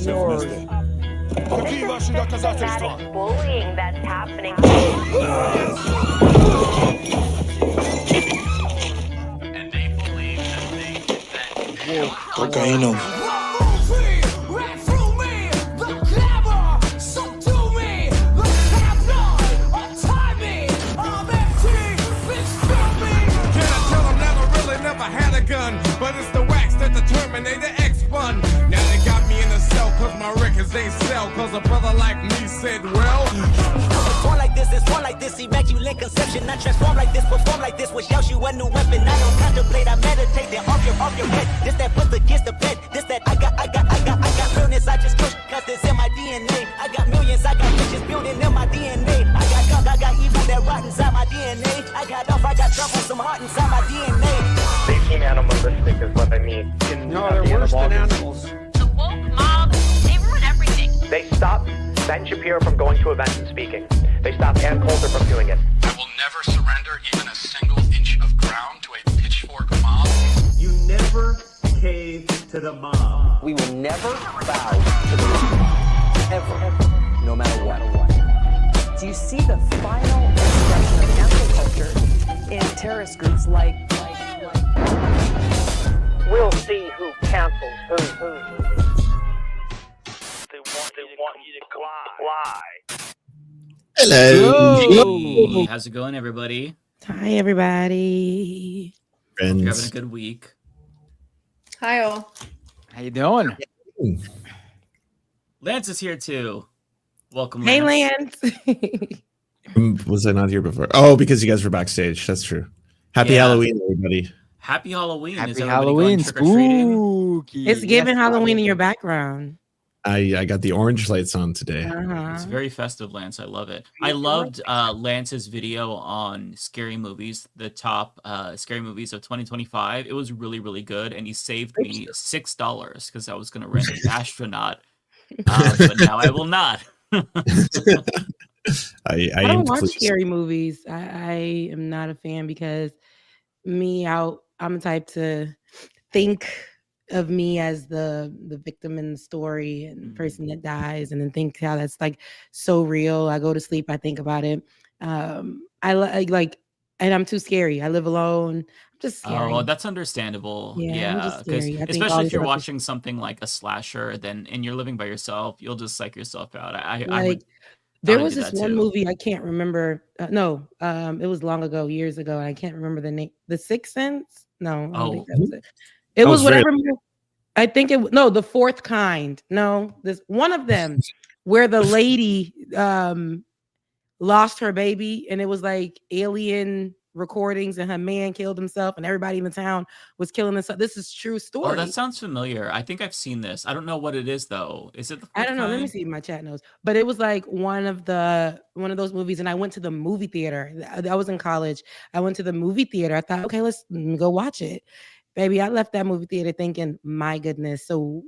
yours. Systematic bullying that's happening. And they believe that Cocaína. Never had a gun, but it's the wax that the Terminator X spun. Now they got me in a cell cause my records they sell. Cause a brother like me said, well, it's born like this, immaculate conception. Not transform like this, perform like this, which yells you a new weapon. I don't contemplate, I meditate, then off your head. This that puts against the bed, this that I got realness, I just push, cause it's in my DNA. I got millions, I got riches building in my DNA. I got gunk, I got evil that rot inside my DNA. I got off, I got trouble, some heart inside my DNA. They seem animalistic is what I mean. No, they're worse than animals. The woke mob, they ruin everything. They stop Ben Shapiro from going to events and speaking. They stop Ann Coulter from doing it. I will never surrender even a single inch of ground to a pitchfork mob. You never cave to the mob. We will never bow to the mob. Ever. No matter what. Do you see the final expression of cancel culture in terrorist groups like We'll see who cancels who. They want you to comply. Hello. Hey, how's it going, everybody? Hi, everybody. You're having a good week. Hi, all. How you doing? Lance is here too. Welcome, Hey, Lance. Lance. Was I not here before? Oh, because you guys were backstage. That's true. Happy Halloween, everybody. Happy Halloween. Happy Is everybody Halloween. going trick-or-treating? Spooky. It's giving Yes, Halloween in your background. I got the orange lights on today. It's very festive, Lance. I love it. I loved Lance's video on scary movies, the top scary movies of 2025. It was really, really good. And he saved me $6 because I was going to rent an astronaut. But now I will not. I don't watch scary movies. I am not a fan because I'm the type to think of me as the victim in the story and the person that dies, and then think how that's like so real. I go to sleep, I think about it. I like, and I'm too scary. I live alone. I'm just scary. Oh, well, that's understandable. Yeah, because especially if you're watching something like a slasher, and you're living by yourself, you'll just psych yourself out. There was this one movie I can't remember. It was long ago, years ago, and I can't remember the name. The Sixth Sense? No, I don't think that was it. It was whatever. I think The Fourth Kind. No, this one of them where the lady lost her baby, and it was like alien recordings, and her man killed himself, and everybody in the town was killing themselves. This is true story. Oh, that sounds familiar. I think I've seen this. I don't know what it is though. Is it the I don't know. Let me see if my chat knows. But it was like one of those movies, and I went to the movie theater. I was in college. I went to the movie theater. I thought, okay, let's go watch it. Baby, I left that movie theater thinking, my goodness. So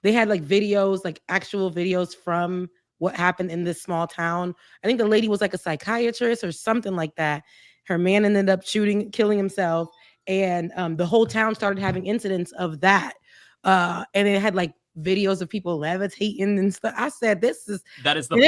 they had like videos, like actual videos from what happened in this small town. I think the lady was like a psychiatrist or something like that. Her man ended up killing himself, and the whole town started having incidents of that. And it had like videos of people levitating and stuff. I said, it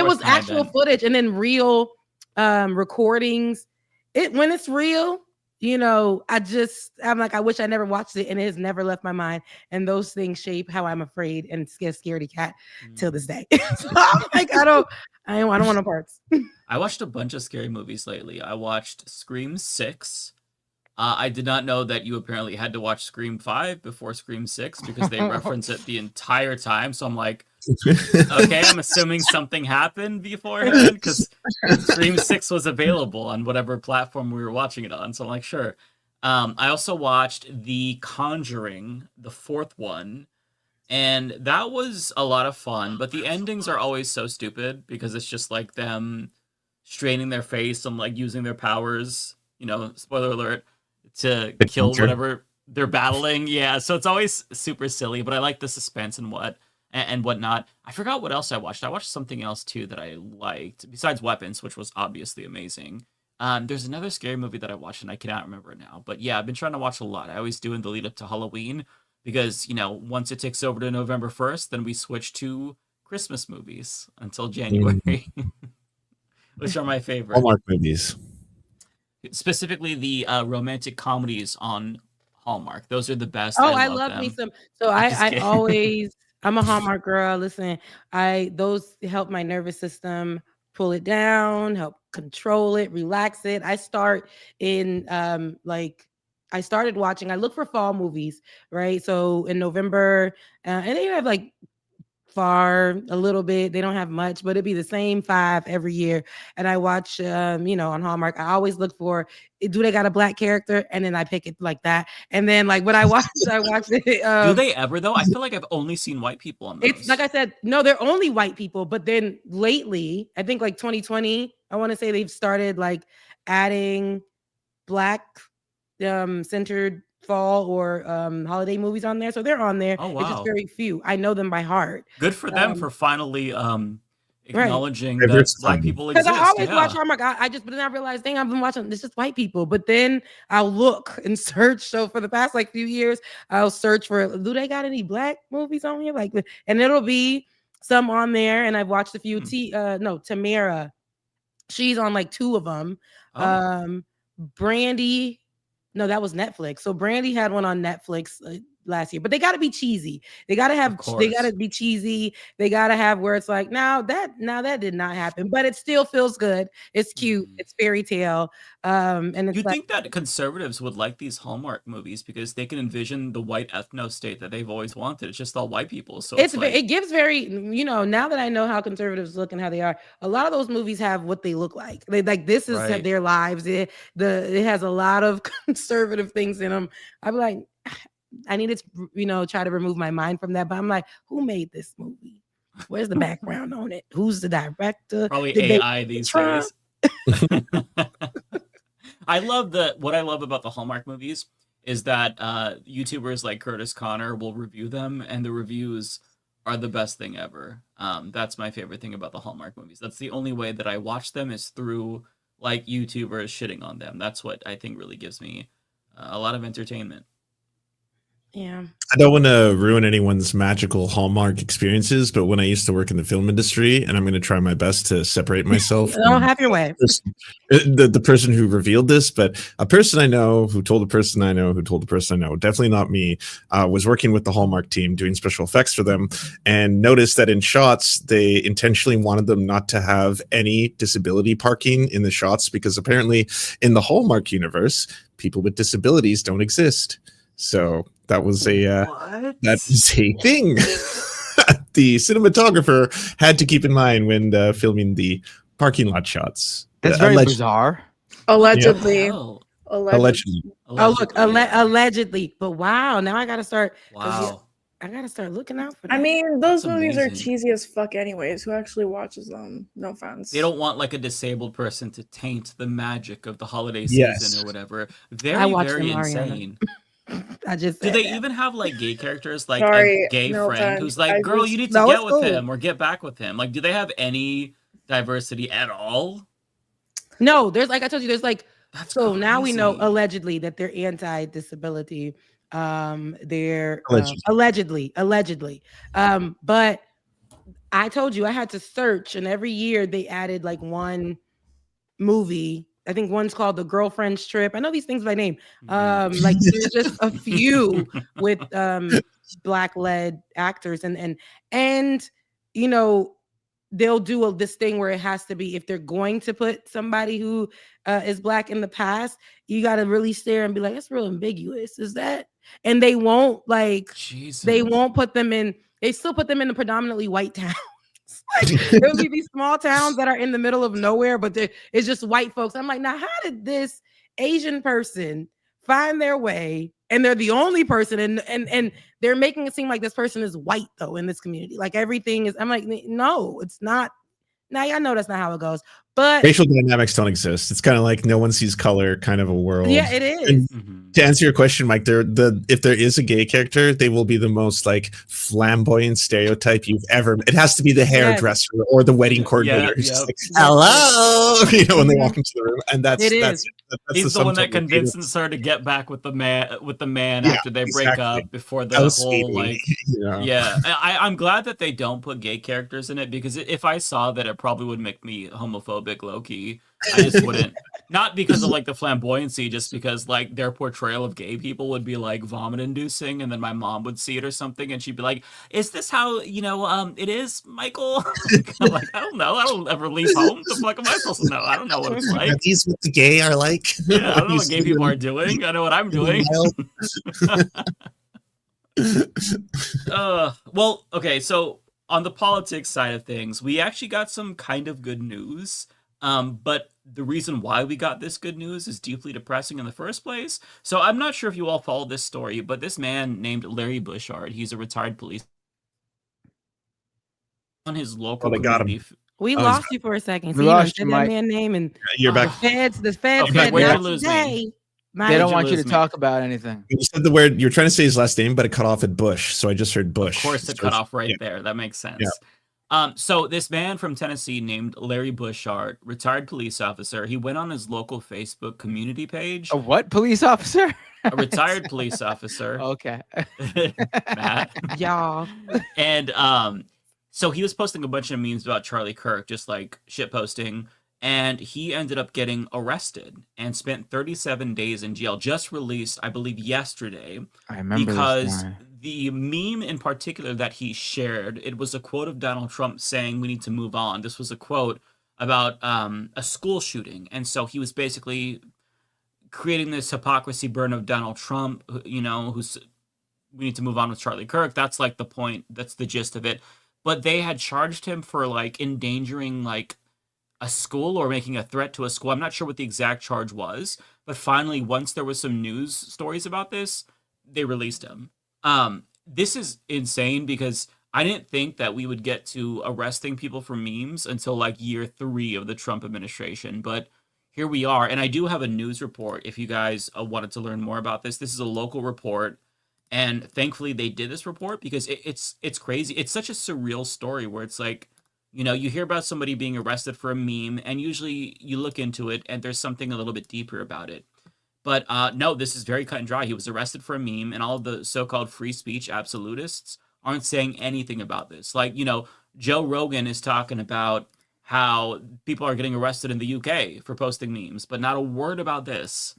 was actual footage, and then real recordings. When it's real, I'm like, I wish I never watched it, and it has never left my mind. And those things shape how I'm afraid and scaredy cat till this day. So I'm like, I don't want no parts. I watched a bunch of scary movies lately. I watched Scream 6. I did not know that you apparently had to watch Scream 5 before Scream 6 because they reference it the entire time. So I'm like, okay, I'm assuming something happened beforehand because Scream 6 was available on whatever platform we were watching it on. So I'm like, sure. I also watched The Conjuring, the fourth one, and that was a lot of fun. But the endings are always so stupid because it's just like them straining their face and like using their powers, spoiler alert, to kill whatever they're battling. Yeah, so it's always super silly, but I like the suspense and whatnot. I forgot what else I watched. I watched something else too that I liked besides Weapons, which was obviously amazing. There's another scary movie that I watched and I cannot remember it now. But yeah, I've been trying to watch a lot. I always do in the lead up to Halloween. because once it ticks over to November 1st, then we switch to Christmas movies until January, which are my favorite. Hallmark movies. Specifically, the romantic comedies on Hallmark. Those are the best. Oh, I I love love me them. some. So I'm a Hallmark girl. Listen, those help my nervous system pull it down, help control it, relax it. I started watching. I look for fall movies, right? So in November, and they have like far a little bit. They don't have much, but it'd be the same 5 every year. And I watch, on Hallmark. I always look for, do they got a black character? And then I pick it like that. And then like when I watch it. Do they ever though? I feel like I've only seen white people on those. It's like I said, no, they're only white people. But then lately, I think like 2020, I want to say they've started like adding black centered fall or holiday movies on there. So they're on there. Oh, wow. It's just very few. I know them by heart. Good for them for finally acknowledging that black people exist. Because I always watch Hallmark. But then I realized, dang, I've been watching this just white people. But then I'll look and search. So for the past like few years, I'll search for, do they got any black movies on here? Like, and it'll be some on there. And I've watched a few. Tamara, she's on like 2 of them. Brandy. No, that was Netflix. So Brandy had one on Netflix last year, but they got to be cheesy. They got to be cheesy. They got to have where it's like, now that did not happen, but it still feels good. It's cute. It's fairy tale. And it's think that conservatives would like these Hallmark movies because they can envision the white ethno state that they've always wanted. It's just all white people. So it gives very, now that I know how conservatives look and how they are, a lot of those movies have what they look like. This is their lives. It has a lot of conservative things in them. I'm like, I need to, try to remove my mind from that. But I'm like, who made this movie? Where's the background on it? Who's the director? Probably AI these days. What I love about the Hallmark movies is that YouTubers like Curtis Connor will review them, and the reviews are the best thing ever. That's my favorite thing about the Hallmark movies. That's the only way that I watch them is through like YouTubers shitting on them. That's what I think really gives me a lot of entertainment. Yeah. I don't want to ruin anyone's magical Hallmark experiences, but when I used to work in the film industry, and I'm going to try my best to separate myself. Have your way. The person who revealed this, but a person I know who told a person I know who told a person I know, definitely not me, was working with the Hallmark team doing special effects for them, and noticed that in shots, they intentionally wanted them not to have any disability parking in the shots because apparently in the Hallmark universe, people with disabilities don't exist. So that was a thing. The cinematographer had to keep in mind when filming the parking lot shots. That's very bizarre. Allegedly. Yeah. Allegedly. Oh, look, allegedly. But wow, now I got to start. Wow. I got to start looking out for that. I mean, those movies are cheesy as fuck anyways. Who actually watches them? No offense. They don't want like a disabled person to taint the magic of the holiday season or whatever. Very insane. Do they even have like gay characters, like a gay friend who's like, girl, you need to get with him or get back with him? Like, do they have any diversity at all? No, there's like I told you, there's like crazy. Now we know allegedly that they're anti-disability. They're allegedly. But I told you I had to search, and every year they added like one movie. I think one's called The Girlfriend's Trip. I know these things by name. Like there's just a few with black led actors and they'll do this thing where it has to be, if they're going to put somebody who is black in the past, you got to really stare and be like, that's real ambiguous. Is that? And they won't they won't put them in. They still put them in the predominantly white towns. There'll be these small towns that are in the middle of nowhere, but it's just white folks. I'm like, now how did this Asian person find their way? And they're the only person, and they're making it seem like this person is white though in this community. Like everything is. I'm like, no, it's not. Now y'all know that's not how it goes. But racial dynamics don't exist. It's kind of like no one sees color kind of a world. yeah, it is. And to answer your question, Mike, if there is a gay character, they will be the most like flamboyant stereotype you've ever. It has to be the hairdresser or the wedding coordinator. Who's just like, hello, when they walk into the room, and that's He's the one that convinces her to get back with the man after they break up before the whole like. I'm glad that they don't put gay characters in it, because if I saw that, it probably would make me homophobic low key. I just wouldn't. Not because of like the flamboyancy, just because like their portrayal of gay people would be like vomit inducing, and then my mom would see it or something, and she'd be like, "Is this how it is, Michael?" I'm like, I don't know. I don't ever leave home. The fuck am I supposed to know? I don't know what it's like. These what the gay are like. Yeah, I don't know what gay people are doing. I know what I'm doing. Well, okay. So on the politics side of things, we actually got some kind of good news. But the reason why we got this good news is deeply depressing in the first place. So I'm not sure if you all followed this story, but this man named Larry Bushard, he's a retired police on his local community. We lost you for a second. We lost you, that Mike. man name, and you're back. The feds Okay, said where'd you not lose today. me? They don't want you to talk about anything. You said the word. You're trying to say his last name, but it cut off at Bush, so I just heard Bush. Of course, it cut off right there. That makes sense. Yeah. So this man from Tennessee named Larry Bushard, retired police officer, he went on his local Facebook community page. A what police officer? A retired police officer. Okay. Matt. Y'all. And so he was posting a bunch of memes about Charlie Kirk, just like shit posting, and he ended up getting arrested and spent 37 days in jail, just released, I believe, yesterday. I remember because this the meme in particular that he shared, it was a quote of Donald Trump saying we need to move on. This was a quote about a school shooting, and so he was basically creating this hypocrisy burn of Donald Trump, who's we need to move on with Charlie Kirk. That's like the point. That's the gist of it. But they had charged him for like endangering like a school or making a threat to a school. I'm not sure what the exact charge was, but finally, once there was some news stories about this, they released him. This is insane because I didn't think that we would get to arresting people for memes until like year 3 of the Trump administration, but here we are. And I do have a news report if you guys wanted to learn more about this. This is a local report. And thankfully they did this report because it's crazy. It's such a surreal story where it's like, you hear about somebody being arrested for a meme and usually you look into it and there's something a little bit deeper about it. But no, this is very cut and dry. He was arrested for a meme and all of the so-called free speech absolutists aren't saying anything about this. Like, Joe Rogan is talking about how people are getting arrested in the UK for posting memes, but not a word about this.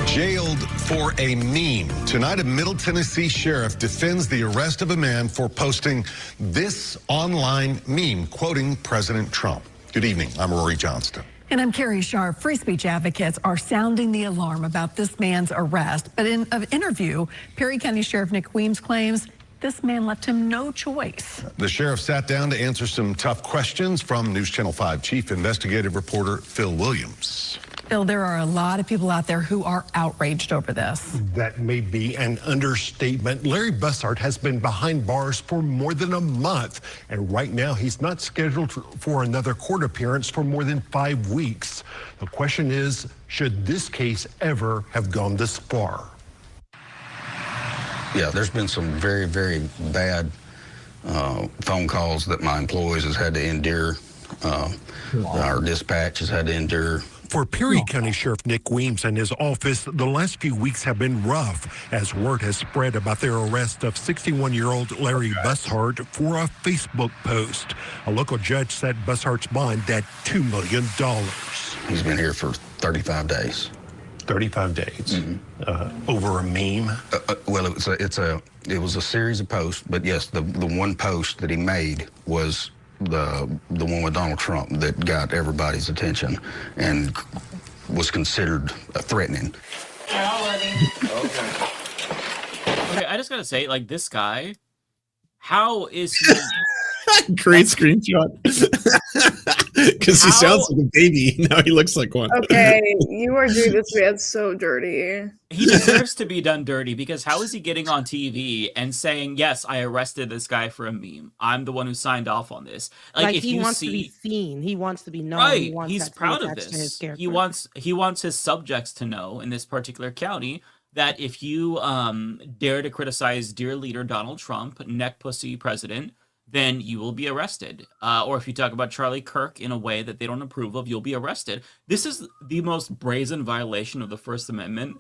Jailed for a meme. Tonight, a Middle Tennessee sheriff defends the arrest of a man for posting this online meme, quoting President Trump. Good evening. I'm Rory Johnston. And I'm Carrie Sharp. Free speech advocates are sounding the alarm about this man's arrest. But in an interview, Perry County Sheriff Nick Weems claims this man left him no choice. The sheriff sat down to answer some tough questions from News Channel 5 chief investigative reporter Phil Williams. Phil, there are a lot of people out there who are outraged over this. That may be an understatement. Larry Bushard has been behind bars for more than a month, and right now he's not scheduled for another court appearance for more than 5 weeks. The question is, should this case ever have gone this far? Yeah, there's been some very, very bad phone calls that my employees has had to endure. Our dispatch has had to endure. For Perry County Sheriff Nick Weems and his office, the last few weeks have been rough as word has spread about their arrest of 61-year-old Larry Bushard for a Facebook post. A local judge set Bushard's bond at $2 million. He's been here for 35 days. 35 days over a meme. Well, it was a series of posts, but yes, the one post that he made was the one with Donald Trump that got everybody's attention and was considered threatening. Okay, I just gotta say, like, this guy, how is he? Great screenshot. Because he sounds like a baby. Now he looks like one. Okay, you are doing this man so dirty. He deserves to be done dirty because how is he getting on TV and saying, yes, I arrested this guy for a meme. I'm the one who signed off on this. Like if he you wants see, to be seen. He wants to be known. right, He wants he's that to be proud of attached to his this. character. He wants his subjects to know in this particular county that if you dare to criticize dear leader Donald Trump, neck pussy president, then you will be arrested. Or if you talk about Charlie Kirk in a way that they don't approve of, you'll be arrested. This is the most brazen violation of the First Amendment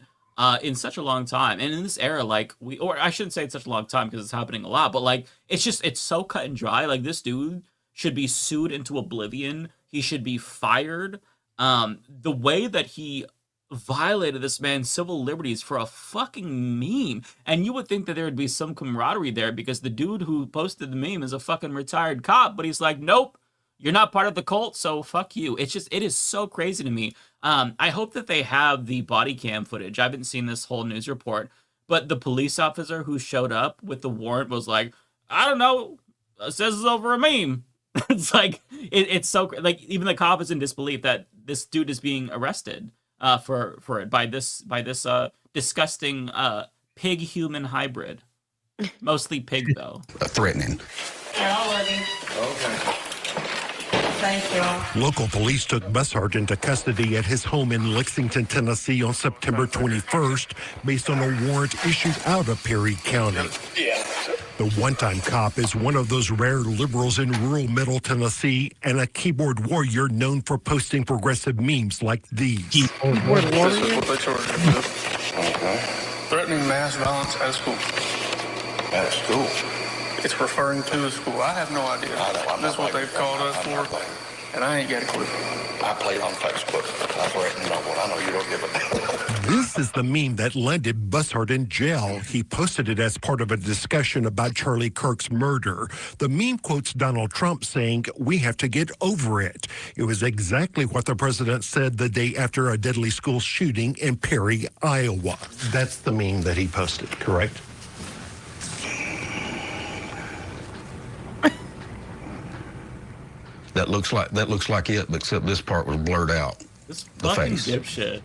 in such a long time. And in this era, like, or I shouldn't say it's such a long time because it's happening a lot, but like, it's so cut and dry. Like, this dude should be sued into oblivion. He should be fired. The way that he violated this man's civil liberties for a fucking meme. And you would think that there would be some camaraderie there because the dude who posted the meme is a fucking retired cop, but he's like, nope, you're not part of the cult, so fuck you. It is so crazy to me. I hope that they have the body cam footage. I haven't seen this whole news report, but the police officer who showed up with the warrant was like, I don't know, says it's over a meme. It's like, it's so, like, even the cop is in disbelief that this dude is being arrested for it by this disgusting pig human hybrid, mostly pig though. Threatening. Okay. Thank you. Local police took Bussard into custody at his home in Lexington, Tennessee on September 21st based on a warrant issued out of Perry County. The one-time cop is one of those rare liberals in rural Middle Tennessee and a keyboard warrior known for posting progressive memes like these. Keyboard warrior? This is what they charge you with. Threatening mass violence at a school. At a school? It's referring to a school. I have no idea. That's what they've called us for, and I ain't got a clue. I played on Facebook. I threatened no one. I know you don't give a damn. This is the meme that landed Bussard in jail. He posted it as part of a discussion about Charlie Kirk's murder. The meme quotes Donald Trump saying, "We have to get over it." It was exactly what the president said the day after a deadly school shooting in Perry, Iowa. That's the meme that he posted, correct? That looks like it, except this part was blurred out. This the fucking face. dipshit.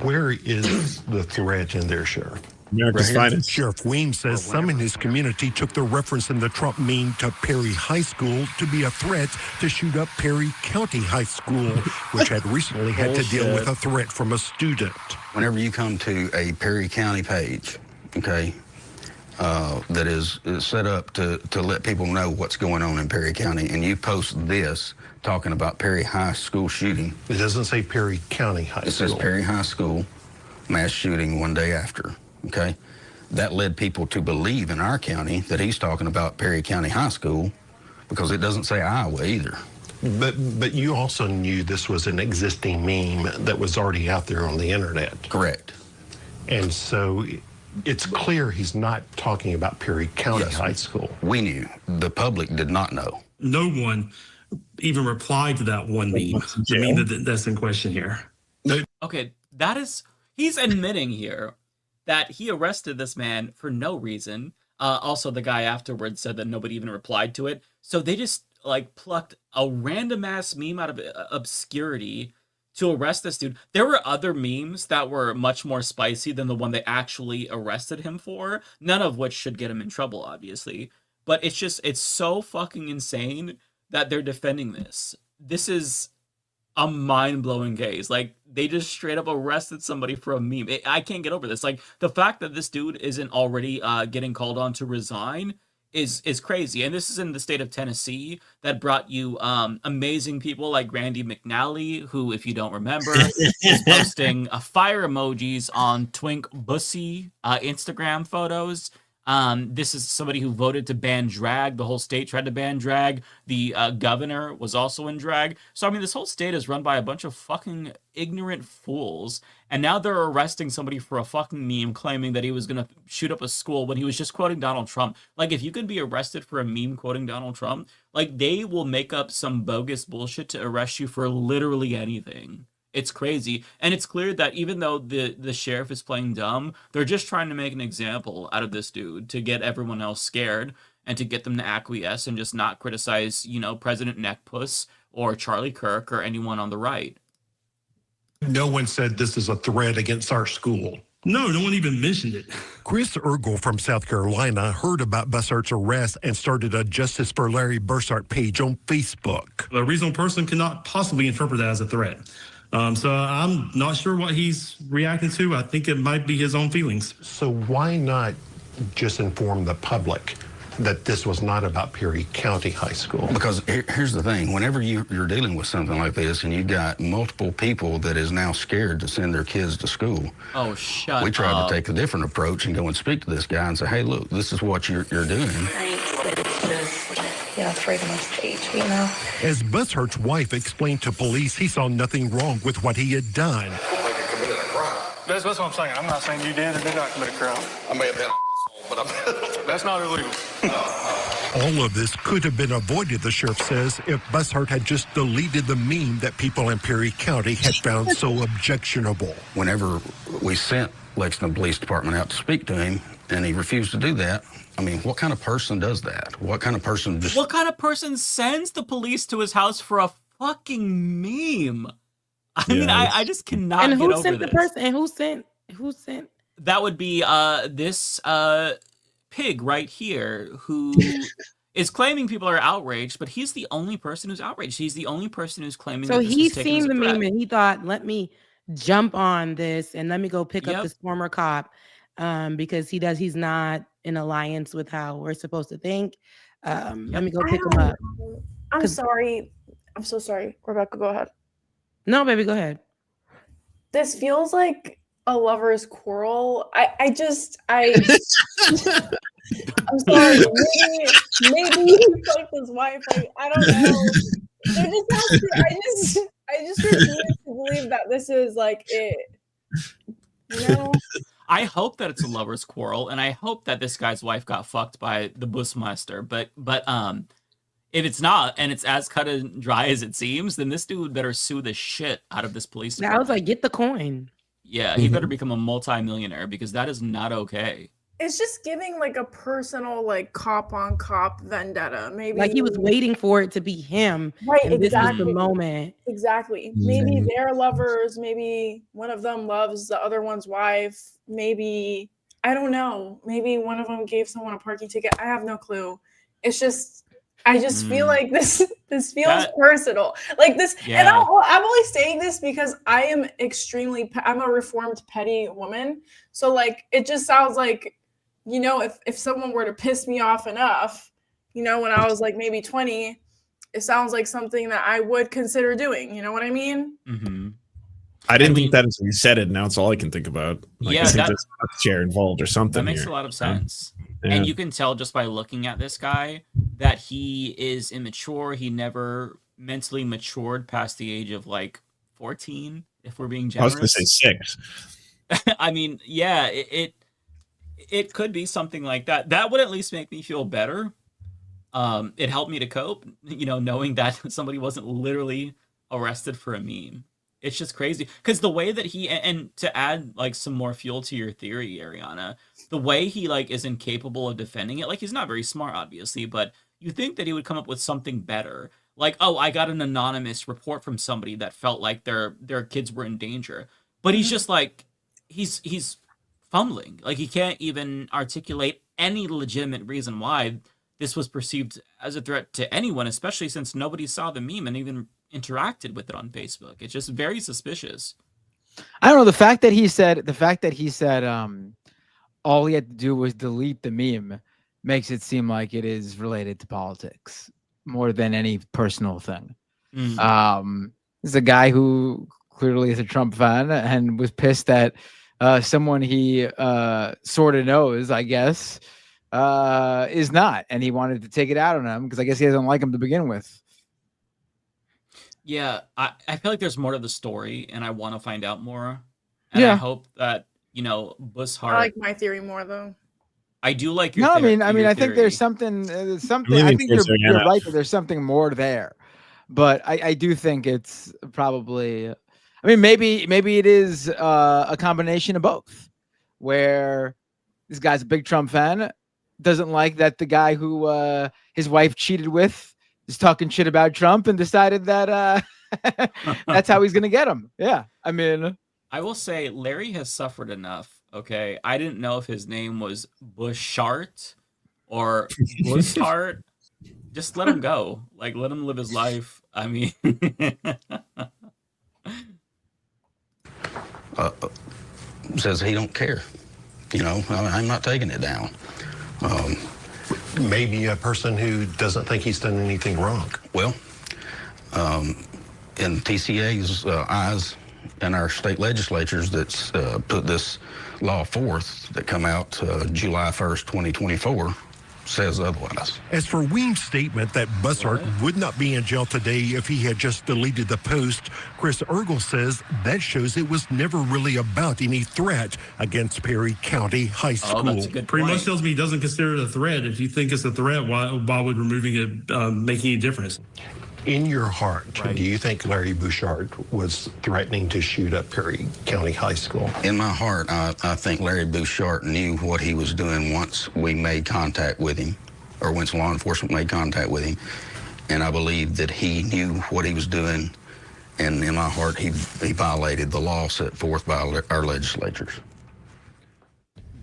Where is the threat in there, Sheriff? America's finest. Sheriff Weems says some in his community took the reference in the Trump meme to Perry High School to be a threat to shoot up Perry County High School, which had recently had to deal with a threat from a student. Whenever you come to a Perry County page, okay, that is set up to let people know what's going on in Perry County, and you post this talking about Perry High School shooting. It doesn't say Perry County High School. It says Perry High School mass shooting one day after, okay? That led people to believe in our county that he's talking about Perry County High School because it doesn't say Iowa either. But you also knew this was an existing meme that was already out there on the internet. Correct. And so it's clear he's not talking about Perry County High School. We knew. The public did not know. No one even replied to that one meme. The meme that's in question here. Okay, he's admitting here that he arrested this man for no reason. Also, the guy afterwards said that nobody even replied to it. So they just like plucked a random ass meme out of obscurity to arrest this dude. There were other memes that were much more spicy than the one they actually arrested him for, none of which should get him in trouble, obviously. But it's so fucking insane that they're defending this. This is a mind-blowing case. Like, they just straight up arrested somebody for a meme. I can't get over this. Like, the fact that this dude isn't already getting called on to resign is crazy. And this is in the state of Tennessee that brought you amazing people like Randy McNally, who, if you don't remember, is posting fire emojis on Twink Bussy Instagram photos. This is somebody who voted to ban drag. The whole state tried to ban drag. The governor was also in drag. So, I mean, this whole state is run by a bunch of fucking ignorant fools. And now they're arresting somebody for a fucking meme claiming that he was going to shoot up a school when he was just quoting Donald Trump. Like, if you could be arrested for a meme quoting Donald Trump, like, they will make up some bogus bullshit to arrest you for literally anything. It's crazy. And it's clear that even though the sheriff is playing dumb, they're just trying to make an example out of this dude to get everyone else scared and to get them to acquiesce and just not criticize, President Neckpuss or Charlie Kirk or anyone on the right. No one said this is a threat against our school. No one even mentioned it. Chris Ergel from South Carolina heard about Bussard's arrest and started a Justice for Larry Bussard page on Facebook. A reasonable person cannot possibly interpret that as a threat. So I'm not sure what he's reacting to. I think it might be his own feelings. So why not just inform the public that this was not about Perry County High School? Because here's the thing, whenever you're dealing with something like this and you've got multiple people that is now scared to send their kids to school. Oh, shut up. We tried to take a different approach and go and speak to this guy and say, hey, look, this is what you're doing. Freedom of speech, you know. As Bussard's wife explained to police, he saw nothing wrong with what he had done. That's what I'm saying. I'm not saying you did or did not commit a crime. I may have been an asshole, but that's not illegal. All of this could have been avoided, the sheriff says, if Bussard had just deleted the meme that people in Perry County had found so objectionable. Whenever we sent Lexington Police Department out to speak to him and he refused to do that, I mean, what kind of person does that? What kind of person just... What kind of person sends the police to his house for a fucking meme? I mean, I just cannot and get who over sent this. the person? And who sent? That would be this pig right here who is claiming people are outraged, but he's the only person who's outraged. He's the only person who's claiming. So that this he's was taken as seen a the threat. meme and he thought, let me jump on this and let me go pick up this former cop because he's not in alliance with how we're supposed to think. Let me go pick him up. I'm sorry. I'm so sorry. Rebecca, go ahead. No, baby, go ahead. This feels like a lover's quarrel. I'm sorry. Maybe he fucked his wife. I don't know. I just refuse to believe that this is like it. You know? I hope that it's a lover's quarrel, and I hope that this guy's wife got fucked by the Busmeister. But if it's not, and it's as cut and dry as it seems, then this dude better sue the shit out of this police department. I was like, get the coin. Yeah, he better become a multi-millionaire because that is not okay. It's just giving like a personal like cop on cop vendetta. Maybe Like he was waiting for it to be him. Right, and exactly. This was the moment. Exactly. Maybe they're lovers. Maybe one of them loves the other one's wife. Maybe, I don't know. Maybe one of them gave someone a parking ticket. I have no clue. It's just, I just feel like this feels personal. Like this, and I'm only saying this because I am I'm a reformed petty woman. So like, it just sounds like, you know, if someone were to piss me off enough, you know, when I was like maybe 20, it sounds like something that I would consider doing. You know what I mean? Mm-hmm. I didn't think that until you said it. Now it's all I can think about. Like, Yeah, I think there's a chair involved or something. That makes here. a lot of sense. Yeah. And you can tell just by looking at this guy that he is immature. He never mentally matured past the age of like 14, if we're being generous. I was going to say 6. I mean, yeah, it could be something like that. That would at least make me feel better. It helped me to cope, you know, knowing that somebody wasn't literally arrested for a meme. It's just crazy because the way that and to add like some more fuel to your theory, Ariana, the way he like is incapable of defending it, like he's not very smart, obviously, but you think that he would come up with something better. Like, oh, I got an anonymous report from somebody that felt like their kids were in danger. But he's just like, he's fumbling. Like he can't even articulate any legitimate reason why this was perceived as a threat to anyone, especially since nobody saw the meme and even interacted with it on Facebook. It's just very suspicious. I don't know. The fact that he said all he had to do was delete the meme makes it seem like it is related to politics more than any personal thing. This is a guy who clearly is a Trump fan and was pissed that someone he sort of knows, I guess, is not, and he wanted to take it out on him because I guess he doesn't like him to begin with. Yeah, I feel like there's more to the story, and I want to find out more. And I hope that, you know, Bussard. I like my theory more though. I do like your. No, theory, I mean, I think there's something. I think you're right that there's something more there, but I do think it's probably. I mean, maybe it is a combination of both, where this guy's a big Trump fan, doesn't like that the guy who his wife cheated with just talking shit about Trump and decided that that's how he's gonna get him. Yeah, I mean, I will say Larry has suffered enough. Okay, I didn't know if his name was Bushart or Bushart. Just let him go. Like, let him live his life. I mean, Says he don't care. You know, I'm not taking it down. Maybe a person who doesn't think he's done anything wrong. Well, in TCA's eyes and our state legislatures that's put this law forth that come out July 1st, 2024, says otherwise. As for Weems' statement that Bussard would not be in jail today if he had just deleted the post, Chris Ergel says that shows it was never really about any threat against Perry County High School. That's a good Pretty point. much tells me he doesn't consider it a threat. If you think it's a threat, why would removing it make any difference? In your heart, do you think Larry Bouchard was threatening to shoot up Perry County High School? In my heart, I think Larry Bouchard knew what he was doing once we made contact with him, or once law enforcement made contact with him. And I believe that he knew what he was doing. And in my heart, he violated the law set forth by our legislatures.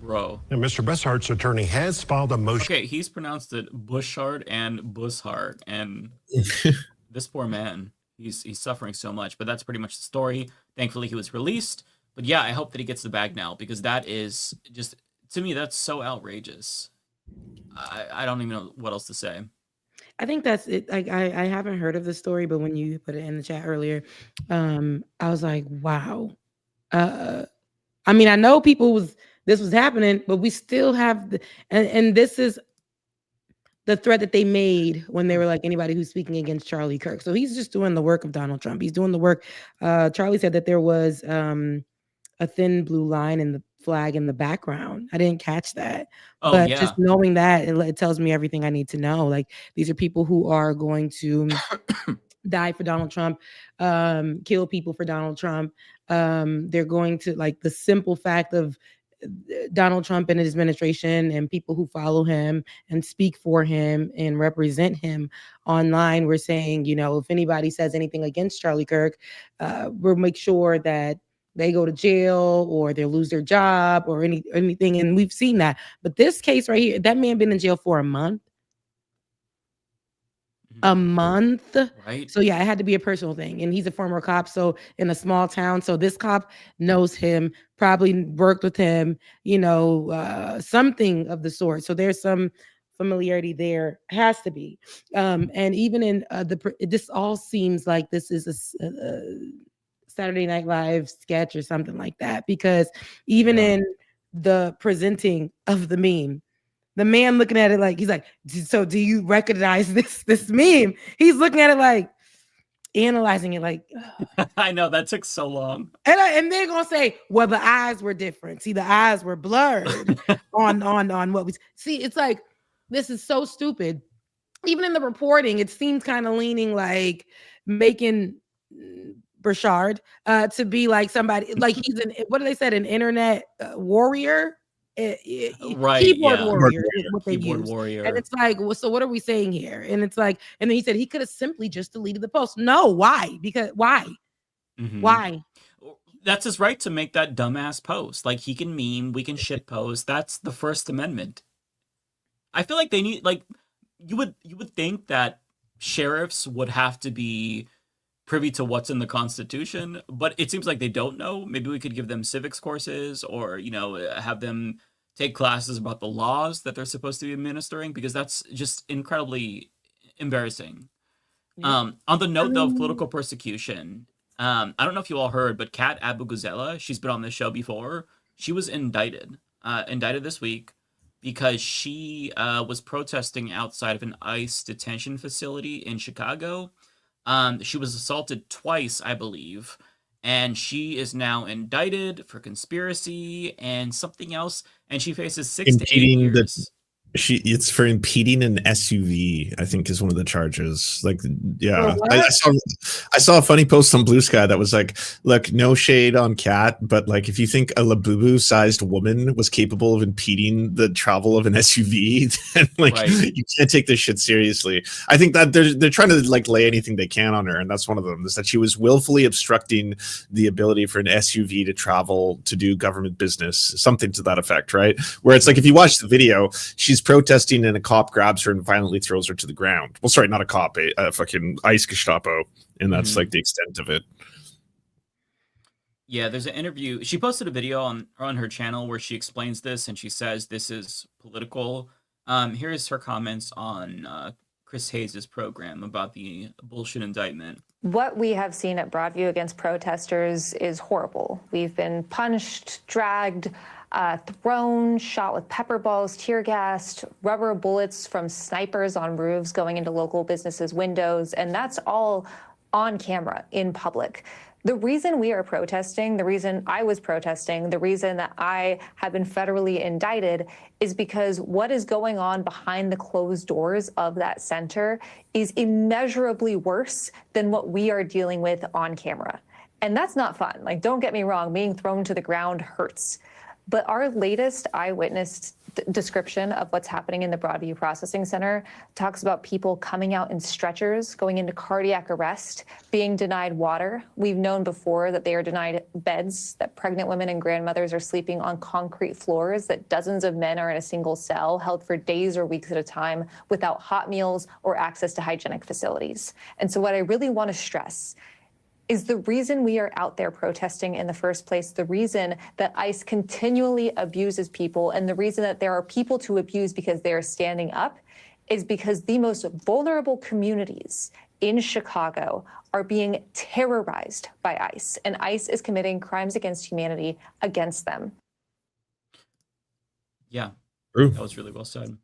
Bro. And Mr. Bussard's attorney has filed a motion. Okay, he's pronounced it Bushard and Bushart, and this poor man, he's suffering so much. But that's pretty much the story. Thankfully, he was released. But yeah, I hope that he gets the bag now, because that is just, to me, that's so outrageous. I don't even know what else to say. I think that's it. Like, I haven't heard of the story, but when you put it in the chat earlier, I was like, wow. I mean, I know this was happening, but we still have and this is the threat that they made when they were like, anybody who's speaking against Charlie Kirk. So he's just doing the work of Donald Trump. He's doing the work. Charlie said that there was a thin blue line in the flag in the background. I didn't catch that. Oh, but yeah. just knowing that, it tells me everything I need to know. Like, these are people who are going to die for Donald Trump, kill people for Donald Trump. They're going to, like, the simple fact of Donald Trump and his administration and people who follow him and speak for him and represent him online. We're saying, you know, if anybody says anything against Charlie Kirk, we'll make sure that they go to jail or they'll lose their job or anything. And we've seen that. But this case right here, that man been in jail for a month. A month. Right. So yeah, it had to be a personal thing. And he's a former cop, so in a small town. So this cop knows him, probably worked with him, you know, something of the sort. So there's some familiarity there, has to be. And even in this all seems like this is a Saturday Night Live sketch or something like that, because even in the presenting of the meme, the man looking at it like, he's like, so do you recognize this meme? He's looking at it like, analyzing it like, I know, that took so long. And they're gonna say, well, the eyes were different. See, the eyes were blurred on what we see. It's like, this is so stupid. Even in the reporting, it seems kind of leaning like making Burchard to be like somebody, like he's what do they said, an internet warrior? Right, Keyboard yeah. warrior is what they Keyboard use. warrior. And it's like, well, so what are we saying here? And it's like, and then he said he could have simply just deleted the post. No, why? Because why? Mhm. Why? That's his right to make that dumbass post. Like, he can meme, we can shit post. That's the First Amendment. I feel like they need, like, you would think that sheriffs would have to be privy to what's in the Constitution, but it seems like they don't know. Maybe we could give them civics courses, or, you know, have them take classes about the laws that they're supposed to be administering, because that's just incredibly embarrassing. On the note, though, of political persecution, I don't know if you all heard, but Kat Abu-Ghazala, she's been on this show before. She was indicted this week because she was protesting outside of an ICE detention facility in Chicago. She was assaulted twice, I believe, and she is now indicted for conspiracy and something else, and she faces 6 to 8 years. It's for impeding an SUV, I think is one of the charges. Like, yeah, For I what? saw a funny post on Blue Sky that was like, look, no shade on Cat, but like if you think a Labubu sized woman was capable of impeding the travel of an SUV, then like Right. you can't take this shit seriously. I think that they're trying to like lay anything they can on her, and that's one of them, is that she was willfully obstructing the ability for an SUV to travel to do government business, something to that effect, right? Where it's like if you watch the video, she's protesting and a cop grabs her and violently throws her to the ground. Well, sorry, not a cop, a fucking ice Gestapo, and that's like the extent of it. Yeah, there's an interview. She posted a video on her channel where she explains this, and she says this is political. Here's her comments on Chris Hayes' program about the bullshit indictment. What we have seen at Broadview against protesters is horrible. We've been punched, dragged, thrown, shot with pepper balls, tear gassed, rubber bullets from snipers on roofs going into local businesses' windows, and that's all on camera in public. The reason we are protesting, the reason I was protesting, the reason that I have been federally indicted is because what is going on behind the closed doors of that center is immeasurably worse than what we are dealing with on camera. And that's not fun. Like, don't get me wrong, being thrown to the ground hurts. But our latest eyewitness description of what's happening in the Broadview Processing Center talks about people coming out in stretchers, going into cardiac arrest, being denied water. We've known before that they are denied beds, that pregnant women and grandmothers are sleeping on concrete floors, that dozens of men are in a single cell, held for days or weeks at a time without hot meals or access to hygienic facilities. And so what I really want to stress is the reason we are out there protesting in the first place, the reason that ICE continually abuses people, and the reason that there are people to abuse because they are standing up, is because the most vulnerable communities in Chicago are being terrorized by ICE, and ICE is committing crimes against humanity against them. Yeah, True. That was really well said.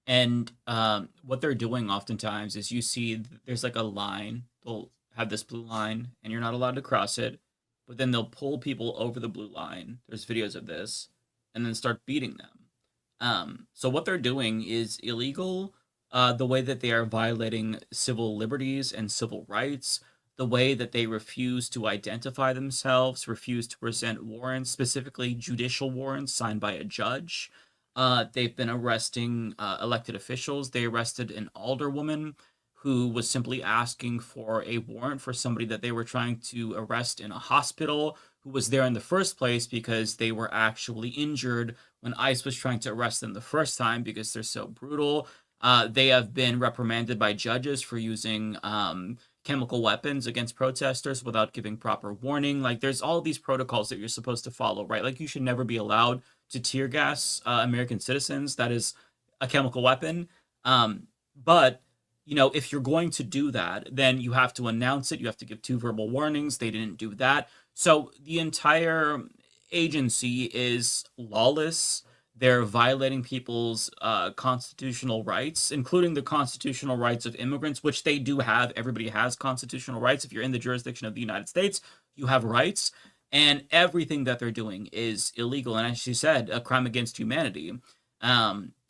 And what they're doing oftentimes is you see there's like a line. They'll have this blue line and you're not allowed to cross it, but then they'll pull people over the blue line. There's videos of this, and then start beating them. So what they're doing is illegal. The way that they are violating civil liberties and civil rights, the way that they refuse to identify themselves, refuse to present warrants, specifically judicial warrants signed by a judge. They've been arresting elected officials. They arrested an alderwoman who was simply asking for a warrant for somebody that they were trying to arrest in a hospital, who was there in the first place because they were actually injured when ICE was trying to arrest them the first time because they're so brutal. They have been reprimanded by judges for using chemical weapons against protesters without giving proper warning. Like, there's all these protocols that you're supposed to follow, right? Like, you should never be allowed to tear gas American citizens. That is a chemical weapon. But you know, if you're going to do that, then you have to announce it. You have to give 2 verbal warnings. They didn't do that. So the entire agency is lawless. They're violating people's constitutional rights, including the constitutional rights of immigrants, which they do have. Everybody has constitutional rights. If you're in the jurisdiction of the United States, you have rights. And everything that they're doing is illegal. And as she said, a crime against humanity.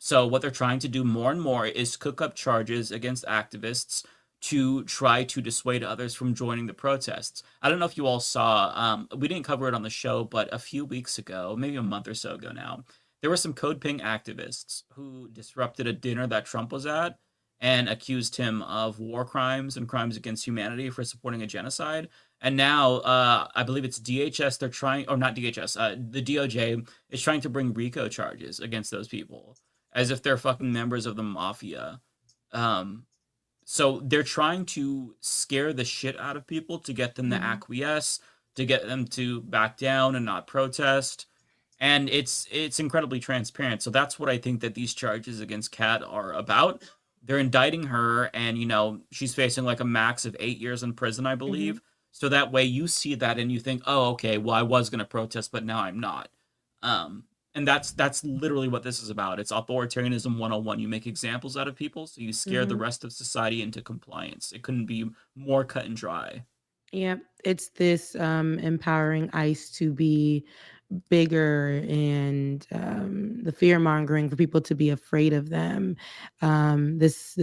So what they're trying to do more and more is cook up charges against activists to try to dissuade others from joining the protests. I don't know if you all saw, we didn't cover it on the show, but a few weeks ago, maybe a month or so ago now, there were some Code Pink activists who disrupted a dinner that Trump was at and accused him of war crimes and crimes against humanity for supporting a genocide. And now, I believe it's DHS, they're trying, or not DHS, the DOJ is trying to bring RICO charges against those people, as if they're fucking members of the Mafia. So they're trying to scare the shit out of people to get them to acquiesce, to get them to back down and not protest. And it's incredibly transparent. So that's what I think that these charges against Kat are about. They're indicting her, and, you know, she's facing like a max of 8 years in prison, I believe. So that way you see that and you think, oh, okay, well, I was going to protest, but now I'm not. And that's literally what this is about. It's authoritarianism 101. You make examples out of people, so you scare the rest of society into compliance. It couldn't be more cut and dry. Yeah, it's this empowering ICE to be bigger, and the fear mongering for people to be afraid of them. It's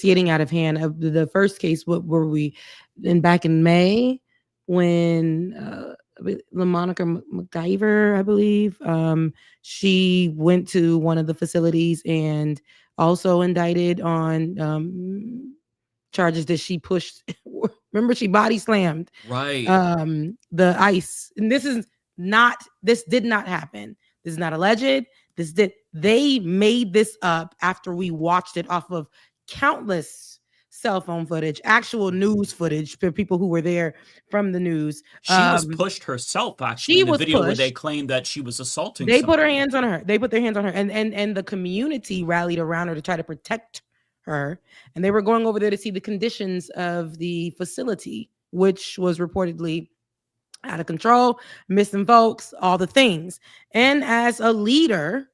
getting out of hand. The first case, what were we in back in May when LaMonica McIver, I believe, she went to one of the facilities and also indicted on charges that she pushed. Remember, she body slammed Right. the ICE, and this did not happen. This is not alleged. They made this up after we watched it off of countless cell phone footage, actual news footage for people who were there from the news. She was pushed herself, actually, She in the was video where they pushed. claimed that she was assaulting They somebody. put their hands on her, and the community rallied around her to try to protect her. And they were going over there to see the conditions of the facility, which was reportedly out of control, missing folks, all the things. And as a leader,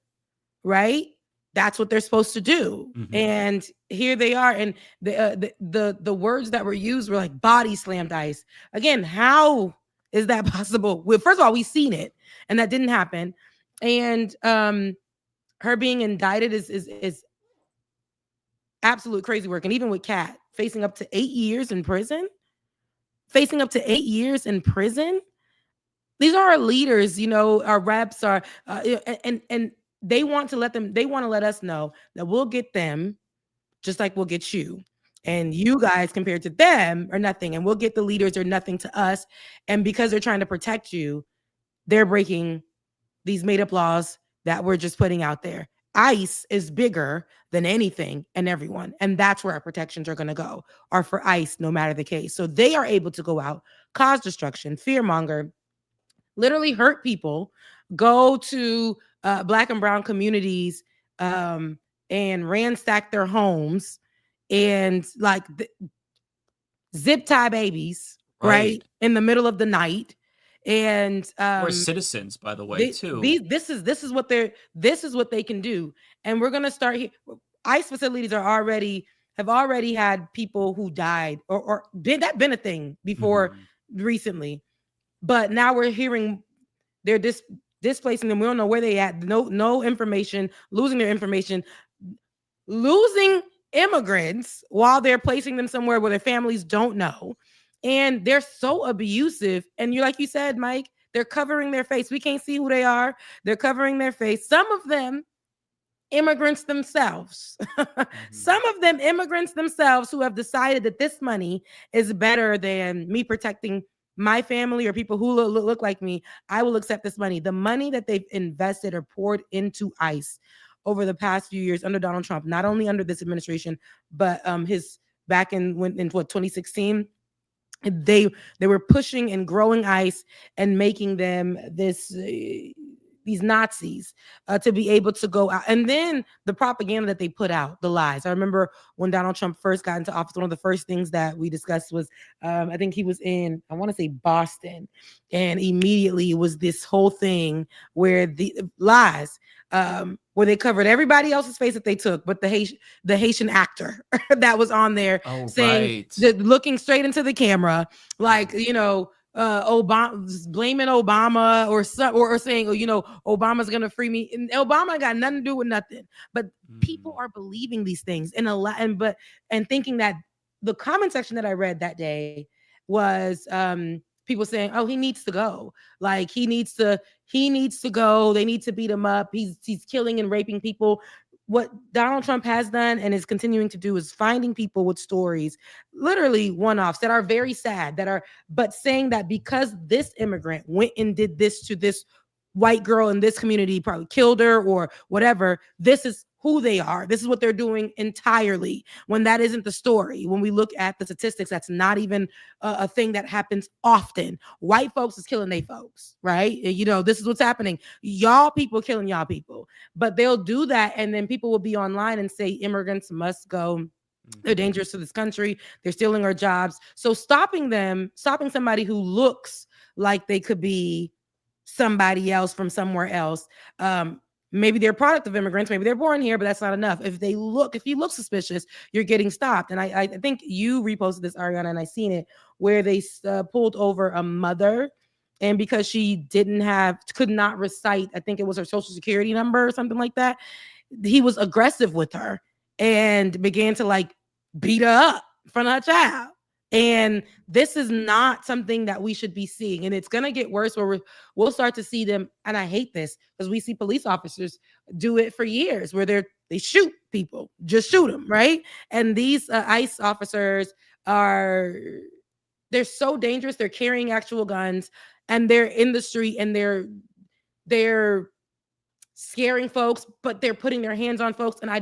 right, that's what they're supposed to do. And here they are, and the words that were used were like body slammed ICE. Again, how is that possible? Well, first of all, we've seen it, and that didn't happen. And her being indicted is absolute crazy work. And even with Kat facing up to 8 years in prison, these are our leaders, our reps are, and they want to let us know that we'll get them just like we'll get you. And you guys compared to them are nothing, and we'll get the leaders are nothing to us. And because they're trying to protect you, they're breaking these made up laws that we're just putting out there. ICE is bigger than anything and everyone. And that's where our protections are going to go, are for ICE, no matter the case. So they are able to go out, cause destruction, fearmonger, literally hurt people, go to Black and brown communities and ransack their homes and zip tie babies, right, in the middle of the night. And We're citizens, by the way, too. This is what they can do. And we're gonna start here. ICE facilities have already had people who died or been a thing before recently. But now we're hearing they're displacing them. We don't know where they at. No information, losing their information, losing immigrants while they're placing them somewhere where their families don't know. And they're so abusive. And like you said, Mike, they're covering their face. We can't see who they are. They're covering their face. Some of them immigrants themselves. Some of them immigrants themselves who have decided that this money is better than me protecting my family or people who look like me. I will accept this money. The money that they've invested or poured into ICE over the past few years under Donald Trump, not only under this administration, but his back in 2016. They were pushing and growing ICE and making them these Nazis to be able to go out. And then the propaganda that they put out, the lies. I remember when Donald Trump first got into office, one of the first things that we discussed was, I think he was in, I want to say Boston. And immediately it was this whole thing where the lies, where they covered everybody else's face that they took, but the Haitian actor that was on there saying, looking straight into the camera, like, Obama, blaming Obama or saying, Obama's gonna free me. And Obama got nothing to do with nothing. But people are believing these things and thinking that the comment section that I read that day was people saying, "Oh, he needs to go. Like he needs to go. They need to beat him up. He's killing and raping people." What Donald Trump has done and is continuing to do is finding people with stories, literally one-offs that are very sad, but saying that because this immigrant went and did this to this white girl in this community, probably killed her or whatever, this is who they are. This is what they're doing entirely, when that isn't the story. When we look at the statistics, that's not even a thing that happens often. White folks is killing they folks, right? This is what's happening. Y'all people killing y'all people. But they'll do that, and then people will be online and say immigrants must go. They're dangerous to this country. They're stealing our jobs. So stopping somebody who looks like they could be somebody else from somewhere else, maybe they're a product of immigrants, maybe they're born here, but that's not enough. If you look suspicious, you're getting stopped. And I think you reposted this, Ariana, and I seen it, where they pulled over a mother and because she could not recite, I think it was her social security number or something like that, he was aggressive with her and began to like beat her up in front of her child. And this is not something that we should be seeing. And it's going to get worse where we'll start to see them. And I hate this because we see police officers do it for years where they shoot people, just shoot them, right? And these ICE officers they're so dangerous. They're carrying actual guns and they're in the street and they're scaring folks, but they're putting their hands on folks, and I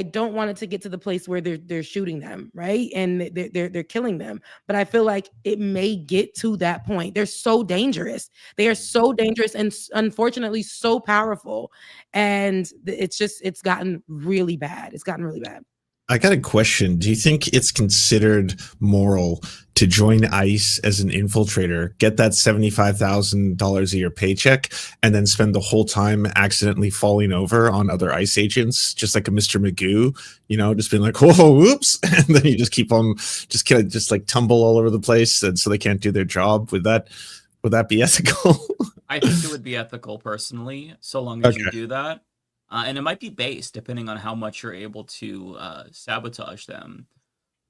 don't want it to get to the place where they're shooting them, right? And they're killing them. But I feel like it may get to that point. They're so dangerous. They are so dangerous and unfortunately so powerful. And it's gotten really bad. It's gotten really bad. I got a question. Do you think it's considered moral to join ICE as an infiltrator, get that $75,000 a year paycheck, and then spend the whole time accidentally falling over on other ICE agents, just like a Mr. Magoo, just being like, whoa, whoops, and then you just keep on, just like tumble all over the place, and so they can't do their job? Would that be ethical? I think it would be ethical personally, so long as you do that. And it might be based depending on how much you're able to sabotage them.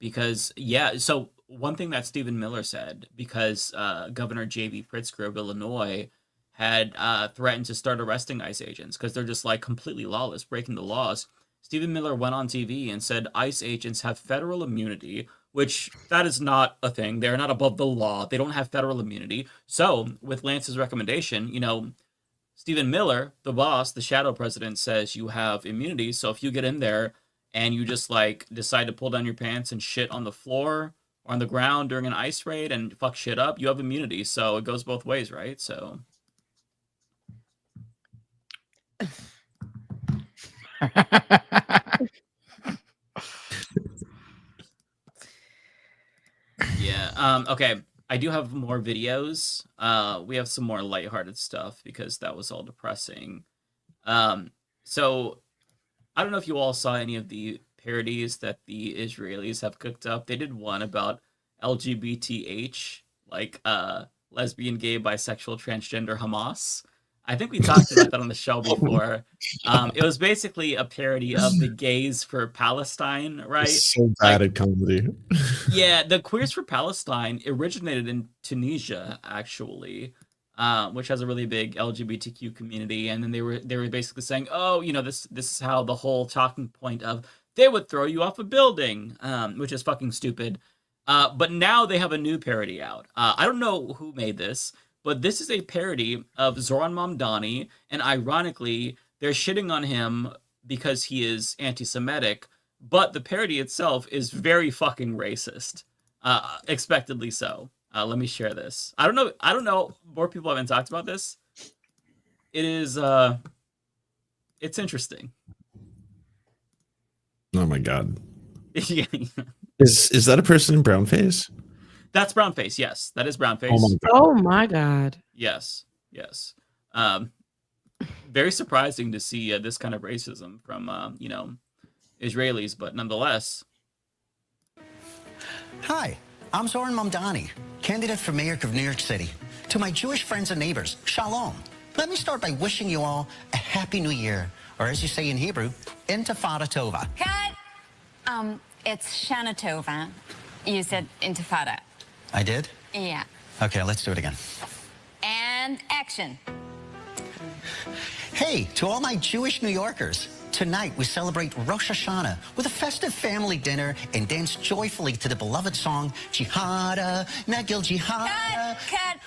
Because, so one thing that Stephen Miller said, because Governor J.B. Pritzker of Illinois had threatened to start arresting ICE agents because they're just like completely lawless, breaking the laws. Stephen Miller went on TV and said ICE agents have federal immunity, which that is not a thing. They're not above the law. They don't have federal immunity. So with Lance's recommendation, Stephen Miller, the boss, the shadow president, says you have immunity. So if you get in there and you just like decide to pull down your pants and shit on the floor or on the ground during an ICE raid and fuck shit up, you have immunity. So it goes both ways, right? So. Yeah. Okay. I do have more videos. We have some more lighthearted stuff because that was all depressing. So I don't know if you all saw any of the parodies that the Israelis have cooked up. They did one about LGBTH, like lesbian, gay, bisexual, transgender Hamas. I think we talked about that on the show before. It was basically a parody of the Gays for Palestine, right? It's so bad at comedy. Yeah, the Queers for Palestine originated in Tunisia, actually, which has a really big LGBTQ community. And then they were basically saying, oh, this is how the whole talking point of they would throw you off a building, which is fucking stupid. But now they have a new parody out. I don't know who made this, but this is a parody of Zoran Mamdani, and ironically, they're shitting on him because he is anti-Semitic, but the parody itself is very fucking racist, expectedly so. Let me share this. I don't know. More people haven't talked about this. It is, it's interesting. Oh my God. Yeah. Is that a person in brownface? That's brownface. Yes, that is brownface. Oh my God. Yes. Very surprising to see this kind of racism from, Israelis, but nonetheless. Hi, I'm Zoran Mamdani, candidate for mayor of New York City. To my Jewish friends and neighbors, shalom. Let me start by wishing you all a happy new year, or as you say in Hebrew, Intifada Tova. Cut! It's Shana Tova. You said Intifada. I did? Yeah. Okay, let's do it again. And action. Hey, to all my Jewish New Yorkers, tonight we celebrate Rosh Hashanah with a festive family dinner and dance joyfully to the beloved song, Jihada, Nagil Jihada. Cut!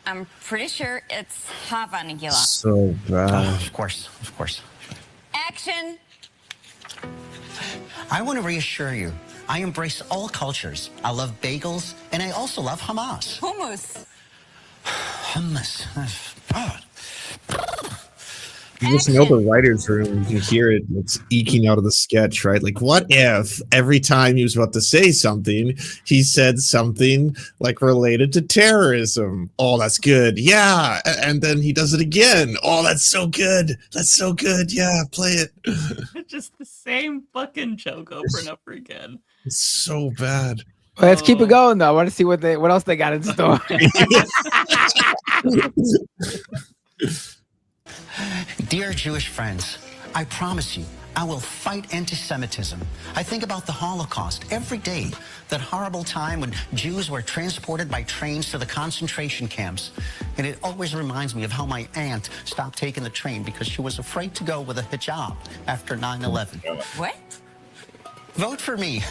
I'm pretty sure it's Hava Nagila. So bad. Of course. Action! I want to reassure you, I embrace all cultures. I love bagels, and I also love Hamas. Hummus. Hummus. God. You just know the writer's room. You can hear it. It's eking out of the sketch, right? Like, what if every time he was about to say something, he said something like related to terrorism? Oh, that's good. Yeah. And then he does it again. Oh, that's so good. That's so good. Yeah, play it. Just the same fucking joke over and over again. It's so bad. Let's keep it going though. I want to see what else they got in store. Dear Jewish friends, I promise you, I will fight anti-Semitism. I think about the Holocaust every day, that horrible time when Jews were transported by trains to the concentration camps. And it always reminds me of how my aunt stopped taking the train because she was afraid to go with a hijab after 9/11. What? Vote for me.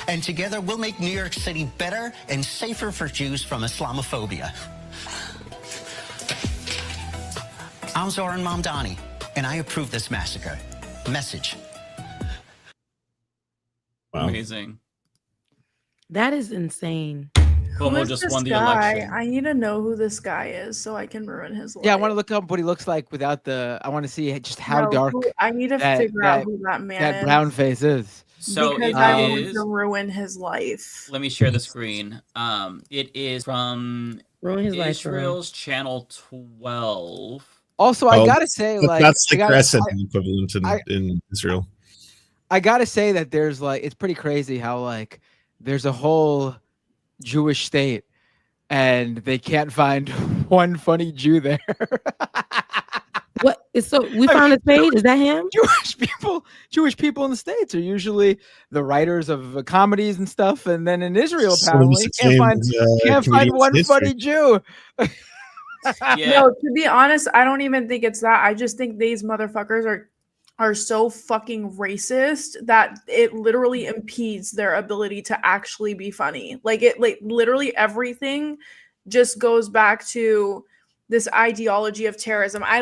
And together we'll make New York City better and safer for Jews from Islamophobia. I'm Zoran Mamdani, and I approve this massacre. Message. Wow. Amazing. That is insane. Who Cuomo is just this won the guy? election. I need to know who this guy is so I can ruin his life. Yeah, I want to look up what he looks like without the. I want to see just how No, dark. I need to figure out who that man that is. brown face is. So because it I want is. to ruin his life. Let me share the screen. It is from Ruin his life for him. Israel's channel 12. Also, I gotta say, like that's I like gotta- the SNL equivalent in Israel. I gotta say that there's like it's pretty crazy how like there's a whole Jewish state and they can't find one funny Jew there. What? So we found his page. Is that him? Jewish people in the States are usually the writers of comedies and stuff, and then in Israel, Some of apparently, the can't find comedians one in funny Jew. No, to be honest, I don't even think it's that. I just think these motherfuckers are so fucking racist that it literally impedes their ability to actually be funny. Like literally everything just goes back to this ideology of terrorism. I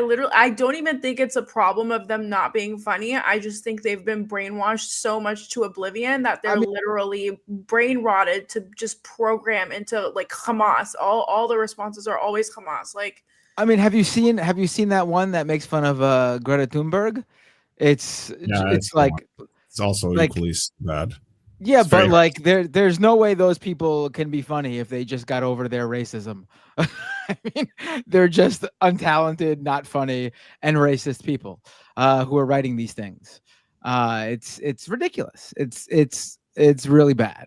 don't even think it's a problem of them not being funny. I just think they've been brainwashed so much to oblivion that they're literally brain rotted to just program into like Hamas. All the responses are always Hamas. Like, I mean, have you seen that one that makes fun of Greta Thunberg? It's like it's also like, equally bad. Yeah, It's but very like there's no way those people can be funny if they just got over their racism. I mean, they're just untalented, not funny, and racist people who are writing these things. It's ridiculous. It's really bad.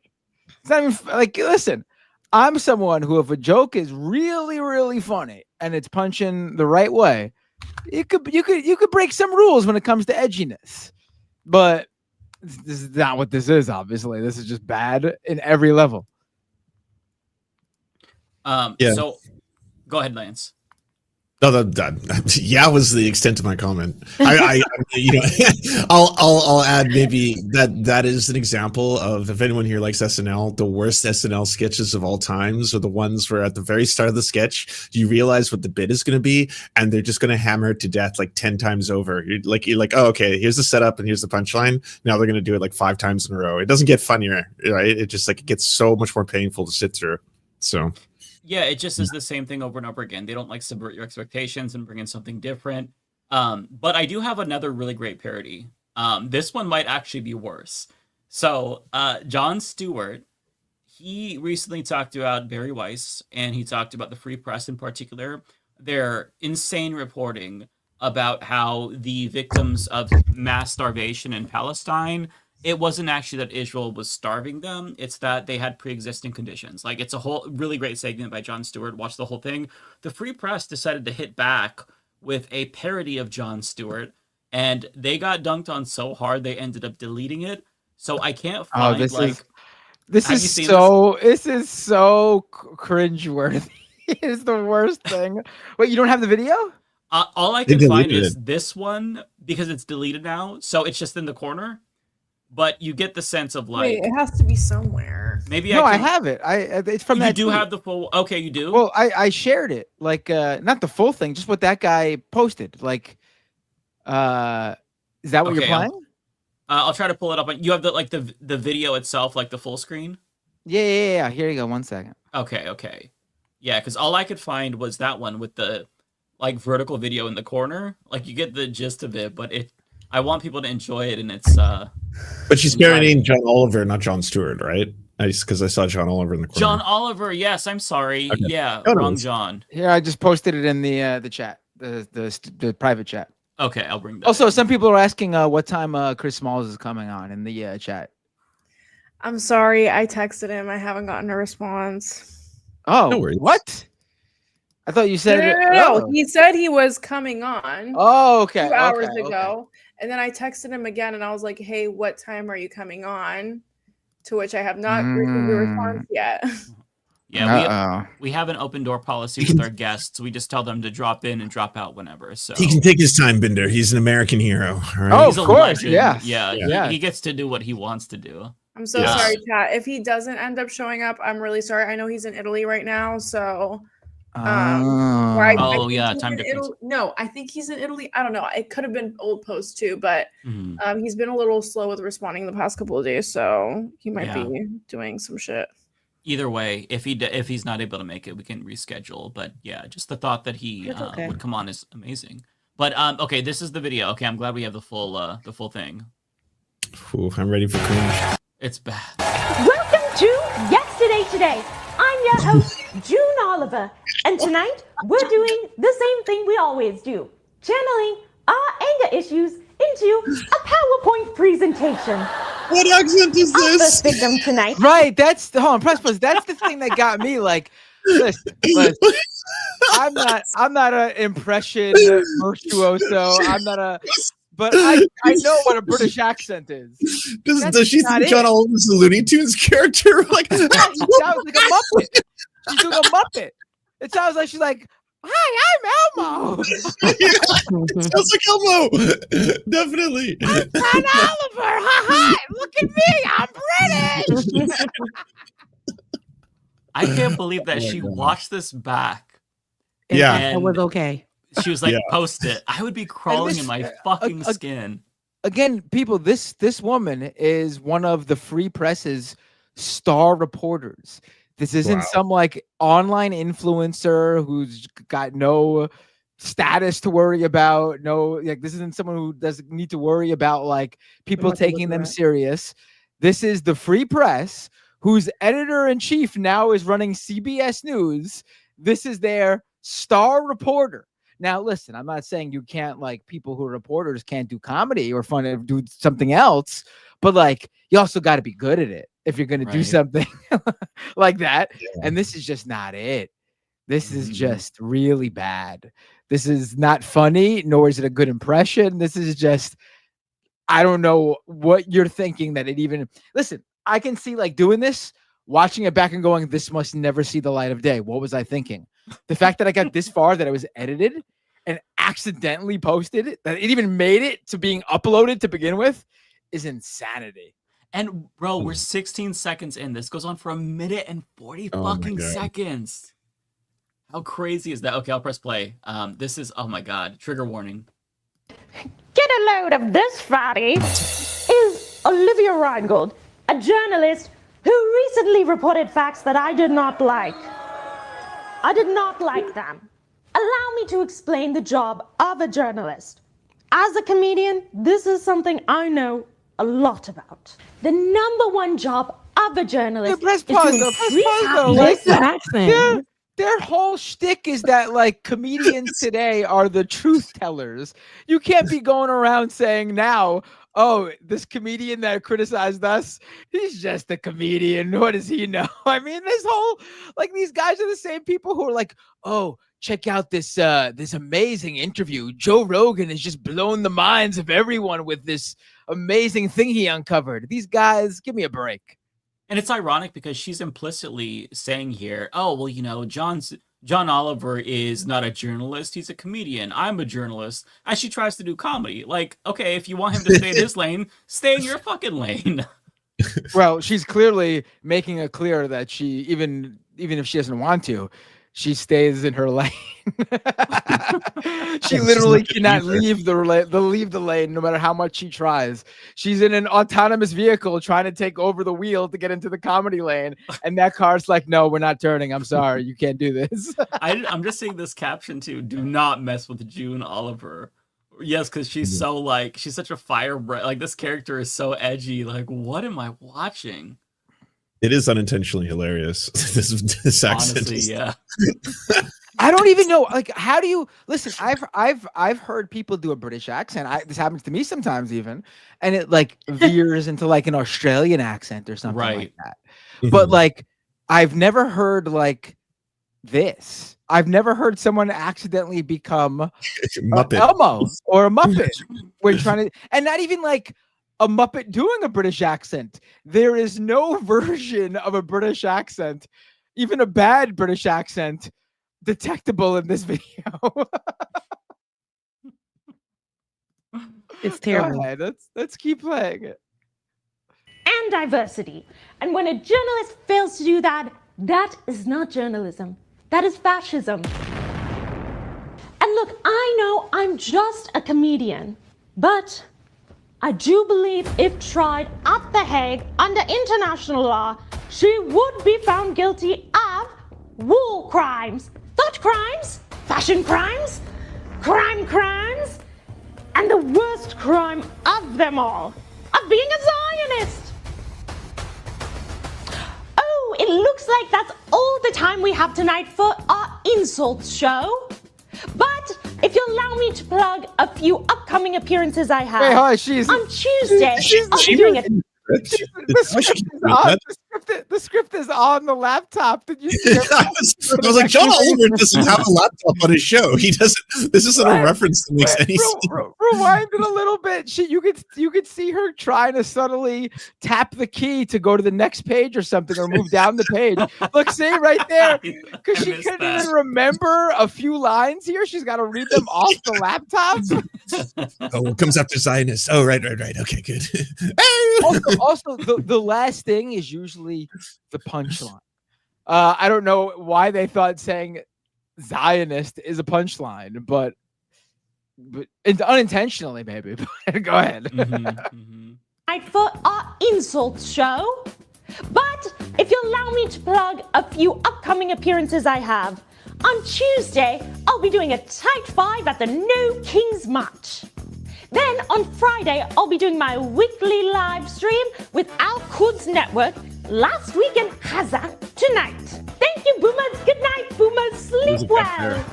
It's not even like, listen, I'm someone who, if a joke is really, really funny and it's punching the right way, you could break some rules when it comes to edginess. But this is not what this is. Obviously, this is just bad in every level. So go ahead, Lance. No, that yeah was the extent of my comment. I you know, I'll add maybe that is an example of, if anyone here likes SNL, the worst SNL sketches of all times are the ones where at the very start of the sketch you realize what the bit is going to be, and they're just going to hammer it to death like 10 times over. You're like, oh, okay, here's the setup and here's the punchline. Now they're going to do it like 5 times in a row. It doesn't get funnier, right? It just like it gets so much more painful to sit through. So. Yeah, it just is the same thing over and over again. They don't like subvert your expectations and bring in something different. But I do have another really great parody. This one might actually be worse. So Jon Stewart, he recently talked about Barry Weiss, and he talked about the Free Press in particular. Their insane reporting about how the victims of mass starvation in Palestine, it wasn't actually that Israel was starving them. It's that they had pre-existing conditions. Like, it's a whole really great segment by Jon Stewart. Watch the whole thing. The Free Press decided to hit back with a parody of Jon Stewart, and they got dunked on so hard they ended up deleting it. So I can't find this is so cringeworthy. It's the worst thing. Wait, you don't have the video? All I can find is this one because it's deleted now. So it's just in the corner. But you get the sense of like. Wait, it has to be somewhere. Maybe I have it. It's from that. You do tweet. have the full. Okay, you do. Well, I shared it, like not the full thing, just what that guy posted. Like, is that what you're playing? I'll try to pull it up. You have the video itself, like the full screen. Yeah. Here you go. 1 second. Okay. Yeah, because all I could find was that one with the like vertical video in the corner. Like, you get the gist of it, but I want people to enjoy it, and it's. But she's parodying John Oliver, not Jon Stewart, right? Because I saw John Oliver in the corner. John Oliver, yes. I'm sorry. Okay. Yeah, No, wrong John. Here, I just posted it in the chat, the private chat. Okay, I'll bring that. Also, some people are asking what time Chris Smalls is coming on in the chat. I'm sorry, I texted him. I haven't gotten a response. Oh, no worries. What? I thought you No, said it. no. He said he was coming on. Oh, okay. 2 hours Okay. ago. And then I texted him again and I was like, hey, what time are you coming on? To which I have not received a response yet. Yeah, we have an open door policy with our guests. We just tell them to drop in and drop out whenever. So He can take his time, Binder. He's an American hero. Right? Oh, he's of a course. legend. Yes. Yeah, he gets to do what he wants to do. I'm so sorry, chat. If he doesn't end up showing up, I'm really sorry. I know he's in Italy right now, so Oh yeah, time difference. No, I think he's in Italy. I don't know. It could have been old post too, but he's been a little slow with responding the past couple of days, so he might be doing some shit. Either way, if he's not able to make it, we can reschedule. But yeah, just the thought that he would come on is amazing. But okay, this is the video. Okay, I'm glad we have the full thing. Ooh, I'm ready for cringe. It's bad. Welcome to Yesterday Today. I'm your host, June Oliver, and tonight we're doing the same thing we always do, channeling our anger issues into a PowerPoint presentation. What accent is Our this? first victim tonight. Right, that's the press. That's the thing that got me. Like, listen, I'm not an impression virtuoso. I'm not a, but I know what a British accent is. Does she think John Oliver's a Looney Tunes character? Like, it sounds like a Muppet. She's doing a Muppet. It sounds like she's like, "Hi, I'm Elmo." It sounds like Elmo. Definitely. I'm John Oliver. Hi, look at me. I'm British. I can't believe that she watched this back. It was okay. She was like, post it. I would be crawling in my fucking skin. Again, people, this woman is one of the Free Press's star reporters. This isn't some like online influencer who's got no status to worry about. No, like this isn't someone who doesn't need to worry about like people taking them serious. This is the Free Press, whose editor-in-chief now is running CBS News. This is their star reporter. Now, listen, I'm not saying you can't, like, people who are reporters can't do comedy or fun and do something else, but like you also got to be good at it if you're going to do something like that. And this is just not it. This is just really bad. This is not funny, nor is it a good impression. This is just, I don't know what you're thinking that it even, listen, I can see like doing this, watching it back and going, this must never see the light of day. What was I thinking? The fact that I got this far, that it was edited and accidentally posted, that it even made it to being uploaded to begin with, is insanity. And bro, we're 16 seconds in. This goes on for 1 minute and 40 fucking seconds. How crazy is that? Okay, I'll press play. This is, oh my God, trigger warning. Get a load of this, fatty. Is Olivia Reingold, a journalist who recently reported facts that I did not like. I did not like them. Allow me to explain the job of a journalist. As a comedian, this is something I know a lot about. The #1 job of a journalist is to Their whole shtick is that like comedians today are the truth tellers. You can't be going around saying now, oh, this comedian that criticized us, he's just a comedian. What does he know? I mean, this whole, like, these guys are the same people who are like, oh, check out this this amazing interview. Joe Rogan has just blown the minds of everyone with this amazing thing he uncovered. These guys, give me a break. And it's ironic because she's implicitly saying here, oh, well, you know, John Oliver is not a journalist. He's a comedian. I'm a journalist. And she tries to do comedy. Like, okay, if you want him to stay in his lane, stay in your fucking lane. Well, she's clearly making it clear that she, even if she doesn't want to, she stays in her lane. She literally cannot leave the lane no matter how much she tries. She's in an autonomous vehicle trying to take over the wheel to get into the comedy lane, and that car's like, no, we're not turning. I'm sorry, you can't do this. I'm just seeing this caption too. Do not mess with June Oliver. Yes, because she's so like, she's such a firebrand. Like, this character is so edgy. Like, what am I watching? It is unintentionally hilarious. this accent. Honestly, yeah. I don't even know. Like, how do you listen? I've heard people do a British accent. This happens to me sometimes, even, and it like veers into like an Australian accent or something like that. But like, I've never heard like this. I've never heard someone accidentally become Muppet. Elmo or a Muppet. We're trying to, and not even like a Muppet doing a British accent. There is no version of a British accent, even a bad British accent, detectable in this video. It's terrible. Go ahead. Let's keep playing it. And diversity. And when a journalist fails to do that, that is not journalism. That is fascism. And look, I know I'm just a comedian, but I do believe if tried at The Hague under international law, she would be found guilty of war crimes, thought crimes, fashion crimes, crimes, and the worst crime of them all, of being a Zionist. Oh, it looks like that's all the time we have tonight for our insults show. But if you'll allow me to plug a few upcoming appearances I have. Wait, hold on, on Tuesday, I'll be doing it. The script is on the laptop. Did you see it? I was like, John Oliver doesn't have a laptop on his show. He doesn't. This isn't a reference that makes any sense. Rewind it a little bit. You could see her trying to subtly tap the key to go to the next page or something, or move down the page. Look, see right there, because she couldn't even remember a few lines here. She's got to read them off the laptop. Oh, what comes after Zionist? Oh, right. Okay, good. Also, the last thing is usually the punchline. I don't know why they thought saying Zionist is a punchline, but it's unintentionally, maybe. Go ahead. For our insults show. But if you'll allow me to plug a few upcoming appearances I have. On Tuesday, I'll be doing a tight 5 at the New King's March. Then on Friday, I'll be doing my weekly live stream with Al Quds Network. Last week in Hazard tonight. Thank you, Boomers. Good night, Boomers. Sleep well.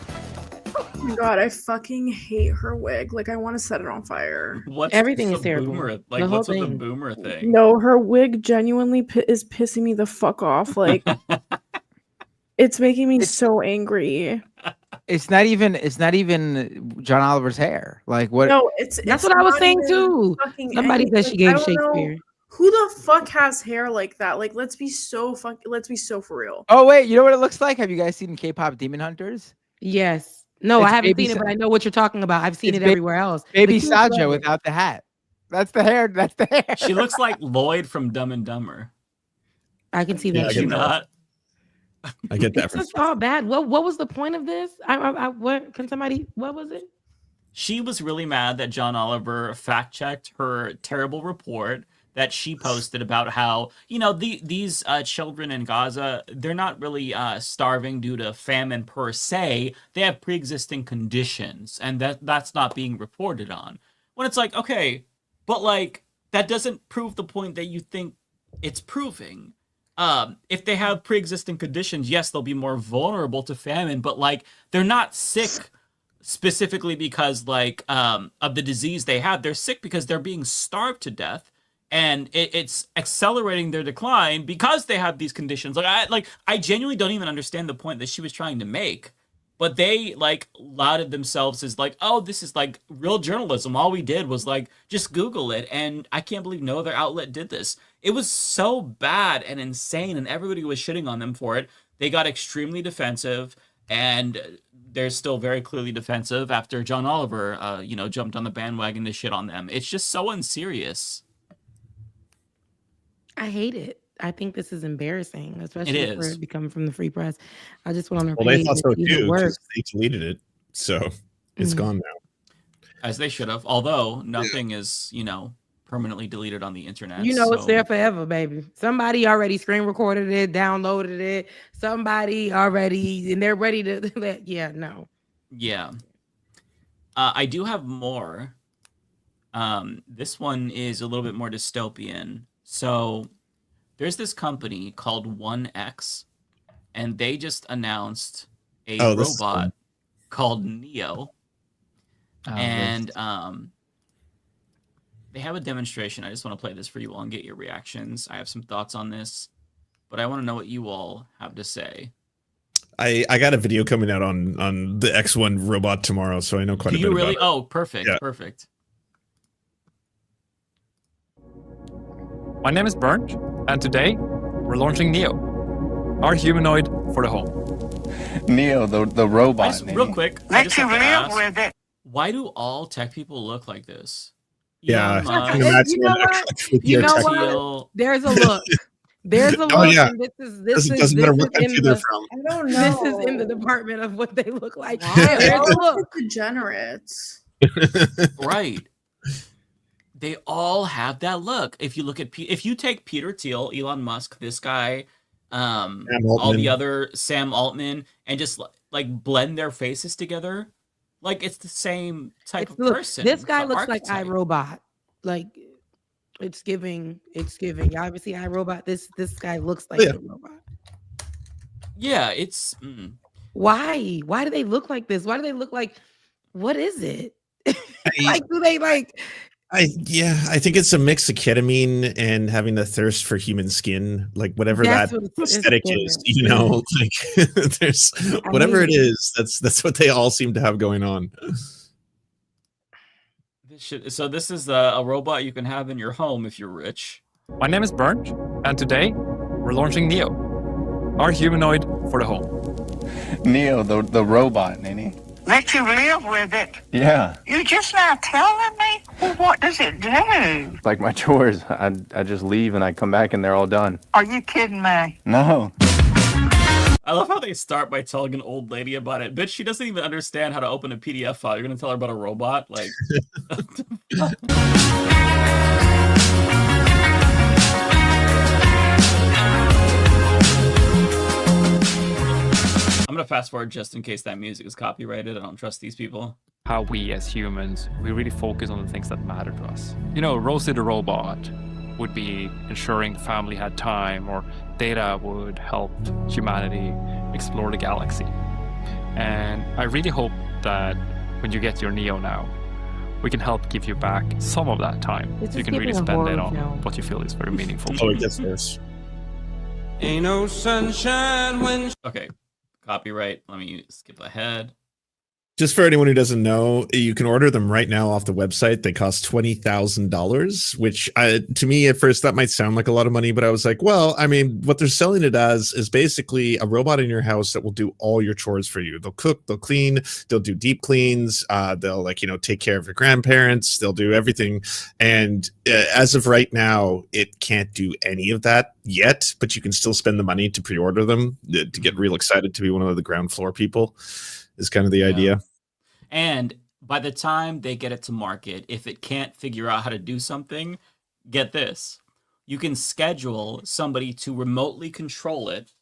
Oh my god, I fucking hate her wig. Like, I want to set it on fire. Everything is terrible. Like, what's with the boomer thing? No, her wig genuinely is pissing me the fuck off. Like, it's making me so angry. It's not even John Oliver's hair. Like, what? No, that's what I was saying too. Somebody said she gave Shakespeare. Who the fuck has hair like that? Like, let's be so for real. Oh wait, you know what it looks like? Have you guys seen K-pop Demon Hunters? Yes. No, I haven't seen it, but I know what you're talking about. I've seen it everywhere else. Baby Saja without the hat. That's the hair. That's the hair. She looks like Lloyd from Dumb and Dumber. I can see that. Does she not? I get that. It's all bad. What was the point of this? What was it? She was really mad that John Oliver fact-checked her terrible report that she posted about how, these children in Gaza, they're not really starving due to famine per se. They have pre-existing conditions, and that's not being reported on. When it's like, okay, but like that doesn't prove the point that you think it's proving. If they have pre-existing conditions, yes, they'll be more vulnerable to famine, but like they're not sick specifically because of the disease they have. They're sick because they're being starved to death, and it's accelerating their decline because they have these conditions. I genuinely don't even understand the point that she was trying to make, but they lauded themselves as oh, this is real journalism. All we did was just Google it, and I can't believe no other outlet did this. It was so bad and insane, and everybody was shitting on them for it. They got extremely defensive, and they're still very clearly defensive after John Oliver, jumped on the bandwagon to shit on them. It's just so unserious. I hate it. I think this is embarrassing, especially for it coming from the Free Press. I just went on her page. Well, they thought so too. Because they deleted it, so it's gone now. As they should have. Although nothing is, permanently deleted on the internet. It's there forever, baby. Somebody already screen recorded it, downloaded it. Somebody already, and they're ready to. Yeah. I do have more. This one is a little bit more dystopian. So there's this company called 1X, and they just announced a robot called Neo. And they have a demonstration. I just want to play this for you all and get your reactions. I have some thoughts on this, but I want to know what you all have to say. I got a video coming out on the X1 robot tomorrow, so I know quite Do a bit you really? about it. Oh, perfect, Yeah. perfect. My name is Bernd, and today we're launching Neo, our humanoid for the home. Neo, the robot. Real quick, I just have to ask, why do all tech people look like this? Yeah, Elon Musk, I can imagine You know what? You know what? Teal. There's a look. There's a look. Oh, yeah. And this Doesn't matter what country they're from. I don't know. This is in the department of what they look like. They There's all a look. look degenerates. Right. They all have that look. If you look at if you take Peter Thiel, Elon Musk, this guy, all the other Sam Altman, and just like blend their faces together, like it's the same type of person. This guy the looks like archetype. iRobot. Like it's giving. You obviously iRobot. This guy looks like a robot. Yeah, it's Why? Why do they look like this? Why do they look like? What is it? Like, do they like? I think it's a mix of ketamine and having a thirst for human skin, like whatever That's that what it's aesthetic is, you know, like there's whatever it is, that's what they all seem to have going on. So this is a robot you can have in your home if you're rich. My name is Bernd, and today we're launching Neo, our humanoid for the home. Neo, the robot, Nene. Let you live with it. Yeah. You're just not telling me? Well, what does it do? Like my chores, I just leave and I come back and they're all done. Are you kidding me? No. I love how they start by telling an old lady about it. Bitch, she doesn't even understand how to open a PDF file. You're gonna tell her about a robot? Like I'm gonna fast forward just in case that music is copyrighted. I don't trust these people. How we as humans, we really focus on the things that matter to us. You know, Rosie the robot would be ensuring family had time, or Data would help humanity explore the galaxy. And I really hope that when you get your Neo now, we can help give you back some of that time. It's So you just can really giving a spend it horror on film. what you feel is very meaningful. Oh, it gets worse. Ain't no sunshine when. Okay, copyright. Let me skip ahead. Just for anyone who doesn't know, you can order them right now off the website. They cost $20,000, which to me at first that might sound like a lot of money, but I was like, well, I mean, what they're selling it as is basically a robot in your house that will do all your chores for you. They'll cook, they'll clean, they'll do deep cleans, they'll take care of your grandparents, they'll do everything. And as of right now, it can't do any of that yet, but you can still spend the money to pre-order them to get real excited to be one of the ground floor people. Is kind of the idea. And by the time they get it to market, if it can't figure out how to do something, get this. You can schedule somebody to remotely control it,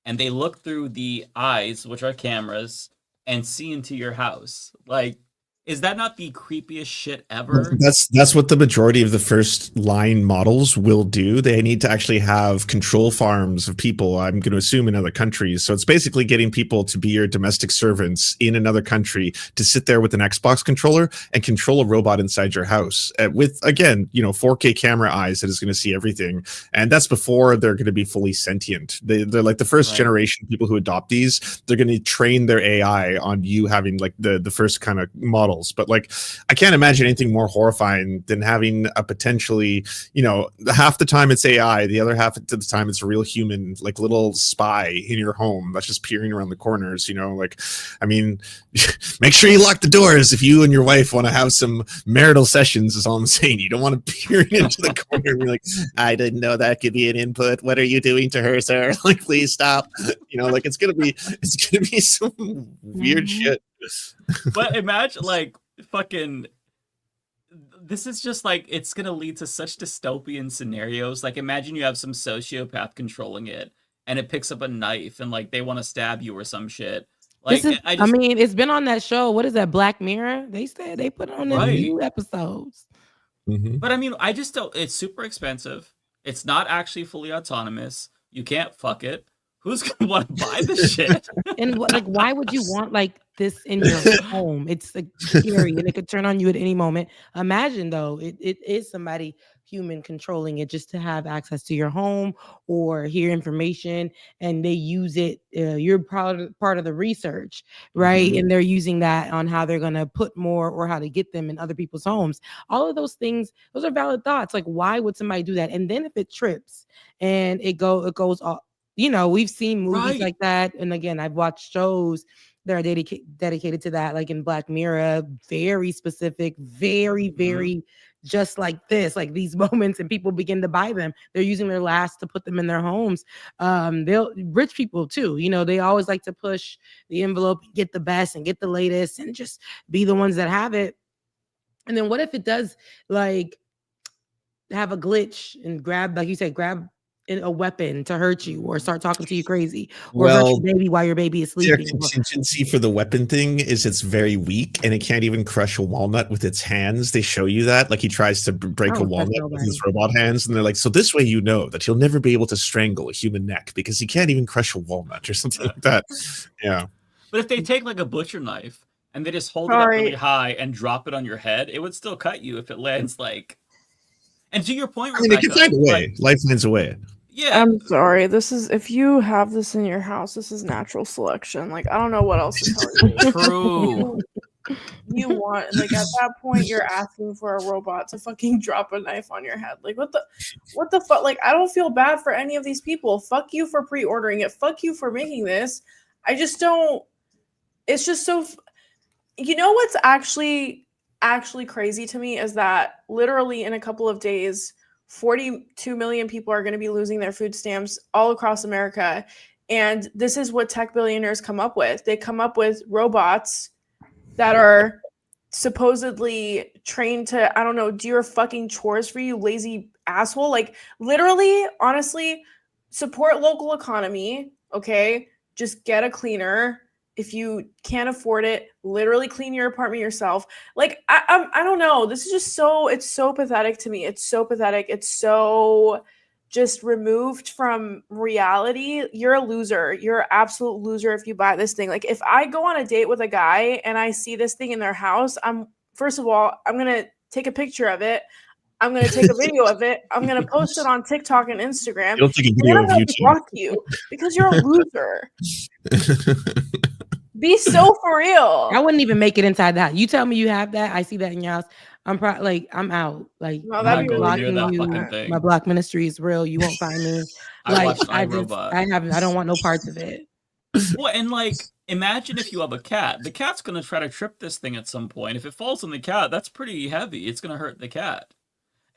and they look through the eyes, which are cameras, and see into your house. Like, is that not the creepiest shit ever? That's what the majority of the first line models will do. They need to actually have control farms of people, I'm going to assume in other countries. So it's basically getting people to be your domestic servants in another country to sit there with an Xbox controller and control a robot inside your house with, again, 4K camera eyes that is going to see everything. And that's before they're going to be fully sentient. They're like the first generation people who adopt these. They're going to train their AI on you having like the first kind of models. But like, I can't imagine anything more horrifying than having a potentially, half the time it's AI, the other half of the time it's a real human, like little spy in your home that's just peering around the corners. I mean, make sure you lock the doors if you and your wife want to have some marital sessions. Is all I'm saying. You don't want to peer into the corner and be like, I didn't know that could be an input. What are you doing to her, sir? Like, please stop. It's gonna be some weird shit. But imagine this is just like, it's gonna lead to such dystopian scenarios. Like, imagine you have some sociopath controlling it and it picks up a knife and like they want to stab you or some shit. Like, I mean, it's been on that show. What is that, Black Mirror? They said they put on a few episodes. But I mean, I just don't. It's super expensive. It's not actually fully autonomous. You can't fuck it. Who's gonna want to buy this shit? And why would you want like this in your home? It's like scary, and it could turn on you at any moment. Imagine though, it is somebody human controlling it just to have access to your home or hear information, and they use it. You're part of the research, right? And they're using that on how they're going to put more or how to get them in other people's homes. All of those things, those are valid thoughts. Like, why would somebody do that? And then if it trips and it goes off, we've seen movies like that. And again, I've watched shows that are dedicated to that, like in Black Mirror, very specific, very just like this, like these moments, and people begin to buy them. They're using their last to put them in their homes. Rich people too, they always like to push the envelope, get the best and get the latest and just be the ones that have it. And then what if it does like have a glitch and grab, like you said, grab a weapon to hurt you or start talking to you crazy or hurt your baby while your baby is Their sleeping? contingency for the weapon thing is it's very weak and it can't even crush a walnut with its hands. They show you that, like he tries to break a walnut with his robot hands, and they're like, so this way that he'll never be able to strangle a human neck because he can't even crush a walnut or something like that. Yeah. But if they take like a butcher knife and they just hold it up really high and drop it on your head, it would still cut you if it lands like. And to your point, I mean, they can find a way. Life finds a way. Yeah. I'm sorry. This is, if you have this in your house, this is natural selection. Like, I don't know what else to tell you. True. You want, like, at that point, you're asking for a robot to fucking drop a knife on your head. Like, what the fuck? Like, I don't feel bad for any of these people. Fuck you for pre-ordering it. Fuck you for making this. I just don't. It's just so. What's actually crazy to me is that literally in a couple of days, 42 million people are going to be losing their food stamps all across America. And this is what tech billionaires come up with. They come up with robots that are supposedly trained to, I don't know, do your fucking chores for you, lazy asshole. Like, literally, honestly, support local economy, okay? Just get a cleaner. If you can't afford it, literally clean your apartment yourself. Like, I don't know. This is just it's so pathetic to me. It's so pathetic. It's so just removed from reality. You're a loser. You're an absolute loser if you buy this thing. Like, if I go on a date with a guy and I see this thing in their house, first of all, I'm going to take a picture of it. I'm going to take a video of it. I'm going to post it on TikTok and Instagram. You'll take a video of you too. Block you because you're a loser. Be so for real. I wouldn't even make it inside that. You tell me you have that. I see that in your house. I'm I'm out. Like, no, that'd be blocking you. My block ministry is real. You won't find me. Like, I don't want no parts of it. Well, and like, imagine if you have a cat. The cat's gonna try to trip this thing at some point. If it falls on the cat, that's pretty heavy. It's gonna hurt the cat.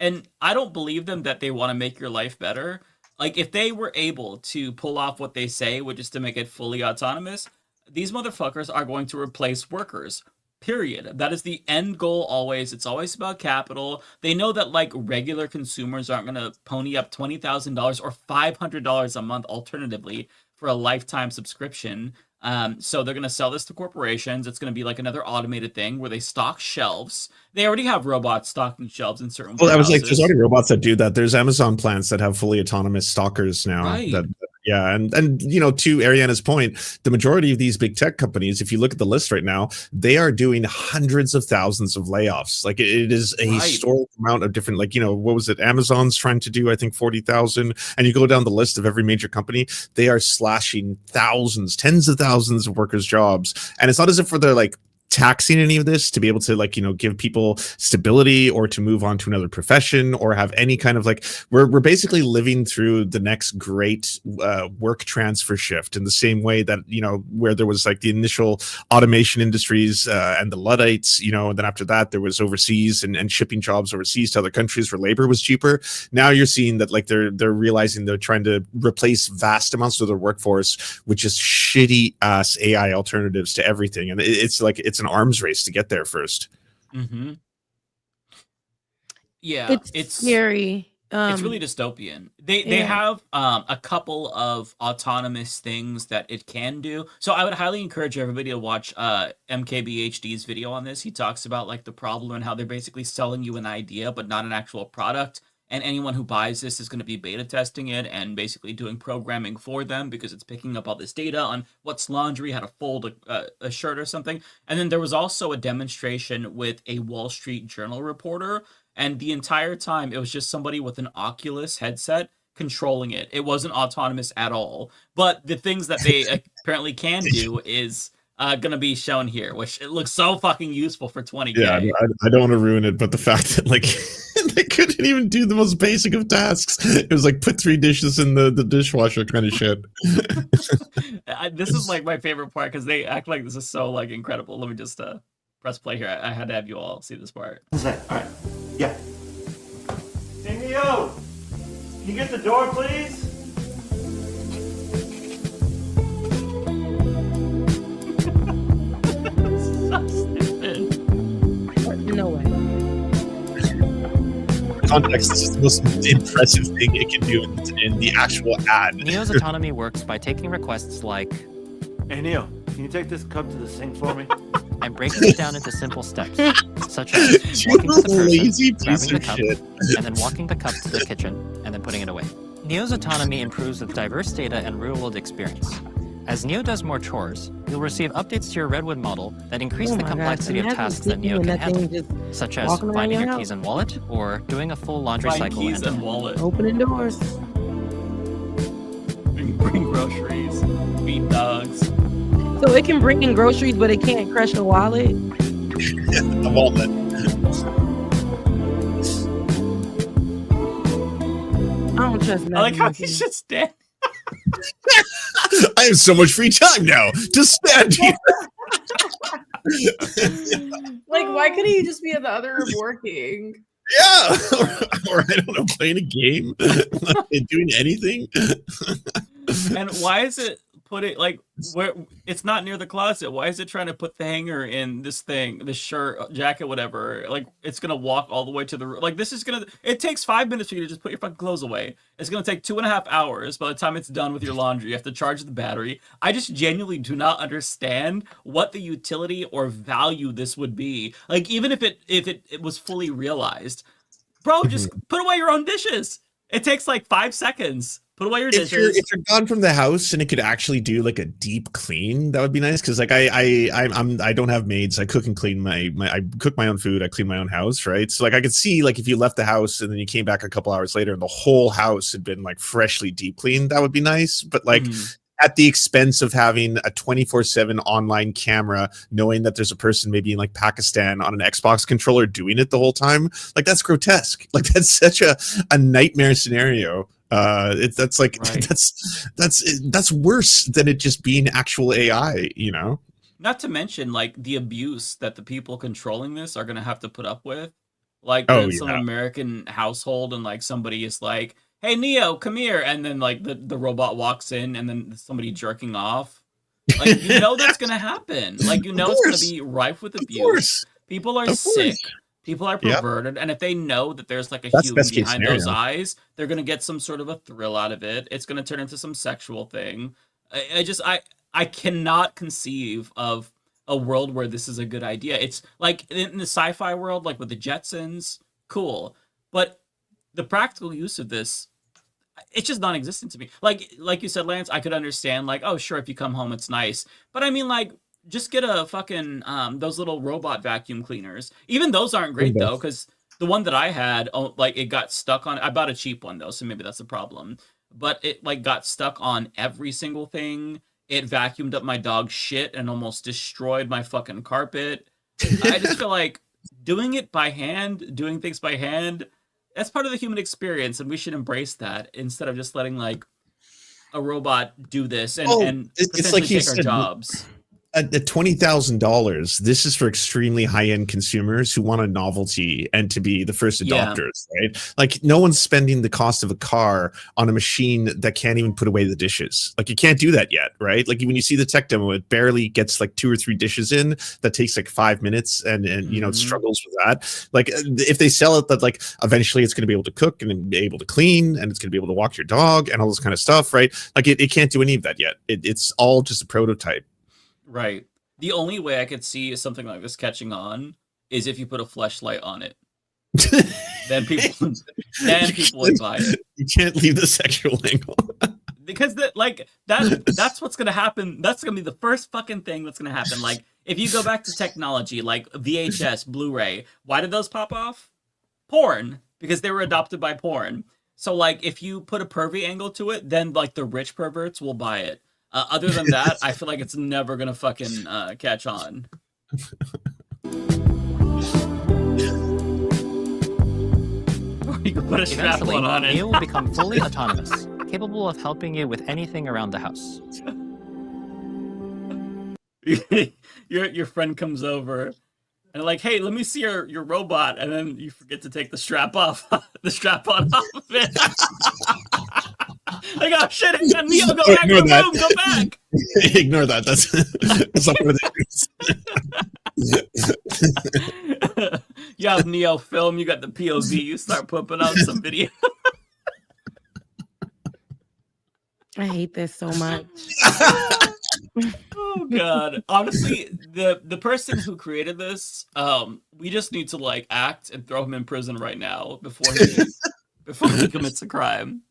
And I don't believe them that they want to make your life better. Like, if they were able to pull off what they say, which is to make it fully autonomous, these motherfuckers are going to replace workers. Period. That is the end goal always. It's always about capital. They know that like regular consumers aren't going to pony up $20,000 or $500 a month alternatively for a lifetime subscription. So they're going to sell this to corporations. It's going to be like another automated thing where they stock shelves. They already have robots stocking shelves in certain Well, I was like, warehouses. there's already robots that do that. There's Amazon plants that have fully autonomous stalkers now. Right. Yeah, and to Ariana's point, the majority of these big tech companies, if you look at the list right now, they are doing hundreds of thousands of layoffs. Like, it is a historic amount of different, like, what was it? Amazon's trying to do, I think, 40,000. And you go down the list of every major company, they are slashing thousands, tens of thousands of workers' jobs. And it's not as if they're like taxing any of this to be able to give people stability or to move on to another profession or have any kind of we're basically living through the next great work transfer shift in the same way that where there was the initial automation industries and the Luddites, and then after that there was overseas and shipping jobs overseas to other countries where labor was cheaper. Now you're seeing that they're realizing they're trying to replace vast amounts of their workforce with just shitty ass AI alternatives to everything, and it's an arms race to get there first. Mm-hmm. Yeah, it's scary. It's really dystopian. They have a couple of autonomous things that it can do. So I would highly encourage everybody to watch MKBHD's video on this. He talks about the problem and how they're basically selling you an idea but not an actual product. And anyone who buys this is going to be beta testing it and basically doing programming for them because it's picking up all this data on what's laundry, how to fold a shirt or something. And then there was also a demonstration with a Wall Street Journal reporter. and the entire time it was just somebody with an Oculus headset controlling it. It wasn't autonomous at all. But the things that they apparently can do is gonna be shown here, which it looks so fucking useful for 20K. Yeah, I don't want to ruin it, but the fact that like they couldn't even do the most basic of tasks. It was like put 3 dishes in the dishwasher kind of shit. This is like my favorite part because they act like this is so like incredible. Let me just press play here. I had to have you all see this part. All right. Yeah. Hey, Neo! Can you get the door, please? So stupid. No way. Context, this is the most impressive thing it can do in the actual ad. Neo's autonomy works by taking requests like, Hey, Neo, can you take this cup to the sink for me? and breaking it down into simple steps, such as walking to the person, grabbing the cup, and then walking the cup to the kitchen, and then putting it away. Neo's autonomy improves with diverse data and real-world experience. As Neo does more chores, you'll receive updates to your Redwood model that increase Oh the my God, complexity of imagine tasks that sitting Neo in can that thing handle, just such as walking around finding your your house. keys and wallet, or doing a full laundry Find cycle. keys and wallet. Opening doors. Bring groceries. Feed dogs. So it can bring in groceries, but it can't crush a wallet. A wallet. I don't trust nothing. I like how he's just standing. I have so much free time now to stand here. Like, why couldn't he just be at the other room working? Yeah, or I don't know, playing a game, doing anything. And why is it put it like where it's not near the closet? Why is it trying to put the hanger in this thing, this shirt, jacket, whatever? Like it's gonna walk all the way to the room. Like this is gonna. It takes 5 minutes for you to just put your fucking clothes away. It's gonna take 2.5 hours. By the time it's done with your laundry, you have to charge the battery. I just genuinely do not understand what the utility or value this would be. Like even if it was fully realized, bro, just put away your own dishes. It takes like 5 seconds. Put away your dishes. If you're gone from the house and it could actually do like a deep clean, that would be nice. Because like I don't have maids. I cook and clean I cook my own food. I clean my own house, right? So like I could see like if you left the house and then you came back a couple hours later and the whole house had been like freshly deep cleaned, that would be nice. But like at the expense of having a 24/7 online camera, knowing that there's a person maybe in like Pakistan on an Xbox controller doing it the whole time, like that's grotesque. Like that's such a nightmare scenario. That's like right. that's worse than it just being actual AI, you know? Not to mention like the abuse that the people controlling this are gonna have to put up with. Like some American household and like somebody is like, hey Neo, come here, and then like the robot walks in and then somebody jerking off. Like you know that's gonna happen. Like you know it's gonna be rife with abuse. People are sick. People are perverted, and if they know that there's like a human behind those eyes, they're gonna get some sort of a thrill out of it. It's gonna turn into some sexual thing. I cannot conceive of a world where this is a good idea. It's like in the sci-fi world, like with the Jetsons, cool, but the practical use of this, it's just non-existent to me. Like you said, Lance, I could understand like, oh sure, if you come home, it's nice, but I mean like. Just get a fucking those little robot vacuum cleaners. Even those aren't great though, because the one that I had, like it got stuck on. I bought a cheap one though, so maybe that's a problem. But it like got stuck on every single thing. It vacuumed up my dog's shit and almost destroyed my fucking carpet. I just feel like doing it by hand, doing things by hand, that's part of the human experience, and we should embrace that instead of just letting like a robot do this and potentially take our jobs. At $20,000, this is for extremely high-end consumers who want a novelty and to be the first adopters, right? Like no one's spending the cost of a car on a machine that can't even put away the dishes. Like you can't do that yet, right? Like when you see the tech demo, it barely gets like 2 or 3 dishes in. That takes like 5 minutes, and you know it struggles with that. Like if they sell it, that like eventually it's going to be able to cook and be able to clean, and it's going to be able to walk your dog and all this kind of stuff, right? Like it can't do any of that yet. It's all just a prototype. Right. The only way I could see something like this catching on is if you put a fleshlight on it. then people would buy it. You can't leave the sexual angle. Because that's what's gonna happen. That's gonna be the first fucking thing that's gonna happen. Like if you go back to technology, like VHS, Blu-ray, why did those pop off? porn because they were adopted by porn. So like if you put a pervy angle to it, then like the rich perverts will buy it. Other than that, I feel like it's never gonna fucking catch on. You can put a strap Eventually, on it. Neo will become fully autonomous, capable of helping you with anything around the house. Your friend comes over and like, hey, let me see your robot, and then you forget to take the strap off, the strap on off of it. Like, oh shit, Neo, go back to the room, go back. Ignore that. That's not what it is. You have Neo film, you got the POV, you start pumping out some video. I hate this so much. Oh god. Honestly, the person who created this, we just need to like act and throw him in prison right now before he commits a crime.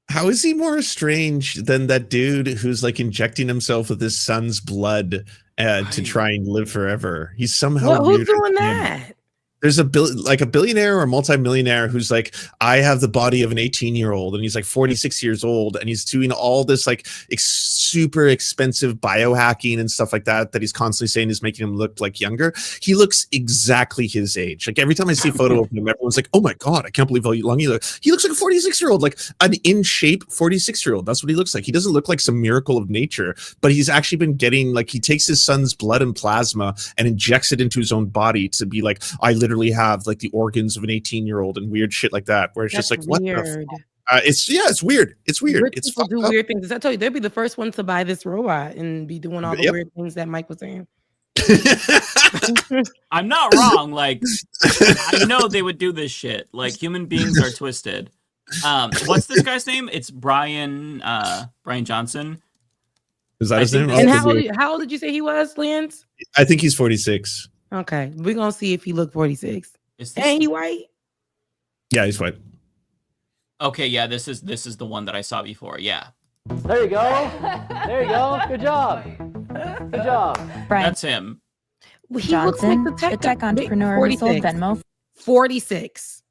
How is he more strange than that dude who's like injecting himself with his son's blood to try and live forever? He's somehow Who's doing that? There's a billionaire or multimillionaire who's like, I have the body of an 18-year-old, and he's like 46 years old, and he's doing all this like super expensive biohacking and stuff like that he's constantly saying is making him look like younger. He looks exactly his age. Like every time I see a photo of him, everyone's like, oh my god, I can't believe how long he looks. He looks like a 46-year-old, like an in shape 46-year-old. That's what he looks like. He doesn't look like some miracle of nature, but he's actually been getting like, he takes his son's blood and plasma and injects it into his own body to be like, I literally have like the organs of an 18-year-old and weird shit like that, where it's That's just like, what weird. the it's weird. It's weird. Rich It's people do fucked up. weird things. I told you, they'd be the first ones to buy this robot and be doing all the Yep. weird things that Mike was saying. I'm not wrong. Like, I know they would do this shit. Like, human beings are twisted. What's this guy's name? It's Brian Johnson. Is that his name? And how old did you say he was, Lance? I think he's 46. Okay, we're gonna see if he looked 46. Ain't he white? Yeah, he's white. Okay, yeah, this is the one that I saw before. Yeah. There you go. There you go. Good job. Good job. That's him. He looks like the tech entrepreneur who sold Venmo. 46.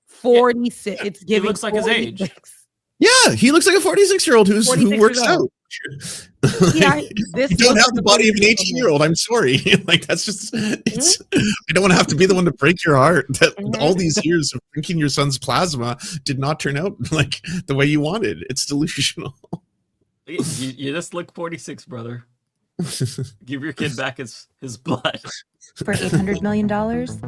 46. It's giving. He looks like his age. 46. Yeah, he looks like a 46-year-old who 46 works years out. old. Yeah, this you don't looks have the like a body of an 46-year-old. 18-year-old. I'm sorry. Like that's just it's I don't want to have to be the one to break your heart that all these years of drinking your son's plasma did not turn out like the way you wanted. It's delusional. You just look 46, brother. Give your kid back his blood. For $800 million,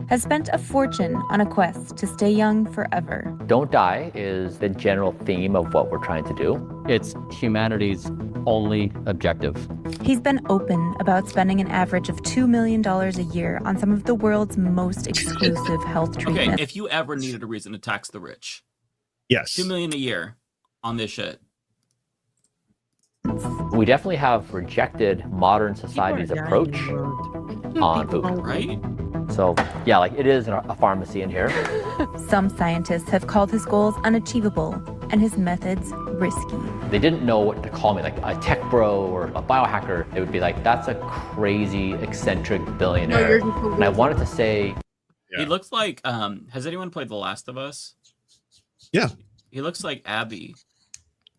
has spent a fortune on a quest to stay young forever. Don't die is the general theme of what we're trying to do. It's humanity's only objective. He's been open about spending an average of $2 million a year on some of the world's most exclusive health Okay, treatments. if you ever needed a reason to tax the rich, yes, $2 million a year on this shit. We definitely have rejected modern society's approach on food. Right? So, yeah, like it is a pharmacy in here. Some scientists have called his goals unachievable and his methods risky. They didn't know what to call me, like a tech bro or a biohacker. They would be like, that's a crazy, eccentric billionaire. And I wanted to say... He looks like, has anyone played The Last of Us? Yeah. He looks like Abby.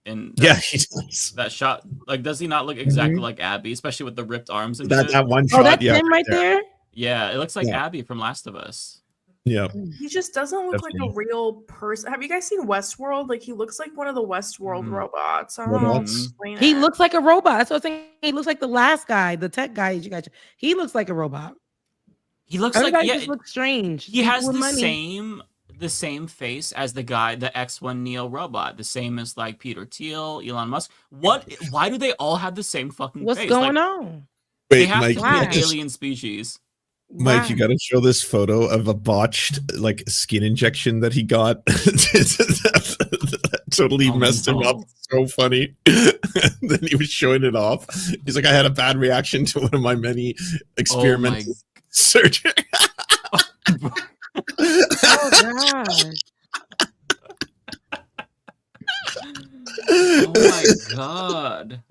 In Yeah, he does. That shot, like, does he not look exactly like Abby, especially with the ripped arms and shit? That one Oh, shot, that's yeah. him right there? Yeah, it looks like Yeah. Abby from Last of Us. Yeah. He just doesn't look like Definitely. a real person. Have you guys seen Westworld? Like he looks like one of the Westworld robots. I don't know how to Robots? explain He it. looks like a robot. That's what I'm saying. He looks like the last guy, the tech guy. You guys, he looks like a robot. He looks Everybody like, just looks strange. he has People with the money. same face as the guy, the X1 Neo robot, the same as like Peter Thiel, Elon Musk. Why do they all have the same fucking What's face? going Like, on? They Wait, have Mike, to be you an gotta- alien species. Mike, you got to show this photo of a botched like skin injection that he got. That totally messed him up. So funny. Then he was showing it off. He's like, I had a bad reaction to one of my many experimental surgery. Oh god. Oh my god.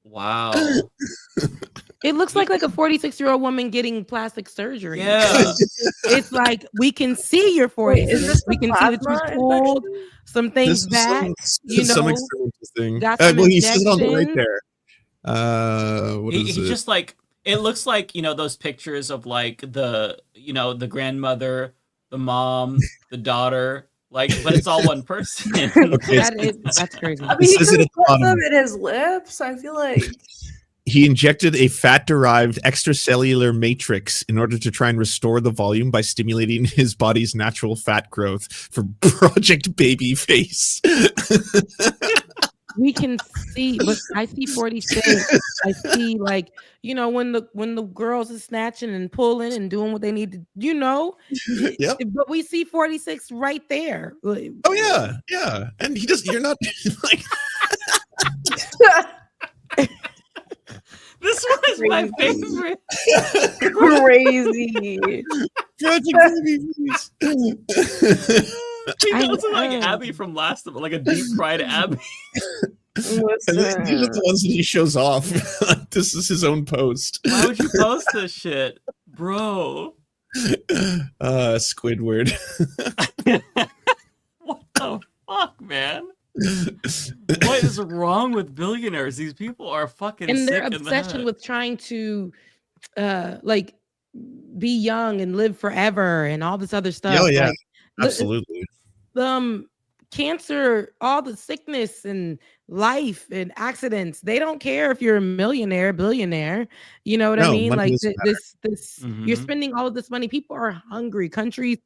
Wow. It looks like a 46-year-old woman getting plastic surgery. Yeah. It's like we can see your 46. We can see that you pulled some things back. Some experimental thing. Got some Well, he says it on the right injections. there. What is He it? just like it looks like those pictures of like the the grandmother, the mom, the daughter, like, but it's all one person. That's crazy. I mean, he says could it have at the put bottom. them in his lips. I feel like He injected a fat-derived extracellular matrix in order to try and restore the volume by stimulating his body's natural fat growth for Project Baby Face. We can see, but I see 46. I see like, when the girls are snatching and pulling and doing what they need to, Yep. But we see 46 right there. Like, Oh yeah, yeah. And he just you're not like This one is my favorite. crazy. Project Baby Face. He looks like Abby from Last of Us, like a deep fried Abby. And these are the ones that he shows off. This is his own post. Why would you post this shit, bro? Squidward. What the fuck, man? What is wrong with billionaires? These people are fucking and sick their in the obsession head. with trying to like be young and live forever and all this other stuff. Oh yeah, Like, absolutely. Cancer, all the sickness and life and accidents, they don't care if you're a millionaire, billionaire. You know what I No, mean? money Like doesn't matter. this Mhm. you're spending all of this money. People are hungry. Countries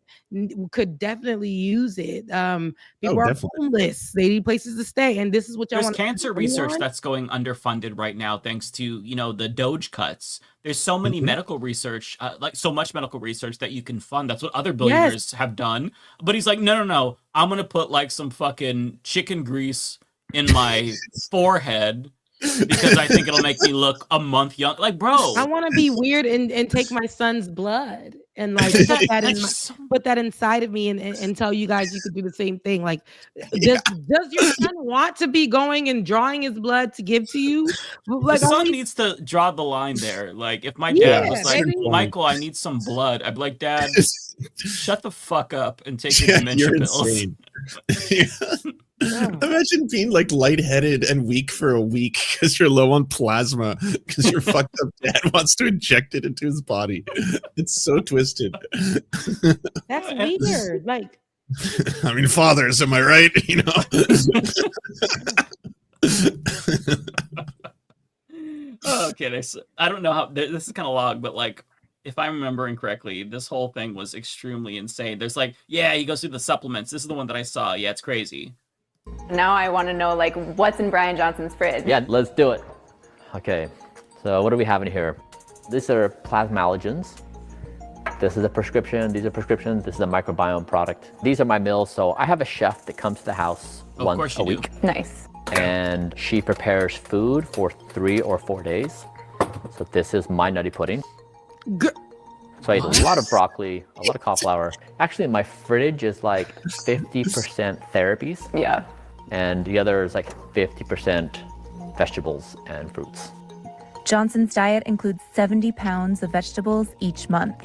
could definitely use it. People are definitely. homeless. They need places to stay. And this is what y'all There's want. cancer research that's going underfunded right now thanks to the Doge cuts. There's so many medical research, like so much medical research that you can fund. That's what other billionaires have done. But he's like, no, I'm gonna put like some fucking chicken grease in my forehead because I think it'll make me look a month young. Like, bro, I want to be weird and take my son's blood and like put that inside of me and tell you guys you could do the same thing. Like, does your son want to be going and drawing his blood to give to you? Like, the son needs to draw the line there. Like, if my dad was like, baby. Michael, I need some blood, I'd be like, Dad, shut the fuck up and take your Yeah, dementia you're pills. insane. Imagine being like lightheaded and weak for a week because you're low on plasma because your fucked up dad wants to inject it into his body. It's so twisted. That's weird. Like, I mean, fathers, am I right? Okay, I don't know how this is kind of long, but like, if I'm remembering correctly, this whole thing was extremely insane. There's like, yeah, he goes through the supplements. This is the one that I saw. Yeah, it's crazy. Now I want to know, like, what's in Brian Johnson's fridge? Yeah, let's do it. Okay, so what do we have in here? These are plasmalogens. This is a prescription. These are prescriptions. This is a microbiome product. These are my meals. So I have a chef that comes to the house once a week. Nice. And she prepares food for 3 or 4 days. So this is my nutty pudding. So I eat a lot of broccoli, a lot of cauliflower. Actually, my fridge is like 50% therapies. Yeah. And the other is like 50% vegetables and fruits. Johnson's diet includes 70 pounds of vegetables each month.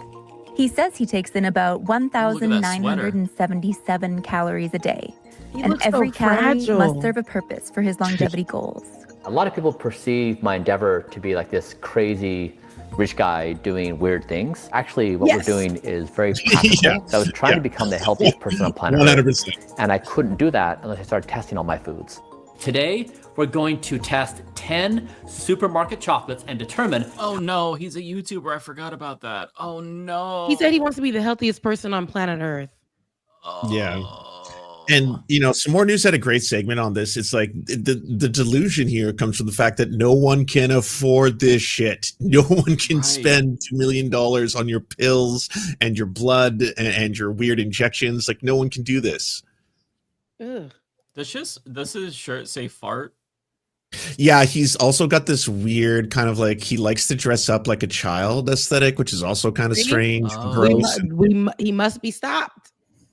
He says he takes in about 1,977 calories a day. And every calorie must serve a purpose for his longevity goals. A lot of people perceive my endeavor to be like this crazy rich guy doing weird things. Actually, what we're doing is very practical. So I was trying to become the healthiest person on planet 100%. Earth. And I couldn't do that unless I started testing all my foods. Today, we're going to test 10 supermarket chocolates and determine. Oh no, he's a YouTuber. I forgot about that. Oh no. he said he wants to be the healthiest person on planet Earth. Yeah. And some more news had a great segment on this. It's like the delusion here comes from the fact that no one can afford this shit. No one can spend $2 million on your pills and your blood and your weird injections. Like, no one can do this. Ugh. Does his shirt say fart? Yeah, he's also got this weird kind of like he likes to dress up like a child aesthetic, which is also kind of strange, and gross. He must be stopped.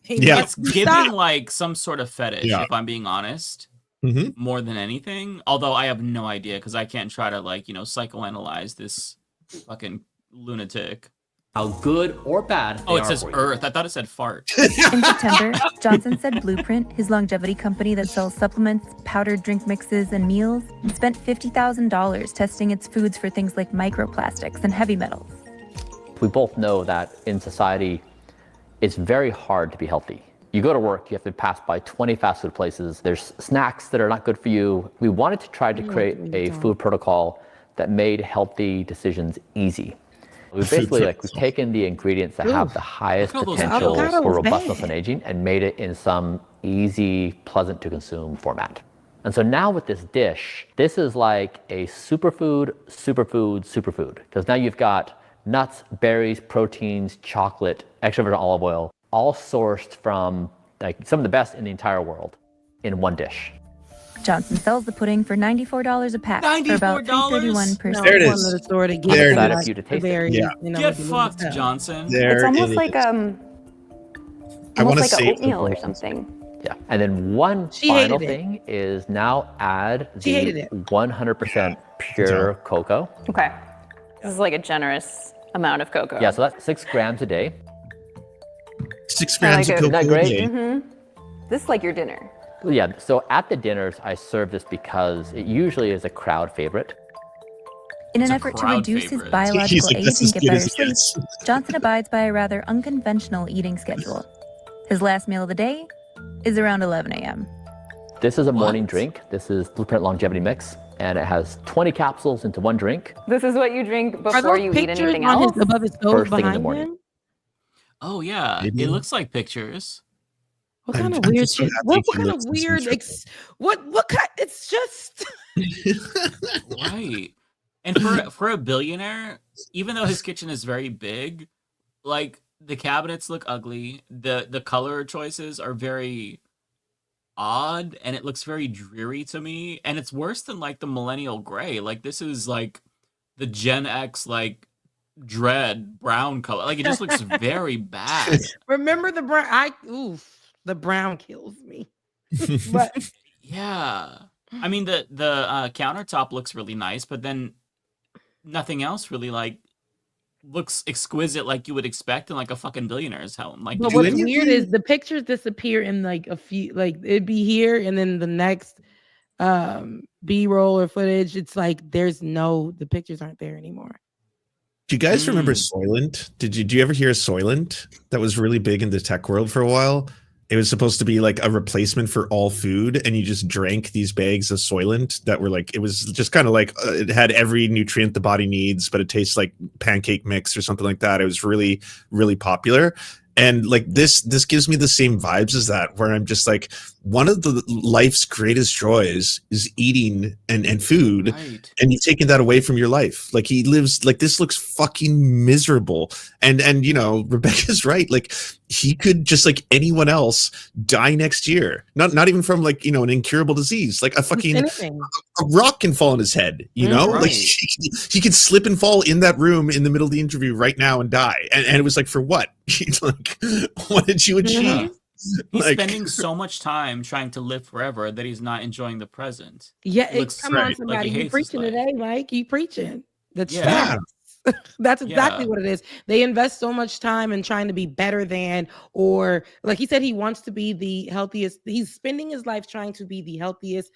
It's giving like some sort of fetish, if I'm being honest, Mm-hmm. more than anything. Although I have no idea because I can't try to like psychoanalyze this Fucking lunatic. How good or bad Oh, they it are says for you. Earth. I thought it said fart. In September, Johnson said Blueprint, his longevity company that sells supplements, powdered drink mixes, and meals, spent $50,000 testing its foods for things like microplastics and heavy metals. We both know that in society, it's very hard to be healthy. You go to work, you have to pass by 20 fast food places. There's snacks that are not good for you. We wanted to try to create a food protocol that made healthy decisions easy. We've basically we've taken the ingredients that have the highest potential for robustness and aging and made it in some easy, pleasant to consume format. And so now with this dish, this is like a superfood, because now you've got nuts, berries, proteins, chocolate, extra virgin olive oil, all sourced from like some of the best in the entire world in one dish. Johnson sells the pudding for $94 a pack for about $3.31 per There it is. There it is. You to taste it. Yeah. Get fucked, Johnson. It's almost like I almost wanna like say oatmeal or something. Yeah, and then one She final hated it. thing is now add She hated the it. 100% pure cocoa. Okay. This is like a generous amount of cocoa. Yeah, so that's 6 grams a day. 6 I grams like of it. cocoa. Isn't that great? a day. Mm-hmm. This is like your dinner. Yeah, so at the dinners, I serve this because it usually is a crowd favorite. In an It's a effort to crowd reduce favorite. his biological like, age "That's and as get good better as it sleep, gets." Johnson abides by a rather unconventional eating schedule. His last meal of the day is around 11 a.m. This is a morning drink. This is Blueprint Longevity Mix, and it has 20 capsules into one drink. This is what you drink Are before those you eat pictures anything on else. his above his stove First thing in the behind morning. him? Oh yeah, Maybe. it looks like pictures. What kind I'm of weird just so shit? happy What he kind of looks this weird? interesting. What kind? It's just. Right. And for a billionaire, even though his kitchen is very big, like the cabinets look ugly. The color choices are very odd, and it looks very dreary to me. And it's worse than like the millennial gray. Like this is like the Gen X like dread brown color. Like it just looks very bad. Remember the brown? The brown kills me. But Yeah. I mean the countertop looks really nice, but then nothing else really like looks exquisite like you would expect in like a fucking billionaire's home. Like But what's weird is the pictures disappear in like a few, like it'd be here and then the next B-roll or footage, it's like the pictures aren't there anymore. Do you guys remember Soylent? Did you ever hear of Soylent? That was really big in the tech world for a while. It was supposed to be like a replacement for all food, and you just drank these bags of Soylent that were like, it was just kind of like it had every nutrient the body needs, but it tastes like pancake mix or something like that. It was really, really popular. And like this gives me the same vibes as that, where I'm just like, one of the life's greatest joys is eating and food, Right. and you've taken that away from your life. Like he lives like this looks fucking miserable. And you know, Rebecca's right. Like he could just like anyone else die next year. Not even from like, you know, an incurable disease. Like a fucking a rock can fall on his head, you know? Right. Like he could slip and fall in that room in the middle of the interview right now and die. And it was like, for what? Like, what did you achieve? Yeah. He's Like- spending so much time trying to live forever that he's not enjoying the present. Yeah, He looks come on, like somebody, he you hates his preaching life. today, Mike? You preaching? That's Yeah. facts. That's exactly Yeah. what it is. They invest so much time in trying to be better than, or like he said, he wants to be the healthiest. He's spending his life trying to be the healthiest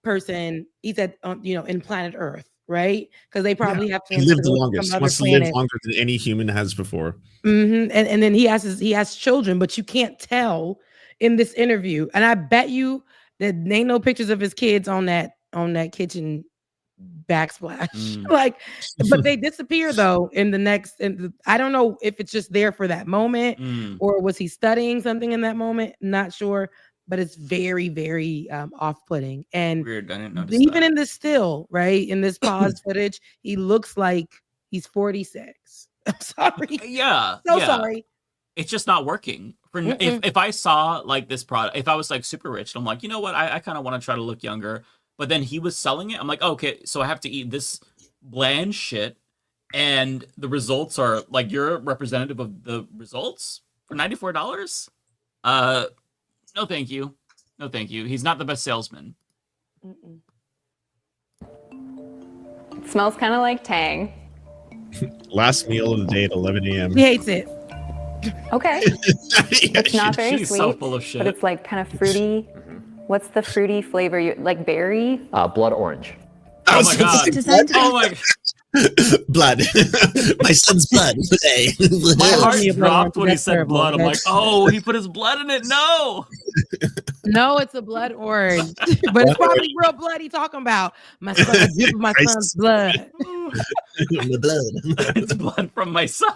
person. He said, in planet Earth, right? Because they probably have He plans lived to the go to longest. some other Wants to live planet. longer than any human has before. And then he has children, but you can't tell in this interview. And I bet you that ain't no pictures of his kids on that kitchen backsplash. Like, but they disappear though in the next. And I don't know if it's just there for that moment or was he studying something in that moment? Not sure. But it's very, very off-putting. And Weird. I didn't notice even that. in this still, right, in this pause footage, he looks like he's 46. I'm sorry. Yeah. So yeah. sorry. It's just not working. If I saw like this product, if I was like super rich, and I'm like, you know what, I kind of want to try to look younger. But then he was selling it. I'm like, okay, so I have to eat this bland shit, and the results are like you're representative of the results for $94. No, thank you. No, thank you. He's not the best salesman. It smells kind of like Tang. Last meal of the day at 11 a.m. He hates it. Okay. It's not very She's so sweet, full of shit. but it's like kind of fruity. What's the fruity flavor? You like berry? Blood orange. Oh my god. Oh my. Blood. My son's blood. My heart dropped when he said blood. I'm like, oh, he put his blood in it. No. No, it's a blood orange, but it's probably real blood he talking about. My son's blood. My blood. It's blood from my son.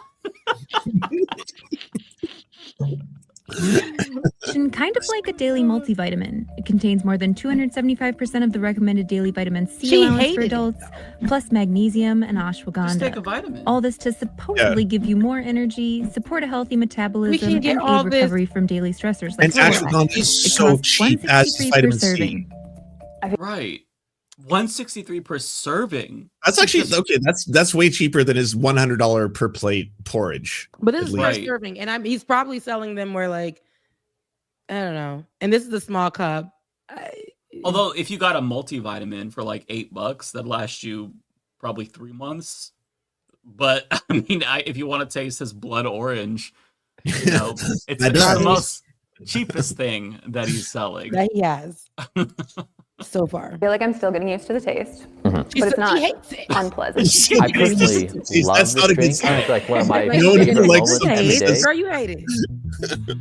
Kind of like a daily multivitamin. It contains more than 275% of the recommended daily vitamin C She allowance for hated it, adults, plus magnesium and ashwagandha. Just take a vitamin. All this to supposedly give you more energy, support a healthy metabolism, can get and all aid this- recovery from daily stressors like And ashwagandha is so cheap as vitamin C. Right. 163 per serving. That's actually okay. That's way cheaper than his $100 per plate porridge. But this at is least. first serving, and he's probably selling them where like I don't know. And this is a small cup. Although if you got a multivitamin for like $8, that'd last you probably 3 months. But I mean, if you want to taste his blood orange, you know, it's the most cheapest thing that he's selling. That he has so far. I feel like I'm still getting used to the taste, Mhm. but it's not unpleasant. I personally love That's this not a good drink. sign. It's like one of my No one favorite even likes moments every something. day. Girl, you hate it.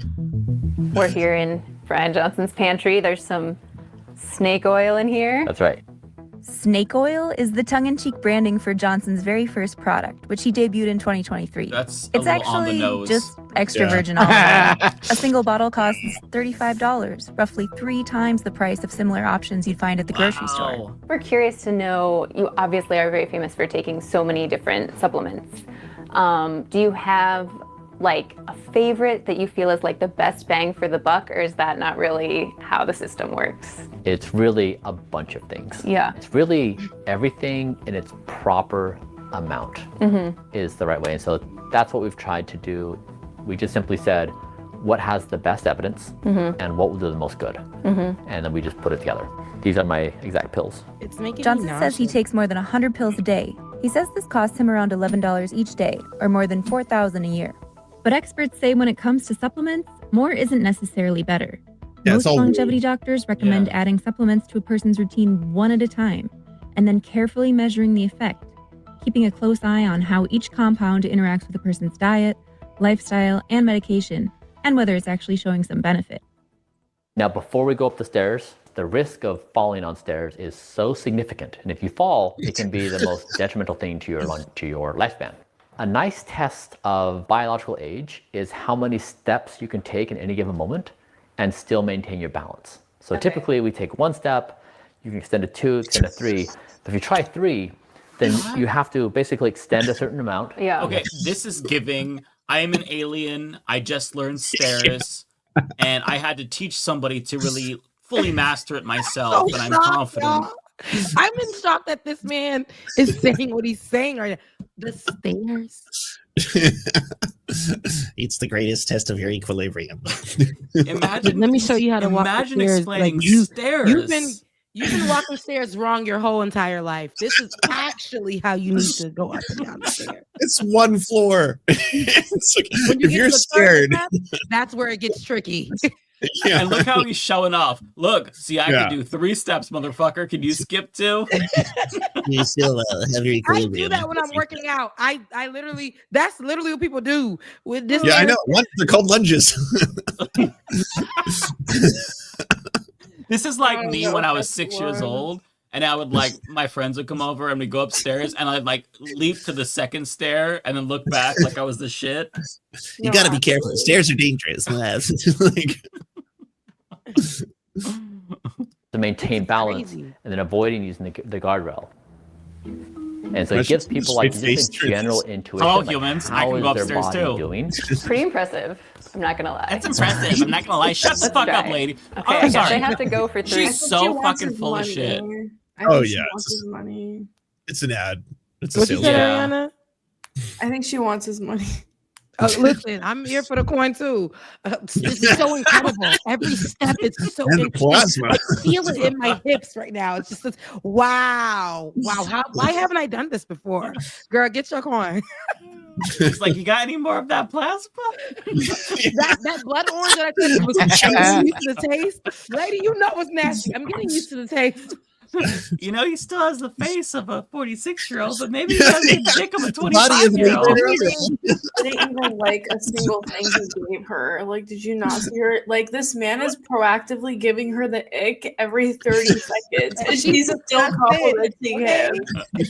We're here in Brian Johnson's pantry. There's some snake oil in here. That's right. Snake oil is the tongue-in-cheek branding for Johnson's very first product, which he debuted in 2023. That's It's a little on the actually nose. just extra Yeah. virgin olive oil. A single bottle costs $35, roughly 3 times the price of similar options you'd find at the grocery store. We're curious to know, you obviously are very famous for taking so many different supplements. Do you have like a favorite that you feel is like the best bang for the buck, or is that not really how the system works? It's really a bunch of things. Yeah. It's really everything in its proper amount is the right way. And so that's what we've tried to do. We just simply said, what has the best evidence and what will do the most good? And then we just put it together. These are my exact pills. It's making Johnson me says he nauseous. takes more than 100 pills a day. He says this costs him around $11 each day, or more than $4,000 a year. But experts say when it comes to supplements, more isn't necessarily better. Yeah, Most it's all longevity doctors recommend adding supplements to a person's routine one at a time, and then carefully measuring the effect, keeping a close eye on how each compound interacts with a person's diet, lifestyle, and medication, and whether it's actually showing some benefit. Now, before we go up the stairs, the risk of falling on stairs is so significant. And if you fall, it can be the most detrimental thing to your lifespan. A nice test of biological age is how many steps you can take in any given moment and still maintain your balance. So typically we take 1 step, you can extend to 2, extend to 3. But if you try 3, then you have to basically extend a certain amount. Yeah. Okay, this is giving. I am an alien. I just learned stairs, and I had to teach somebody to really fully master it myself, and I'm shocked, confident. y'all. I'm in shock that this man is saying what he's saying right now. The stairs. It's the greatest test of your equilibrium. Imagine. Let me show you how to walk the Imagine stairs. explaining stairs. stairs. You've been walking stairs wrong your whole entire life. This is actually how you need to go up and down the stairs. It's 1 floor. It's like, When you if get you're to the third scared, step, that's where it gets tricky. yeah. And look how he's showing off. Look, see, I Yeah. can do 3 steps, motherfucker. Can you skip 2? you still have your I equilibrium. do that when I'm working out. I literally, that's literally what people do with this. Yeah, I know. They're called lunges. This is like don't me know when if I was that's 6 years one. old, and I would like my friends would come over and we'd go upstairs, and I'd like leap to the second stair and then look back like I was the shit. You gotta be careful. Stairs are dangerous. Like, To maintain balance crazy. and then avoiding using the guardrail. And so it That's gives just people like just straight-faced a general truths. intuition. Hello, like, humans. I how can is go their upstairs body too. doing? Pretty impressive. I'm not gonna lie. That's impressive. I'm not gonna lie. Shut the Let's fuck up, try. lady. Okay, Oh, I I'm guess sorry. I have to go for 3. She's so fucking full of shit. Oh, She yeah. wants his money. it's an ad. It's a What you sales said, ad. Ariana? I think she wants his money. Listen, I'm here for the coin too. This is so incredible. Every step is so And the interesting. plasma. I feel it in my hips right now. It's just wow. Why haven't I done this before? Girl, get your coin. It's like, you got any more of that plasma? that blood orange that I said was getting used to the taste. Lady, you know it's nasty. I'm getting used to the taste. You know, he still has the face of a 46-year-old, but maybe he has the dick of a Literally 25-year-old. didn't even like a single thing he gave her. Like, did you not see her? Like, this man is proactively giving her the ick every 30 seconds, and she's still complimenting him.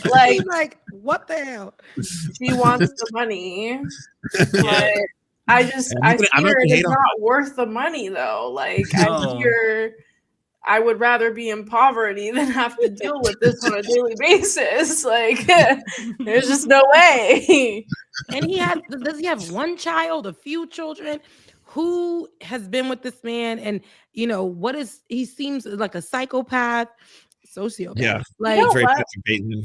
Like, what the hell? She wants the money, but I see her. It's not worth the money, though. Like, I would rather be in poverty than have to deal with this on a daily basis. Like, there's just no way. And does he have one child, a few children? Who has been with this man? And he seems like a psychopath, sociopath. Yeah, like very what? Patrick Bateman.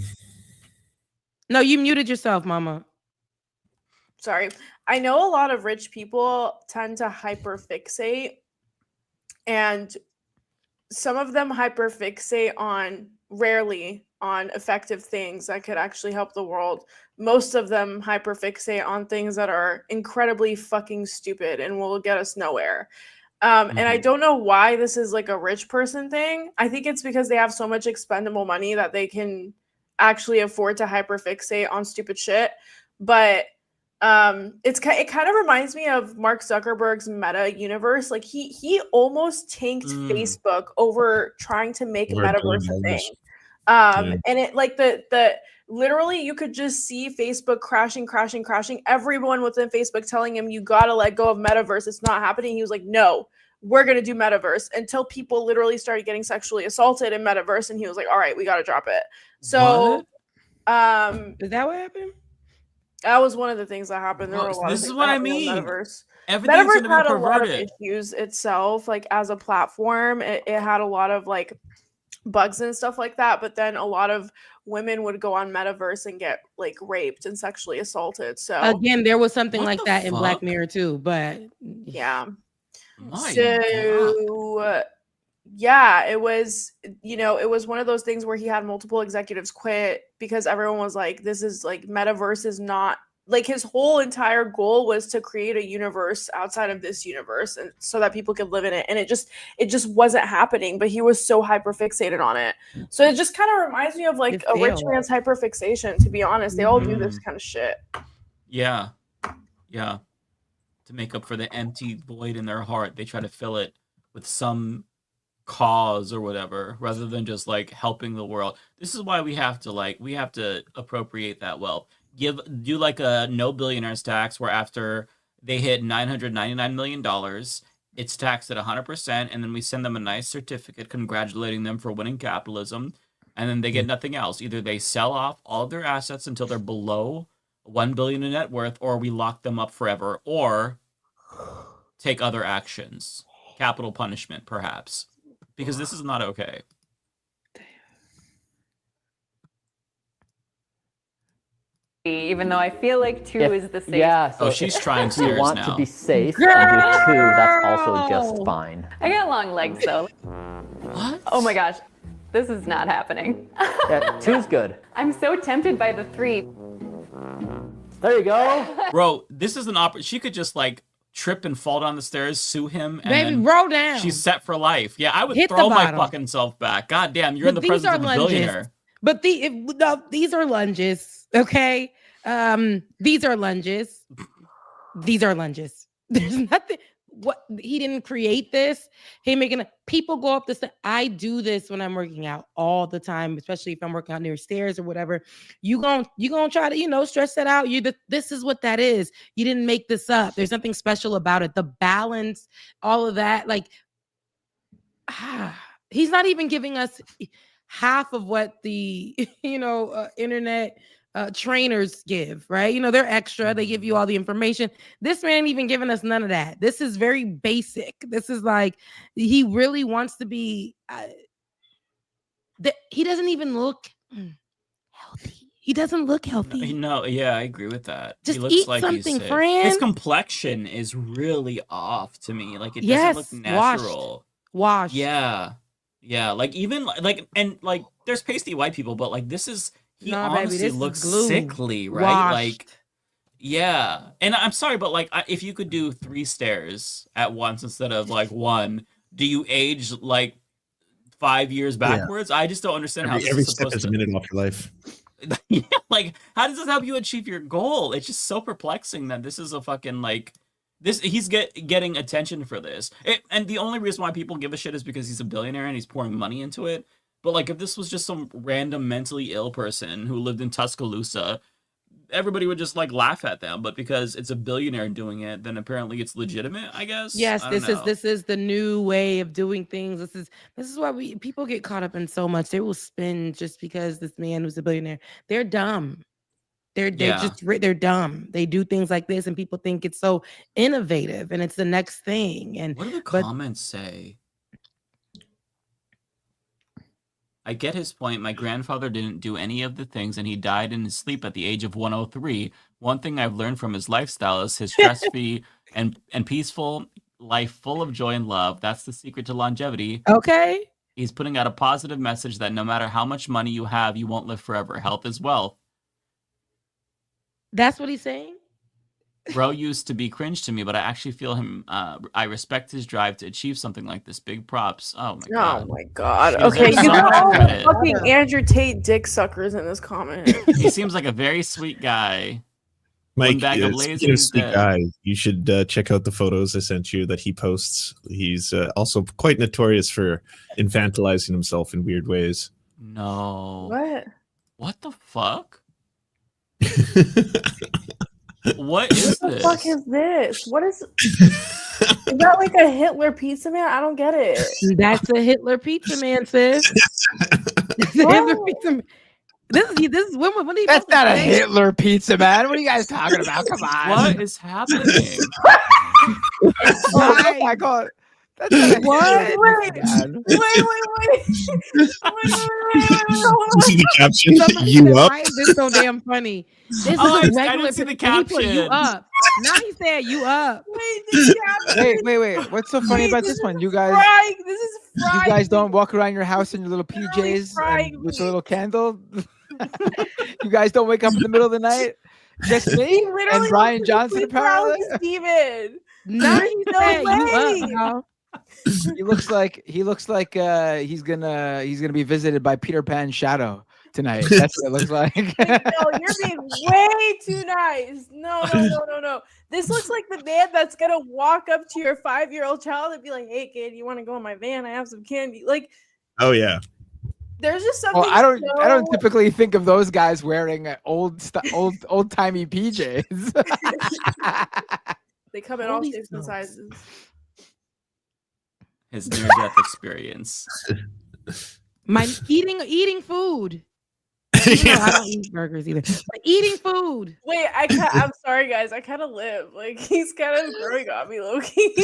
No, you muted yourself, Mama. Sorry. I know a lot of rich people tend to hyperfixate, and some of them hyperfixate rarely on effective things that could actually help the world. Most of them hyperfixate on things that are incredibly fucking stupid and will get us nowhere. And I don't know why this is like a rich person thing. I think it's because they have so much expendable money that they can actually afford to hyperfixate on stupid shit. But it kind of reminds me of Mark Zuckerberg's Meta universe. Like he almost tanked Facebook over trying to make Metaverse a thing. And it like the literally you could just see Facebook crashing. Everyone within Facebook telling him, you gotta let go of Metaverse. It's not happening. He was like, no, we're gonna do Metaverse, until people literally started getting sexually assaulted in Metaverse, and he was like, all right, we gotta drop it. So is that what happened? That was one of the things that happened. There were a lot this of is things what that I happened with mean. Metaverse. Everything's Metaverse gonna had be a lot of perverted. issues itself, like as a platform. It had a lot of like bugs and stuff like that. But then a lot of women would go on Metaverse and get like raped and sexually assaulted. So Again, there was something What like the that in Black fuck? Mirror too, but yeah. My Yeah, it was, it was one of those things where he had multiple executives quit because everyone was like, this is like Metaverse is not like, his whole entire goal was to create a universe outside of this universe, and so that people could live in it. And it just wasn't happening, but he was so hyper fixated on it. So it just kind of reminds me of like a rich man's hyperfixation, to be honest. They all do this kind of shit. Yeah. To make up for the empty void in their heart, they try to fill it with some cause or whatever, rather than just like helping the world. This is why we have to appropriate that wealth. Do like a no billionaires tax, where after they hit $999 million, it's taxed at 100%, and then we send them a nice certificate congratulating them for winning capitalism, and then they get nothing else. Either they sell off all of their assets until they're below $1 billion in net worth, or we lock them up forever, or take other actions, capital punishment, perhaps, because this is not okay. Even though I feel like 2 is the safe. Yeah. So she's trying if you stairs want now. to be safe and do 2, that's also just fine. I got long legs though. What? Oh my gosh. This is not happening. Yeah, 2's good. I'm so tempted by the 3. There you go. Bro, this is an she could just like trip and fall down the stairs, sue him, and Baby, then roll down. she's set for life. Yeah, I would Hit the throw my bottom. fucking self back. God damn, you're in the But these presence are of a lunges. billionaire. But these are lunges, okay? These are lunges. These are lunges. There's nothing. What, he didn't create this. He making people go up the. I do this when I'm working out all the time, especially if I'm working out near stairs or whatever. You gonna try to stress that out. This is what that is. You didn't make this up. There's something special about it. The balance, all of that. Like, he's not even giving us half of what the internet trainers give, right? They're extra. They give you all the information. This man ain't even giving us none of that. This is very basic. This is like, he really wants to be he doesn't even look healthy. He doesn't look healthy. No, yeah, I agree with that. Just he looks eat like something, he's sick. friend. His complexion is really off to me. Like it Yes, doesn't look natural. Washed. Yeah. Yeah, like even like and like there's pasty white people, but like this is he Nah, baby, honestly this is looks glue. sickly, right? Washed. Like yeah. And I'm sorry, but like if you could do 3 stares at once instead of like 1, do you age like 5 years backwards? I just don't understand how this Every is step supposed is to a minute off your life. yeah, like how does this help you achieve your goal? It's just so perplexing that this is a fucking like this he's getting attention for this. And the only reason why people give a shit is because he's a billionaire and he's pouring money into it. But like if this was just some random mentally ill person who lived in Tuscaloosa, everybody would just like laugh at them. But because it's a billionaire doing it, then apparently it's legitimate, I guess. Yes, I don't know. this is the new way of doing things. This is why people get caught up in so much. They will spin just because this man was a billionaire. They're dumb. They're dumb. They do things like this, and people think it's so innovative, and it's the next thing. And what do the comments say? I get his point. My grandfather didn't do any of the things, and he died in his sleep at the age of 103. One thing I've learned from his lifestyle is his stress-free and peaceful life full of joy and love. That's the secret to longevity. Okay. He's putting out a positive message that no matter how much money you have, you won't live forever. Health is wealth. That's what he's saying? Bro used to be cringe to me, but I actually feel him. I respect his drive to achieve something like this. Big props. Oh my god. Oh my god. He Okay, deserves you so got much all the credit. fucking Andrew Tate dick suckers in this comment. He seems like a very sweet guy. Mike, One bag of speaking of lasers sweet that- guy, you should check out the photos I sent you that he posts. He's also quite notorious for infantilizing himself in weird ways. No. What? What the fuck? What is What the this? fuck is this? What is is that like a Hitler pizza man? I don't get it. That's a Hitler pizza man, sis. That's a Hitler pizza man. This is when he That's not a Hitler pizza man. What are you guys talking about? Come on. What is happening? Oh my god. That's not a What? Hitler Wait, pizza man. wait. See the caption? Somebody You said, up? why is this so damn funny? This Oh, is a I regular didn't see the pizza. He put you caption. up. Now he said you up. Wait, this caption. Wait. What's so funny about this one? You guys Frying. This is you frying. guys don't walk around your house in your little Literally PJs frying and with me. a little candle? You guys don't wake up in the middle of the night? Just He me literally and Brian looks Johnson like apparently? Steven. Now he No said you way. up, y'all. He looks like he's gonna be visited by Peter Pan's shadow tonight. That's what it looks like. No, you're being way too nice. No. This looks like the man that's gonna walk up to your 5-year-old child and be like, "Hey, kid, you want to go in my van? I have some candy." Like, Oh yeah. there's just something. Well, I don't so- typically think of those guys wearing old timey PJs. They come in all Holy shapes and smokes. sizes. His near-death experience. My eating food. You know, I don't eat burgers either. But eating food. Wait, I'm sorry, guys. I kind of live. Like, he's kind of growing on me, Loki.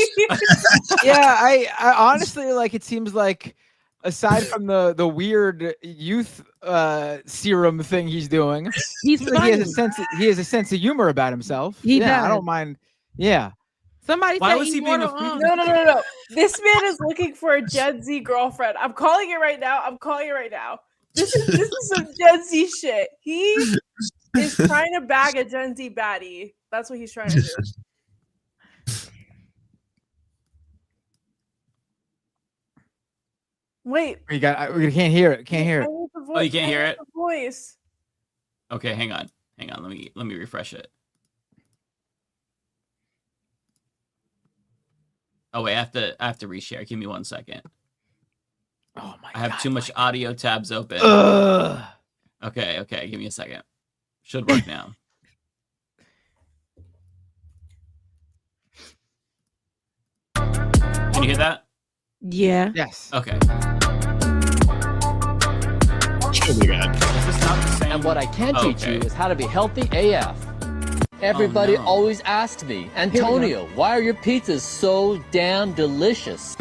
Yeah, I honestly like. It seems like aside from the weird youth serum thing he's doing, He's seems like he has a funny. sense. He has a sense of humor about himself. He I does. don't mind. Yeah. Somebody Why said was he being a immortal freak? on. No. This man is looking for a Gen Z girlfriend. I'm calling it right now. This is some Gen Z shit. He is trying to bag a Gen Z baddie. That's what he's trying to do. Wait. We can't hear it. Can't hear I it. need the Oh, you can't hear it? The voice. Okay, hang on. Let me refresh it. Oh wait, I have to reshare. Give me 1 second. Oh my! I have too much audio tabs open. Ugh. Okay. Give me a second. Should work now. Can you hear that? Yeah. Yes. Okay. Oh my god. Is this not the same? And what I can teach you Okay. is how to be healthy AF. Everybody no. always asks me, Antonio, why are your pizzas so damn delicious?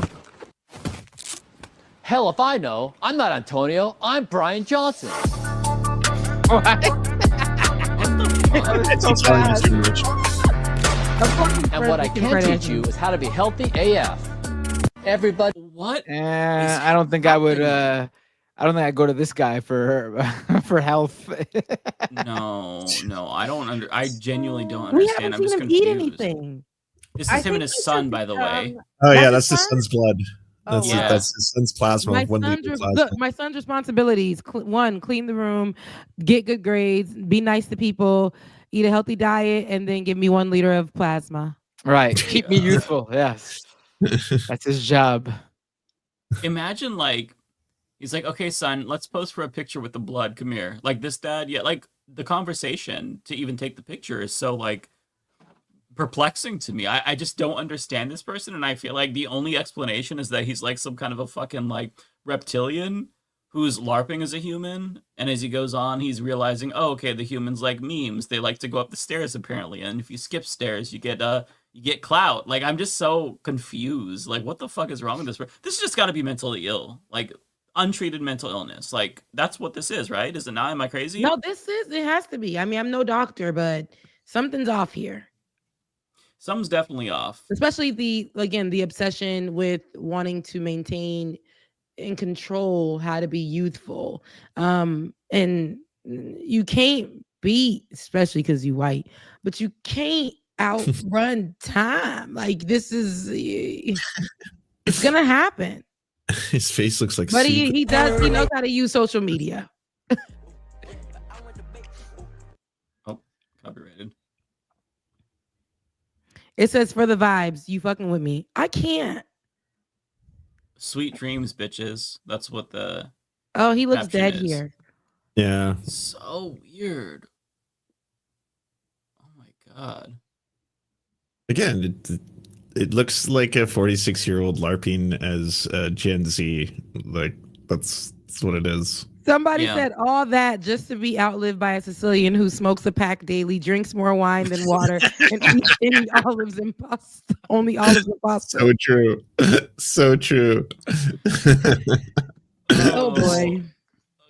Hell if I know. I'm not Antonio. I'm Brian Johnson. What? It's Italian sandwich. And what I can teach you is how to be healthy AF. Everybody. What? I don't think I would. I don't think I'd go to this guy for for health. No, I don't I genuinely don't We understand. haven't I'm just seen him eat confused. anything. This I is him and think his he son, should by the be, way. Oh yeah, That's that's his his son's blood. Oh, wow. That's his son's plasma. My 1 son's liter plasma. look, my son's responsibilities: one, clean the room, get good grades, be nice to people, eat a healthy diet, and then give me 1 liter of plasma. Right. Keep me youthful. Yes. That's his job. Imagine like he's like, okay, son, let's pose for a picture with the blood. Come here. Like this dad, yeah, like the conversation to even take the picture is so like perplexing to me. I just don't understand this person, and I feel like the only explanation is that he's like some kind of a fucking like reptilian who's LARPing as a human, and as he goes on, he's realizing, oh, okay, the humans like memes. They like to go up the stairs apparently, and if you skip stairs, you get clout. Like I'm just so confused. Like what the fuck is wrong with this? This has just got to be mentally ill. Like untreated mental illness. Like that's what this is, right? Is it not? Am I crazy? No, it has to be. I mean, I'm no doctor, but something's off here. Something's definitely off. Especially the obsession with wanting to maintain and control how to be youthful. And you can't be, especially because you white, but you can't outrun time. Like this is it's gonna happen. His face looks like But soup. he knows how to use social media. Oh, copyrighted. It says for the vibes, you fucking with me. I can't. Sweet dreams, bitches. That's what the Oh, he looks caption dead is. here. Yeah. So weird. Oh my god. Again, it looks like a 46-year-old LARPing as Gen Z. Like that's what it is. Somebody Yeah. said all that just to be outlived by a Sicilian who smokes a pack daily, drinks more wine than water, and eats any olives and pasta. Only olives and pasta. So true. So true. Oh boy.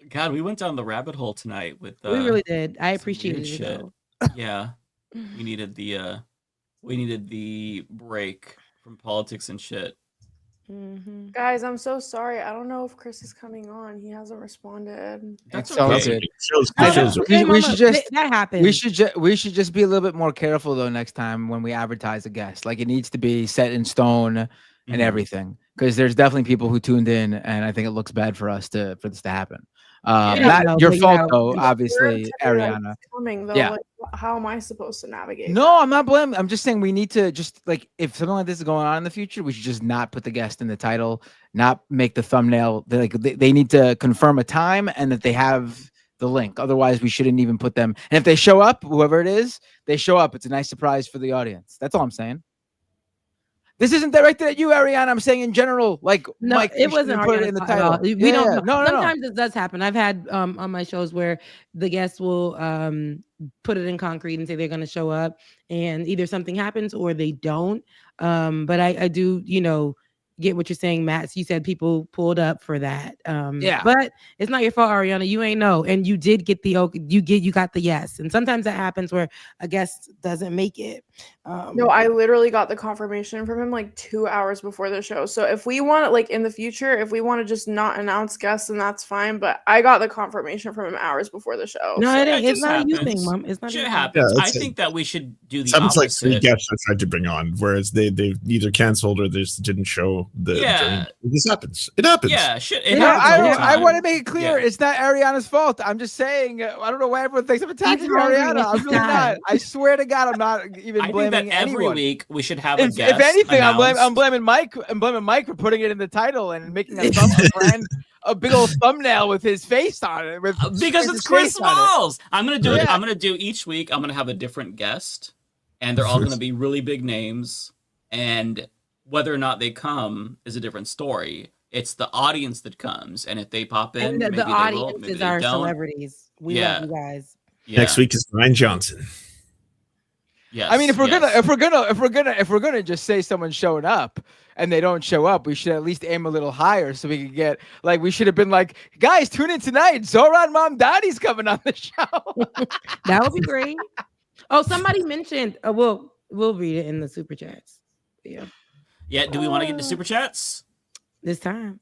God, we went down the rabbit hole tonight with We really did. I some appreciated weird it, shit. though. Yeah. We needed the break from politics and shit. Mm-hmm. Guys, I'm so sorry. I don't know if Chris is coming on. He hasn't responded. That's It's all okay. good. We should just that happens. we should just be a little bit more careful though next time when we advertise a guest. Like it needs to be set in stone and everything, because there's definitely people who tuned in, and I think it looks bad for this to happen. Not your fault though, obviously, Ariana. Coming though, Yeah. like, how am I supposed to navigate? No, I'm not blaming. I'm just saying we need to just like if something like this is going on in the future, we should just not put the guest in the title, not make the thumbnail. They need to confirm a time and that they have the link. Otherwise, we shouldn't even put them. And if they show up, whoever it is, they show up. It's a nice surprise for the audience. That's all I'm saying. This isn't directed at you, Ariana. I'm saying in general, like No, Mike, it wasn't put it in the title. We Yeah, don't. yeah. No. Sometimes it does happen. I've had on my shows where the guests will put it in concrete and say they're going to show up, and either something happens or they don't. But I do, get what you're saying, Matt. So you said people pulled up for that. Yeah. But it's not your fault, Ariana. You ain't know, and you did get you got the yes. And sometimes that happens where a guest doesn't make it. No, I literally got the confirmation from him like 2 hours before the show. So if we want to, like in the future, if we want to just not announce guests, then that's fine. But I got the confirmation from him hours before the show. No, so it ain't. It's just not a you happens. thing, Mom. It's not. Shit a happens. Yeah, I it's think that we should do the Sounds like opposite. 3 guests I tried to bring on, whereas they either canceled or they just didn't show the. Yeah. This happens. It happens. Yeah, shit. You It know, happens all the I time. want to make it clear Yeah. it's not Ariana's fault. I'm just saying I don't know why everyone thinks I'm attacking hungry Ariana. and I'm he's really not. sad. I swear to God, I'm not even I think blaming that every anyone. week we should have a If guest. anything, I'm announced. blaming Mike. I'm blaming Mike for putting it in the title and making a big old thumbnail with his face on it. Because with it's his Chris face on it. Walls. I'm gonna do it. Yeah. I'm gonna do each week. I'm gonna have a different guest, and they're all gonna be really big names. And whether or not they come is a different story. It's the audience that comes, and if they pop in, And maybe the they will. audience Maybe is they our don't. celebrities. We Yeah. love you guys. Yeah. Next week is Ryan Johnson. Yes. I mean, if we're yes. gonna just say someone's showing up and they don't show up, we should at least aim a little higher so we could get like we should have been like, guys, tune in tonight. Zoran Mom Daddy's coming on the show. That would be great. Oh, somebody mentioned. We'll read it in the super chats. Yeah. Yeah. Do we want to get into super chats this time?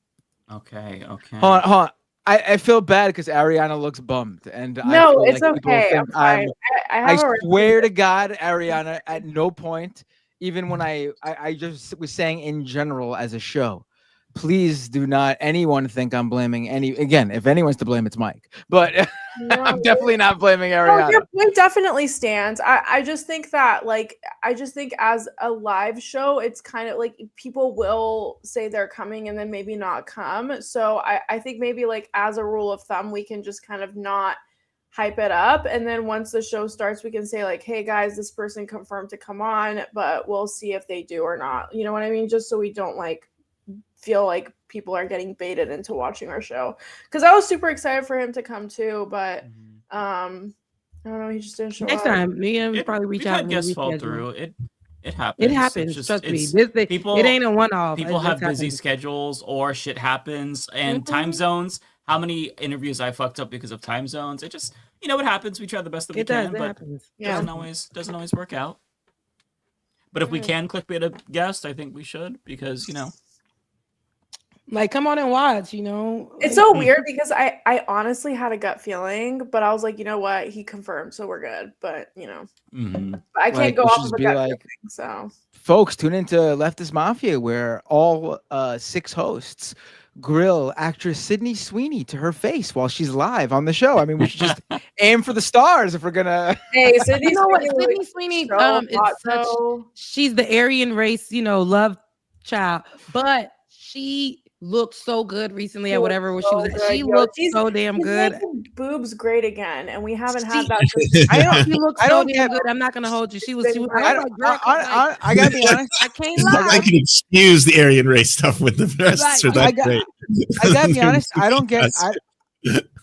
Okay. Okay. Hold on. I feel bad because Ariana looks bummed, and No, I feel it's like people okay. think I'm fine. I have a swear to God, Ariana, at no point, even when I just was saying in general as a show, please do not anyone think I'm blaming any. Again, if anyone's to blame, it's Mike. But I'm definitely not blaming Ariana. Your point definitely stands. I just think that as a live show, it's kind of like people will say they're coming and then maybe not come. So I think maybe like as a rule of thumb, we can just kind of not hype it up. And then once the show starts, we can say like, hey guys, this person confirmed to come on, but we'll see if they do or not. You know what I mean? Just so we don't like feel like people are getting baited into watching our show, because I was super excited for him to come too, but I don't know, he just didn't show Next up. time, me and probably reach We've out had and guests fall reschedule. through. It happens. It happens. It's just, Trust me. it's, people, it ain't a one-off. People It have just busy happens. schedules or shit happens, and time zones. How many interviews I fucked up because of time zones? It just, it happens. We try the best that we It does. can, It but happens. doesn't always work out. But if we can clickbait a guest, I think we should, because Like, come on and watch. It's so weird because I honestly had a gut feeling, but I was like, you know what, he confirmed, so we're good. But I can't go off of a gut feeling, so Folks, tune into Leftist Mafia, where all 6 hosts grill actress Sydney Sweeney to her face while she's live on the show. I mean, we should just aim for the stars if we're gonna. Hey, Sydney, You know what? Sydney Sweeney, she's the Aryan race, love child, but she looked so good recently at whatever where she was at. She looked so damn good. making boobs great again, and we haven't had that. She looked so damn good. I'm not gonna hold you. She was. I gotta be honest. I can't lie. I can excuse the Aryan race stuff with the breasts are that great. I gotta be honest. I don't get.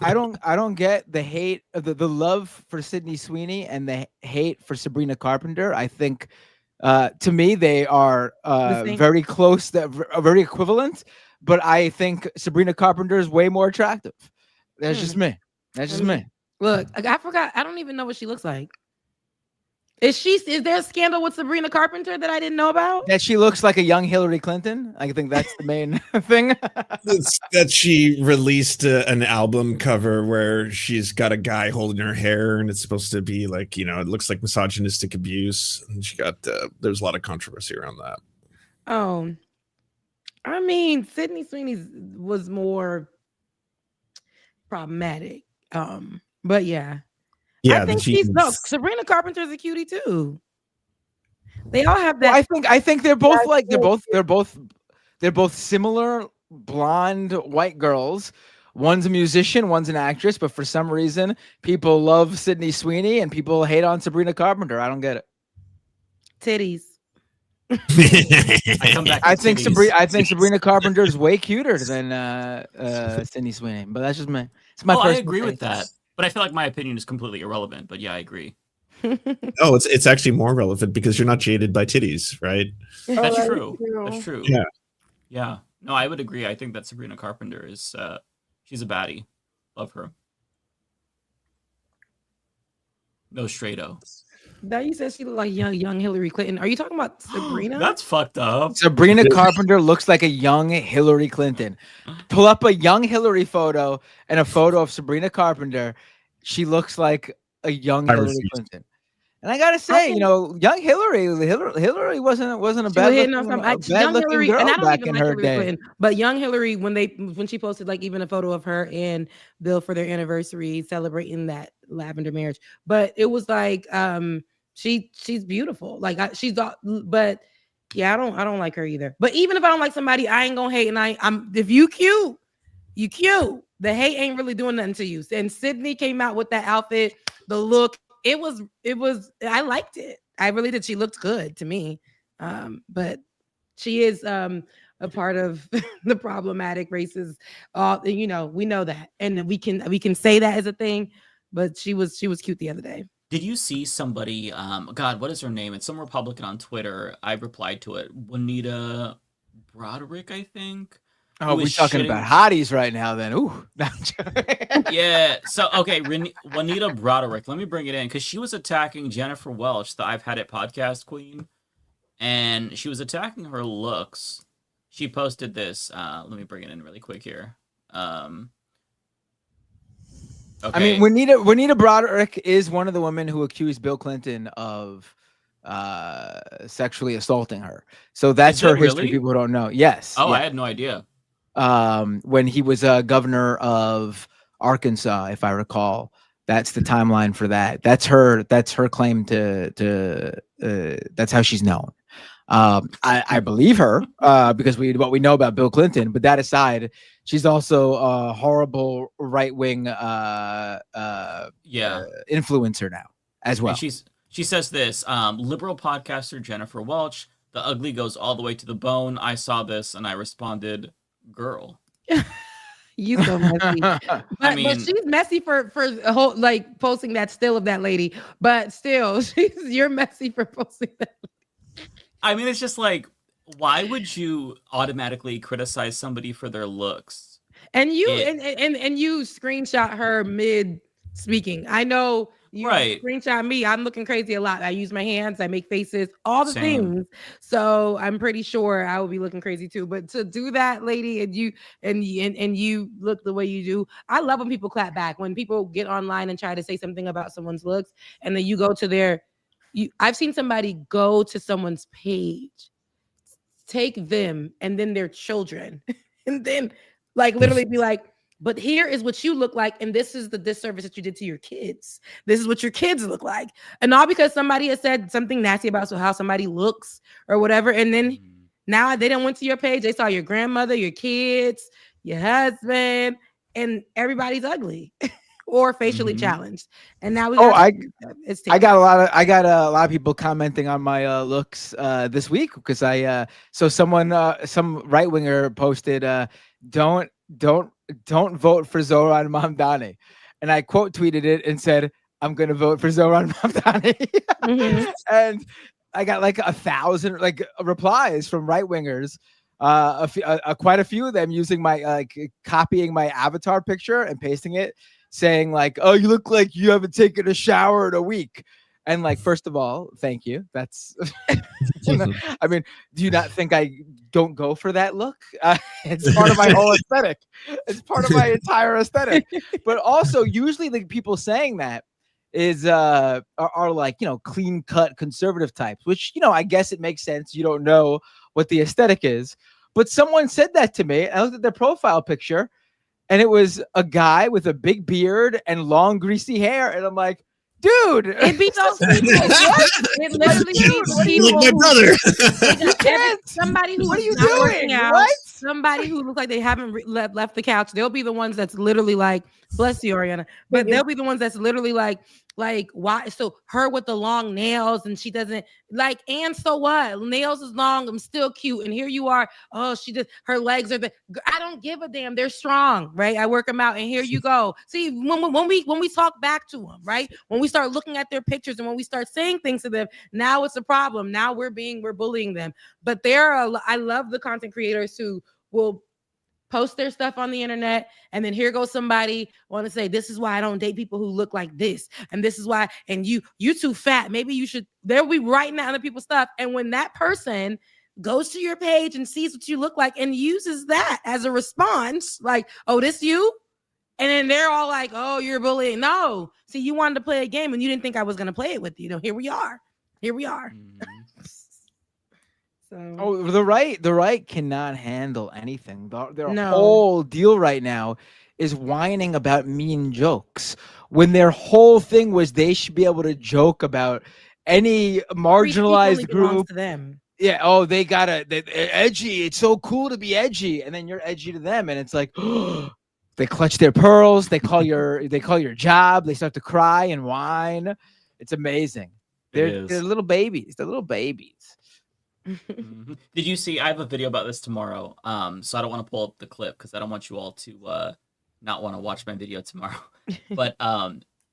I don't get the hate, the love for Sydney Sweeney and the hate for Sabrina Carpenter. I think, to me, they are very close. That are very equivalent. But I think Sabrina Carpenter is way more attractive. That's just me. That's just me. Look, I forgot. I don't even know what she looks like. Is there a scandal with Sabrina Carpenter that I didn't know about? That she looks like a young Hillary Clinton. I think that's the main thing. It's that she released an album cover where she's got a guy holding her hair, and it's supposed to be like, it looks like misogynistic abuse. And she got there's a lot of controversy around that. Oh. I mean, Sydney Sweeney was more problematic. But yeah. I think Sabrina Carpenter's a cutie too. They all have that. Well, I think they're both they're both similar blonde white girls. One's a musician, one's an actress, but for some reason people love Sydney Sweeney and people hate on Sabrina Carpenter. I don't get it. Titties. I think Sabrina Carpenter is way cuter than Sydney Sweeney, but that's just me. It's my I personal agree with taste. that, but I feel like my opinion is completely irrelevant. But yeah, I agree. Oh, it's actually more relevant because you're not jaded by titties, right? That's true. That's true. Yeah. Yeah. No, I would agree. I think that Sabrina Carpenter is she's a baddie. Love her. No straight-o. That you said she looked like young Hillary Clinton. Are you talking about Sabrina? That's fucked up. Sabrina Carpenter looks like a young Hillary Clinton. Pull up a young Hillary photo and a photo of Sabrina Carpenter. She looks like a young Hillary Clinton. And I gotta say, young Hillary wasn't a bad looking girl back in her day. Clinton, but young Hillary, when she posted like even a photo of her and Bill for their anniversary celebrating that lavender marriage, but it was like she's beautiful. Like but yeah, I don't like her either. But even if I don't like somebody, I ain't gonna hate. And if you cute, you cute. The hate ain't really doing nothing to you. And Sydney came out with that outfit, the look. It was I liked it. I really did. She looked good to me. But she is a part of the problematic races. We know that. And we can say that as a thing, but she was cute the other day. Did you see somebody? God, what is her name? It's some Republican on Twitter. I replied to it. Juanita Broderick, I think. Oh, we're talking about hotties right now. Then, ooh, Yeah. So okay, Juanita Broderick. Let me bring it in because she was attacking Jennifer Welch, the I've Had It podcast queen, and she was attacking her looks. She posted this. Let me bring it in really quick here. Okay. I mean, Juanita Broderick is one of the women who accused Bill Clinton of sexually assaulting her. So that's her history. Really? People don't know. Yes. Oh, yeah. I had no idea. When he was governor of Arkansas, if I recall, that's the timeline for that. That's her claim to that's how she's known. I believe her because what we know about Bill Clinton. But that aside, she's also a horrible right-wing influencer now as well. And she says this, liberal podcaster Jennifer Welch, the ugly goes all the way to the bone. I saw this and I responded, girl. You so messy. But she's messy for a whole like posting that still of that lady. But still, you're messy for posting that. I mean, it's just like, why would you automatically criticize somebody for their looks? And you and you screenshot her mid speaking. I know you screenshot me. I'm looking crazy a lot. I use my hands, I make faces, all the things. So I'm pretty sure I will be looking crazy too. But to do that, lady, and you look the way you do, I love when people clap back. When people get online and try to say something about someone's looks, and then you go to I've seen somebody go to someone's page, take them and then their children, and then like literally be like, but here is what you look like, and this is the disservice that you did to your kids. This is what your kids look like. And all because somebody has said something nasty about how somebody looks or whatever. And then now they done went to your page, they saw your grandmother, your kids, your husband, and everybody's ugly. Or facially challenged, and now I got a lot of people commenting on my looks this week because so some right winger posted don't vote for Zohran Mamdani, and I quote tweeted it and said I'm gonna vote for Zohran Mamdani, and I got like 1,000 replies from right wingers. Quite a few of them using my copying my avatar picture and pasting it, saying like, "Oh, you look like you haven't taken a shower in a week." And like, first of all, thank you. That's, I mean, do you not think I don't go for that look? It's part of my whole aesthetic. It's part of my entire aesthetic. But also, usually the people saying that is are like, clean cut conservative types, which, I guess it makes sense. You don't know what the aesthetic is. But someone said that to me. I looked at their profile picture, and it was a guy with a big beard and long greasy hair. And I'm like, dude, it be those people. What? It literally be people. Like my brother. Somebody who what are you not doing? Working out, what? Somebody who looks like they haven't left the couch. They'll be the ones that's literally like, bless you, Ariana. But they'll be the ones that's literally like why? So her with the long nails, and she doesn't like. And so what? Nails is long. I'm still cute. And here you are. Oh, she just her legs are. I don't give a damn. They're strong, right? I work them out, and here you go. See, when we talk back to them, right? When we start looking at their pictures and when we start saying things to them, now it's a problem. Now we're bullying them. But I love the content creators who will post their stuff on the internet, and then here goes somebody want to say, this is why I don't date people who look like this, and this is why, and you too fat, maybe you should. They'll be writing out other people's stuff, and when that person goes to your page and sees what you look like and uses that as a response, like, oh, this you, and then they're all like, oh, you're bullying. No, see, you wanted to play a game and you didn't think I was going to play it with you. Here we are. Oh, the right cannot handle anything. Their whole deal right now is whining about mean jokes, when their whole thing was they should be able to joke about any marginalized group. To them. Yeah. Oh, they're edgy. It's so cool to be edgy, and then you're edgy to them, and it's like they clutch their pearls. They call your job. They start to cry and whine. It's amazing. They're little babies. They're little babies. Did you see? I have a video about this tomorrow. So I don't want to pull up the clip because I don't want you all to not want to watch my video tomorrow. But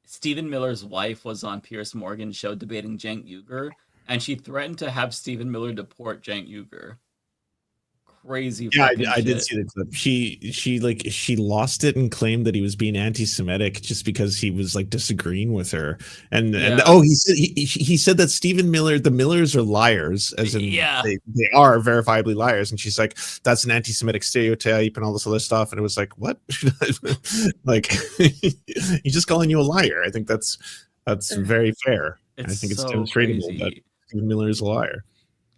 Stephen Miller's wife was on Piers Morgan's show debating Cenk Uygur, and she threatened to have Stephen Miller deport Cenk Uygur. Crazy Yeah, fucking I did shit. see the clip. She lost it and claimed that he was being anti-Semitic just because he was like disagreeing with her. And Yeah. oh, he said that Stephen Miller, the Millers are liars, as in Yeah. they are verifiably liars. And she's like, that's an anti-Semitic stereotype and all this other stuff. And it was like, what? Like, he's just calling you a liar. I think that's very fair. I think it's so demonstrable crazy. that Stephen Miller is a liar.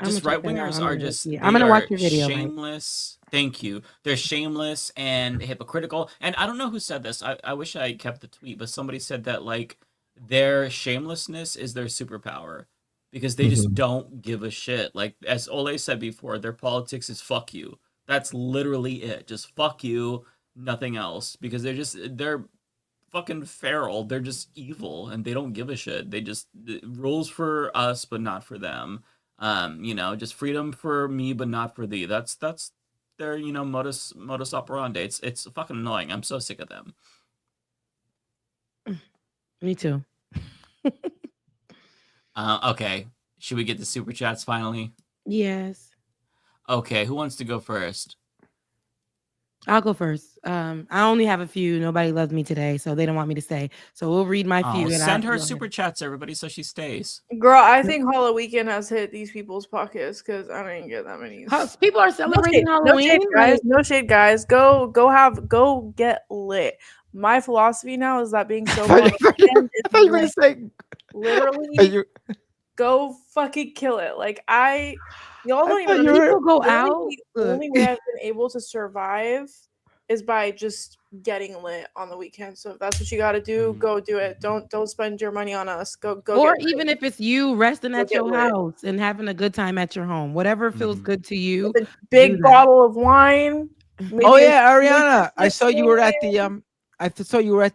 Just right wingers are just I'm gonna watch your video, Mike. shameless. Thank you. They're shameless and hypocritical. And I don't know who said this. I wish I kept the tweet, but somebody said that like their shamelessness is their superpower because they just don't give a shit. Like as Ole said before, their politics is fuck you. That's literally it. Just fuck you, nothing else. Because they're fucking feral. They're just evil and they don't give a shit. They just rules for us but not for them. Just freedom for me but not for thee. That's their modus operandi. It's fucking annoying. I'm so sick of them. Me too. Okay, should we get the super chats finally? Yes. Okay, who wants to go first? I'll go first. I only have a few. Nobody loves me today, so they don't want me to stay. So we'll read my few. And Send her super chats, everybody, so she stays. Girl, I think Halloween weekend has hit these people's pockets because I didn't get that many. People are celebrating Halloween. No shade, guys. No shade, guys. Go get lit. My philosophy now is that being so literally go fucking kill it. Like y'all don't even people go out. The only way I've been able to survive is by just getting lit on the weekend. So if that's what you got to do, go do it. Don't spend your money on us. Go. Or even if it's you resting at your house and having a good time at your home, whatever feels good to you. With a big bottle of wine. Oh yeah, Ariana, I saw you were at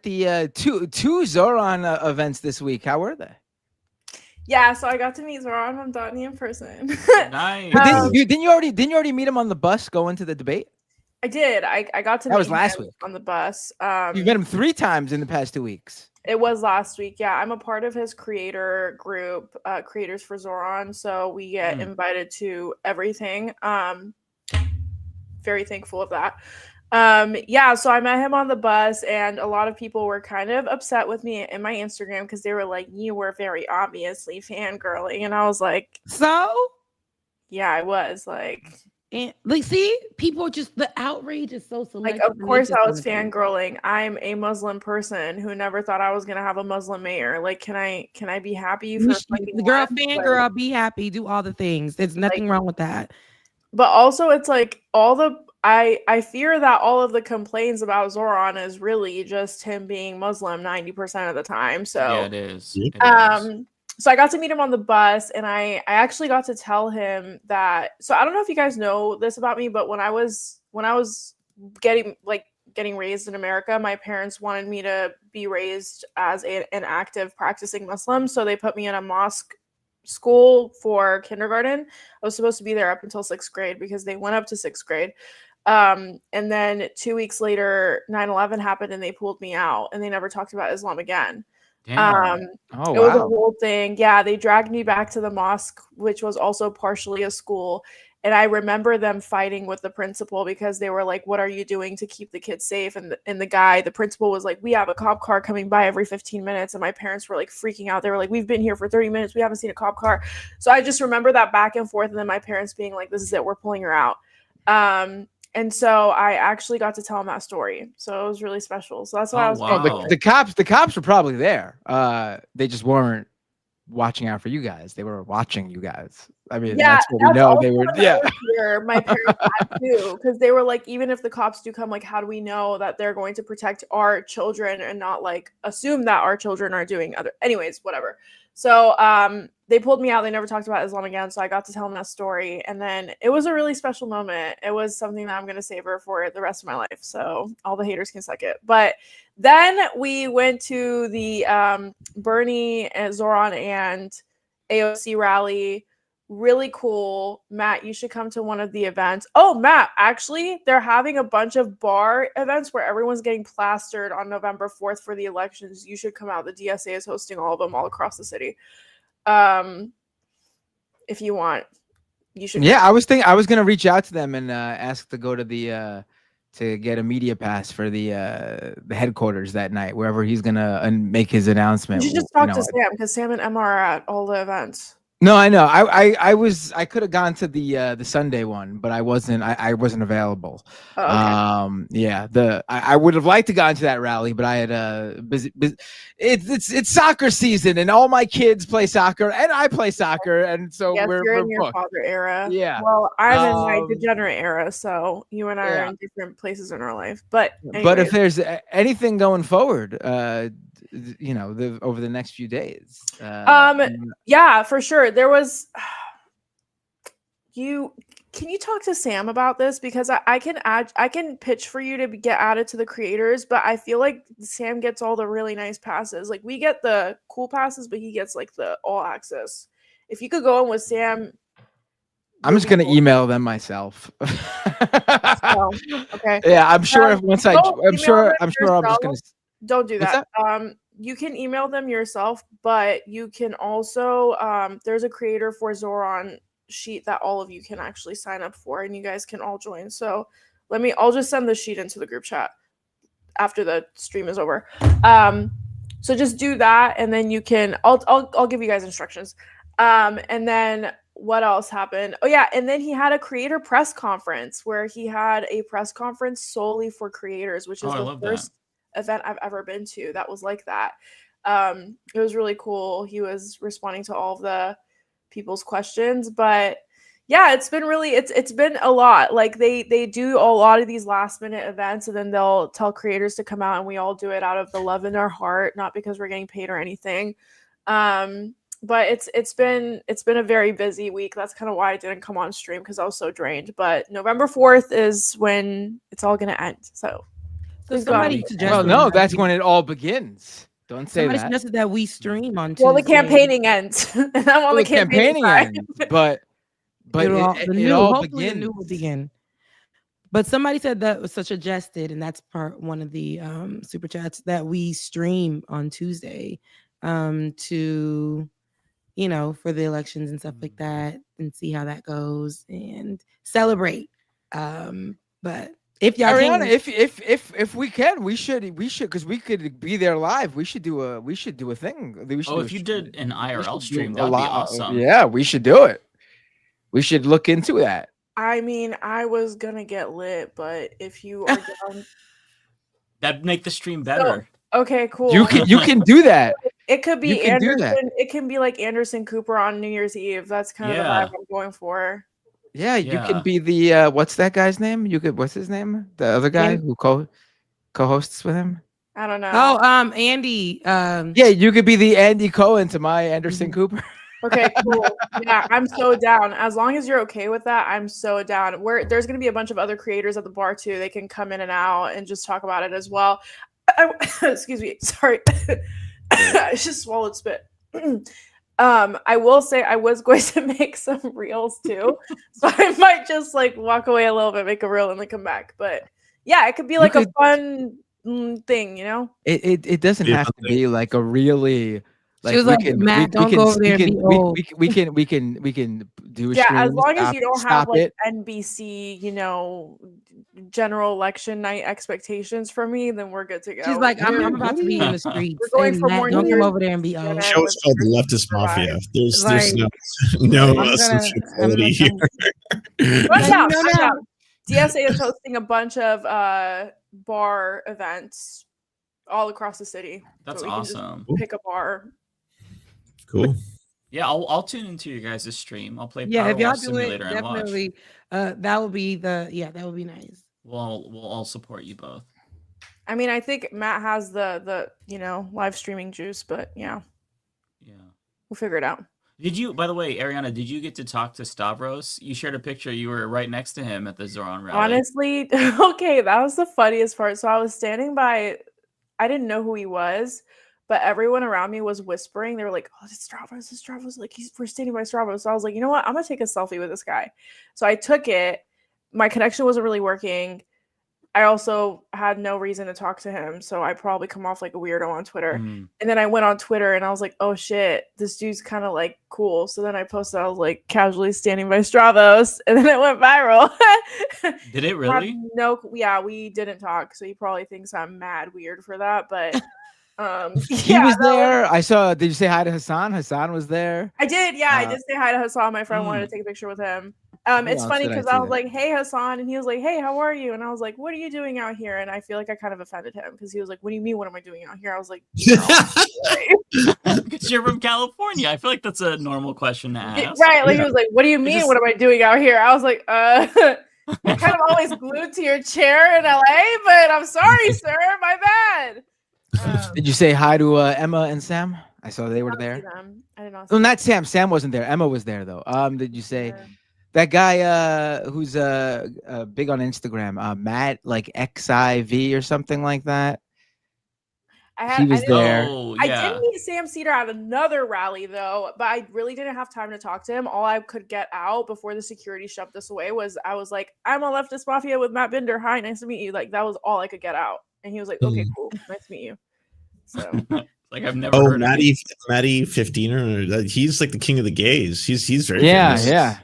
the two Zoran events this week. How were they? Yeah, so I got to meet Zoran Mamdani in person. Nice. But didn't you already meet him on the bus going to the debate? I did. I got to That meet was last him week on the bus. You've met him 3 times in the past 2 weeks. It was last week. Yeah, I'm a part of his creator group, Creators for Zoran. So we get invited to everything. Very thankful of that. Yeah, so I met him on the bus, and a lot of people were kind of upset with me in my Instagram because they were like, you were very obviously fangirling. And I was like, so? Yeah, I was like, and like, see, people just the outrage is so selective. Like, of course I was fangirling. I'm a Muslim person who never thought I was gonna have a Muslim mayor. Like, can I be happy for the girl fangirl? Be happy, do all the things. There's nothing wrong with that. But also, it's like I fear that all of the complaints about Zoran is really just him being Muslim 90% of the time. So yeah, it is. So I got to meet him on the bus, and I actually got to tell him that. So I don't know if you guys know this about me, but when I was getting raised in America, my parents wanted me to be raised as an active practicing Muslim. So they put me in a mosque school for kindergarten. I was supposed to be there up until 6th grade because they went up to 6th grade. And then 2 weeks later, 9/11 happened and they pulled me out and they never talked about Islam again. It was a whole thing. Yeah, they dragged me back to the mosque, which was also partially a school. And I remember them fighting with the principal because they were like, what are you doing to keep the kids safe? And the principal was like, we have a cop car coming by every 15 minutes. And my parents were like freaking out. They were like, we've been here for 30 minutes. We haven't seen a cop car. So I just remember that back and forth. And then my parents being like, this is it. We're pulling her out. And so I actually got to tell him that story. So it was really special. So that's why I was. Wow. The cops were probably there. They just weren't watching out for you guys. They were watching you guys. I mean, that's what we know. They were, yeah. My parents had to, because they were like, even if the cops do come, like, how do we know that they're going to protect our children and not like assume that our children are doing other, anyways, whatever. So they pulled me out. They never talked about Islam again. So I got to tell them that story. And then it was a really special moment. It was something that I'm going to savor for the rest of my life. So all the haters can suck it. But then we went to the Bernie and Zoran and AOC rally really cool. Matt, you should come to one of the events. Oh, Matt, actually, they're having a bunch of bar events where everyone's getting plastered on November 4th for the elections. You should come out. The DSA is hosting all of them all across the city. If you want, you should. Yeah, I was gonna reach out to them and ask to go to the to get a media pass for the headquarters that night, wherever he's gonna make his announcement. You should just talk to Sam, because Sam and Emma are at all the events. No, I know. I could have gone to the Sunday one, but I wasn't available. Oh, okay. Yeah, I would have liked to gone to that rally, but I had busy. It's soccer season, and all my kids play soccer, and I play soccer, and so Yes, we're you're in your booked. father era. Yeah. Well, I'm in my degenerate era, so you and I are Yeah. in different places in our life. But But if anyways. there's anything going forward, over the next few days, Yeah, for sure. There was can you talk to Sam about this, because I can pitch for you to get added to the creators, but I feel like Sam gets all the really nice passes. Like, we get the cool passes, but he gets like the all access. If you could go in with Sam. I'm just gonna email them myself. Okay. Yeah, I'm sure Don't I'm email sure them I'm just yourself. gonna. Don't do What's that. You can email them yourself, but you can also there's a creator for Zoran sheet that all of you can actually sign up for, and you guys can all join. So I'll just send the sheet into the group chat after the stream is over. So just do that, and then you can I'll give you guys instructions. And then what else happened? Oh yeah, and then he had a creator press conference where he had a press conference solely for creators, which is the first event I've ever been to that was like that. It was really cool. He was responding to all of the people's questions, but yeah, it's been a lot. Like, they do a lot of these last minute events, and then they'll tell creators to come out, and we all do it out of the love in our heart, not because we're getting paid or anything. But it's been a very busy week. That's kind of why I didn't come on stream, because I was so drained. But November 4th is when it's all gonna end. So somebody suggested. Well, no, that's when it all begins. Don't say Somebody that. suggested that we stream on Tuesday. Well, the campaigning ends, and I'm on the campaigning side. ends, but it all hopefully begins. the new will begin. But somebody said that was suggested, and that's one of the super chats, that we stream on Tuesday to, for the elections and stuff like that, and see how that goes and celebrate. But if y'all Ariana, can, if we can, we should because we could be there live. We should do a thing. If you did an IRL stream, that would be awesome. Yeah, we should do it. We should look into that. I mean, I was gonna get lit, but if you are down, that'd make the stream better. Okay, cool. You can do that. It could be You can do that. Anderson. It can be like Anderson Cooper on New Year's Eve. That's kind of the vibe I'm going for. Yeah, you can be the what's that guy's name? What's his name? The other guy who co-hosts with him? I don't know. Oh, Andy. Yeah, you could be the Andy Cohen to my Anderson Cooper. Okay, cool. Yeah, I'm so down. As long as you're okay with that, I'm so down. There's going to be a bunch of other creators at the bar too. They can come in and out and just talk about it as well. Excuse me. Sorry. I just swallowed spit. I will say I was going to make some reels too. So I might just walk away a little bit, make a reel, and then come back. But yeah, it could be a fun thing, It doesn't have to be like a really she was like, Matt, don't go over there and be old. We can do a yeah, stream. as long as you don't have it. NBC, general election night expectations for me, then we're good to go. She's like, I'm about to be in the streets. We're going for Matt, more don't New come Year's over there and be old. The show is called Leftist Mafia. There's no sensibility here. Run down. DSA is hosting a bunch of bar events all across the city. That's so we can awesome. Just pick a bar. Cool. Yeah, I'll tune into your guys' stream. I'll play if Power y'all Wash do it, Simulator and watch. definitely. That would be that would be nice. We'll all support you both. I mean, I think Matt has the live streaming juice, but yeah, we'll figure it out. Did you, by the way, Ariana, did you get to talk to Stavros? You shared a picture. You were right next to him at the Zoran rally. Honestly, okay, that was the funniest part. So I was standing by. I didn't know who he was, but everyone around me was whispering. They were like, "Oh, it's Stravos, it's Stravos." Like we're standing by Stravos. So I was like, you know what? I'm gonna take a selfie with this guy. So I took it. My connection wasn't really working. I also had no reason to talk to him, so I probably come off like a weirdo on Twitter. And then I went on Twitter and I was like, oh shit, this dude's kind of like cool. So then I posted, I was like casually standing by Stravos, and then it went viral. Did it really? Yeah, we didn't talk, so he probably thinks I'm mad weird for that, but He was there. I saw. Did you say hi to Hassan? Hassan was there. I did, yeah, I did say hi to Hassan. My friend wanted to take a picture with him. It's else funny did I because see I was there? like, "Hey, Hassan," and he was like, "Hey, how are you?" And I was like, "What are you doing out here?" And I feel like I kind of offended him because he was like, "What do you mean? What am I doing out here?" I was like, Because you're from California. I feel like that's a normal question to ask. right? Like he was like, "What do you mean? What am I doing out here?" I was like, "You're kind of always glued to your chair in LA, but I'm sorry, sir, my bad." Did you say hi to Emma and Sam? I saw they were there. I did not. Oh, not Sam. Sam wasn't there. Emma was there though. Did you say that guy who's big on Instagram, Matt like XIV or something like that? He was there. Oh, I yeah. did meet Sam Cedar at another rally though, but I really didn't have time to talk to him. All I could get out before the security shoved us away was I was like, "I'm a Leftist Mafia with Matt Binder. Hi, nice to meet you." Like that was all I could get out, and he was like, "Okay, cool, nice to meet you." So like I've never heard of Matty 15er. He's like the king of the gays. He's very famous. Yeah.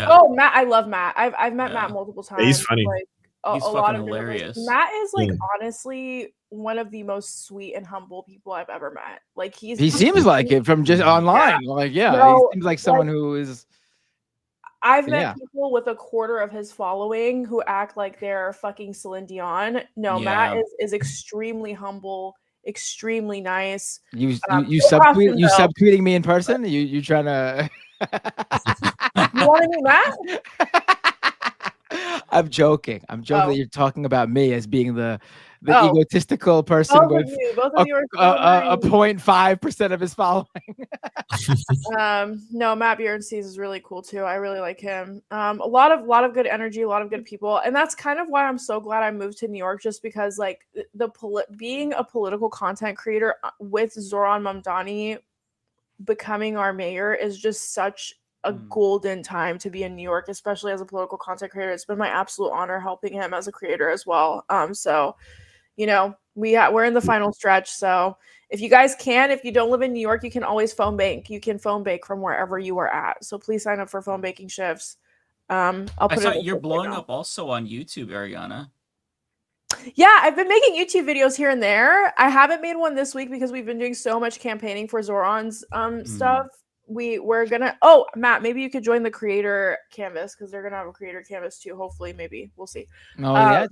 Oh, Matt, I love Matt. I've met Matt multiple times. He's funny. Like, He's a fucking lot of different ways. hilarious. Matt is like Yeah. honestly one of the most sweet and humble people I've ever met. Like He seems like it from just online. Like he seems like someone who is. I've met people with a quarter of his following who act like they're fucking Celine Dion. No, Matt is extremely humble, extremely nice. You so awesome, though. subtweeting me in person? You trying to? You want to meet Matt? I'm joking. I'm joking that you're talking about me as being the egotistical person with both of you are a 0.5% of his following. No, Matt Bjornstein is really cool too. I really like him. A lot of good energy, a lot of good people, and that's kind of why I'm so glad I moved to New York, just because like being a political content creator with Zoran Mamdani becoming our mayor is just such a golden time to be in New York, especially as a political content creator. It's been my absolute honor helping him as a creator as well. So, you know, we're in the final stretch. So if you guys if you don't live in New York, you can always phone bank. You can phone bank from wherever you are at. So please sign up for phone banking shifts. I'll put I saw it you're blowing up also on YouTube, Ariana. Yeah, I've been making YouTube videos here and there. I haven't made one this week because we've been doing so much campaigning for Zoran's stuff. We're gonna Matt, maybe you could join the creator canvas because they're gonna have a creator canvas too. Hopefully, maybe we'll see. Oh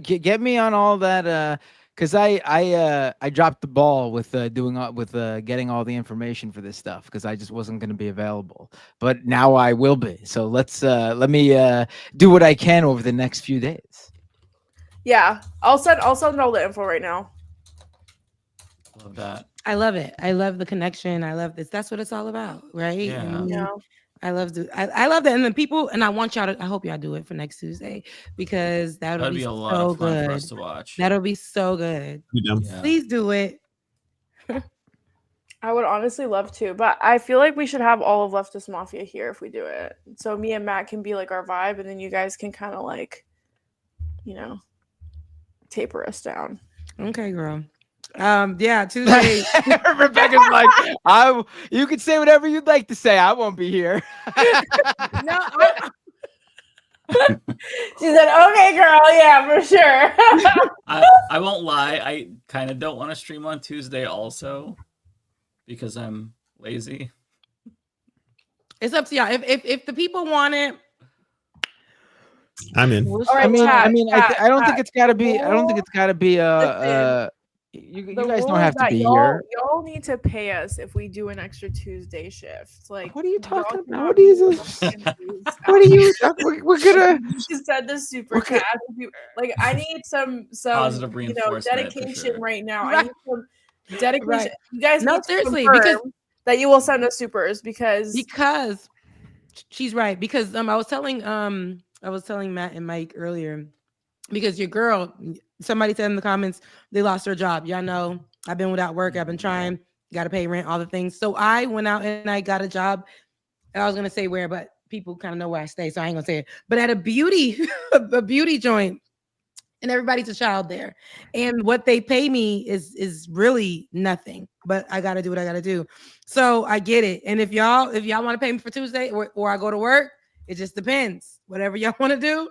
get me on all that because I dropped the ball with getting all the information for this stuff because I just wasn't going to be available, but now I will be. So let me do what I can over the next few days. Yeah, I'll send all the info right now. Love that. I love it. I love the connection. I love this. That's what it's all about, right? Yeah. I love that. And then people, and I want y'all to, I hope y'all do it for next Tuesday because that'll be a so lot of fun good for us to watch. That'll be so good. Yeah. Please do it. I would honestly love to, but I feel like we should have all of Leftist Mafia here if we do it. So me and Matt can be like our vibe, and then you guys can kind of like, you know, taper us down. Okay, girl. Yeah, Tuesday. Rebecca's like, you can say whatever you'd like to say. I won't be here. No, she said, "Okay, girl, yeah, for sure." I won't lie. I kind of don't want to stream on Tuesday also because I'm lazy. It's up to y'all. If the people want it, I'm in. All right, I don't think it's got to be. I don't think it's got to be. You guys don't have to be here. Y'all need to pay us if we do an extra Tuesday shift. Like, what are you talking about? What is this? What are you? We're gonna. You said the super chat. Like, I need some positive reinforcement, dedication right now. I need some dedication. Right. You guys No, need to seriously, confirm because that you will send us supers because she's right. Because I was telling Matt and Mike earlier because your girl, somebody said in the comments they lost her job. Y'all know I've been without work. I've been trying, got to pay rent, all the things. So I went out and I got a job. I was going to say where, but people kind of know where I stay, so I ain't going to say it. But at a beauty joint, and everybody's a child there. And what they pay me is really nothing, but I got to do what I got to do. So I get it. And if y'all want to pay me for Tuesday or I go to work, it just depends. Whatever y'all want to do,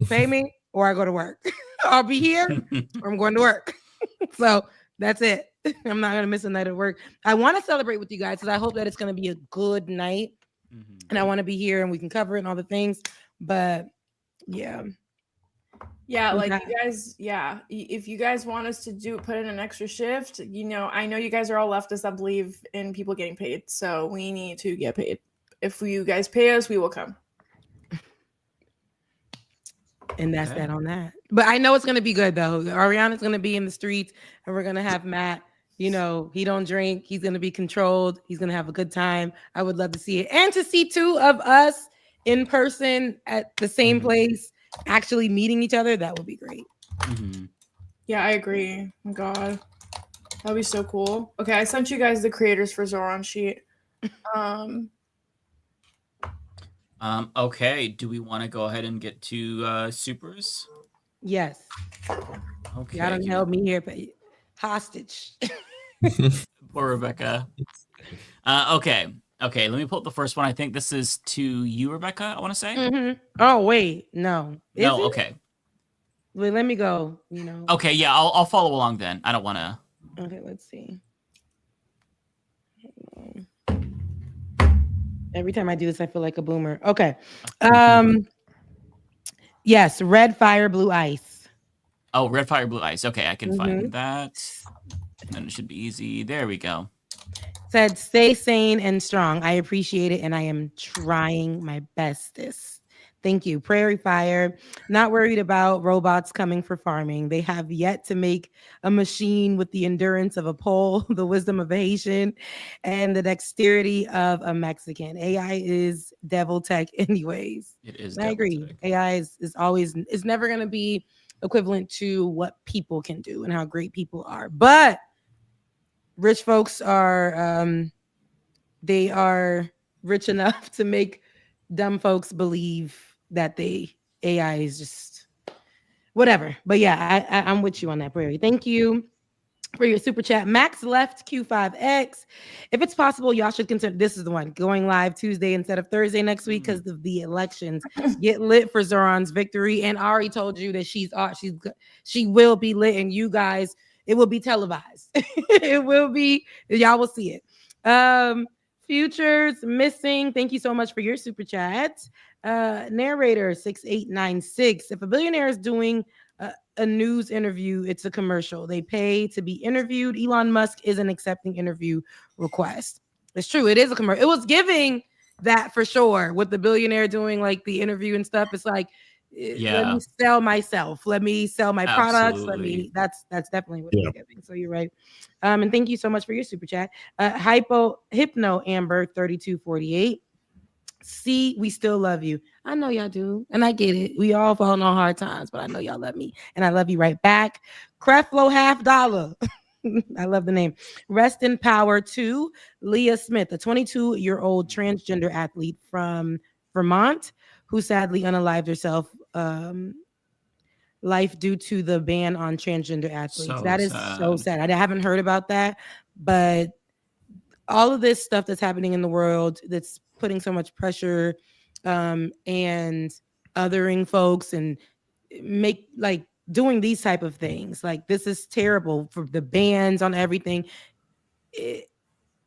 pay me or I go to work. I'll be here or I'm going to work. So that's it. I'm not going to miss a night at work. I want to celebrate with you guys because I hope that it's going to be a good night. And I want to be here and we can cover it and all the things. But yeah. Yeah, like you guys, if you guys want us to put in an extra shift, I know you guys are all leftists that believe in people getting paid, so we need to get paid. If you guys pay us, we will come. And that's that on that. But I know it's going to be good, though. Ariana's going to be in the streets, and we're going to have Matt. He don't drink. He's going to be controlled. He's going to have a good time. I would love to see it. And to see two of us in person at the same place, actually meeting each other, that would be great. Yeah, I agree. Oh my God, that'd be so cool. Okay, I sent you guys the creators for Zoran sheet. Okay, do we want to go ahead and get to supers? Yes. Okay. Y'all don't help me here, but hostage. Poor Rebecca. Okay, let me pull up the first one. I think this is to you, Rebecca, I want to say. Oh, wait, no. No, okay. Wait, let me go, Okay, yeah, I'll follow along then. I don't want to. Okay, let's see. Every time I do this, I feel like a boomer. Okay. Yes, red fire, blue ice. Oh, red fire, blue ice. Okay, I can find that. And then it should be easy. There we go. Said, stay sane and strong. I appreciate it, and I am trying my bestest. Thank you. Prairie Fire, not worried about robots coming for farming. They have yet to make a machine with the endurance of a Pole, the wisdom of a Haitian, and the dexterity of a Mexican. AI is devil tech anyways. It is. I agree. Tech. AI is never going to be equivalent to what people can do and how great people are. But rich folks are, they are rich enough to make dumb folks believe that AI is just whatever. But yeah, I'm with you on that, Prairie. Thank you for your super chat. Max left Q5X. If it's possible, y'all should consider, this is the one, going live Tuesday instead of Thursday next week because of the elections. Get lit for Zoran's victory. And Ari told you that she will be lit, and you guys, it will be televised. It will be, y'all will see it. Futures missing. Thank you so much for your super chat. Narrator 6896. If a billionaire is doing a news interview, it's a commercial. They pay to be interviewed. Elon Musk isn't accepting interview requests. It's true. It is a commercial. It was giving that for sure with the billionaire doing like the interview and stuff. It's like, let me sell myself. Let me sell my products. That's definitely what they're giving. So you're right. And thank you so much for your super chat. Hypno Amber 3248. See, we still love you. I know y'all do. And I get it. We all fall on hard times, but I know y'all love me. And I love you right back. Creflo $50. I love the name. Rest in power to Leah Smith, a 22-year-old transgender athlete from Vermont who sadly unalived herself life due to the ban on transgender athletes. That is so sad. I haven't heard about that, but all of this stuff that's happening in the world that's putting so much pressure and othering folks and doing these type of things. Like, this is terrible for the bans on everything.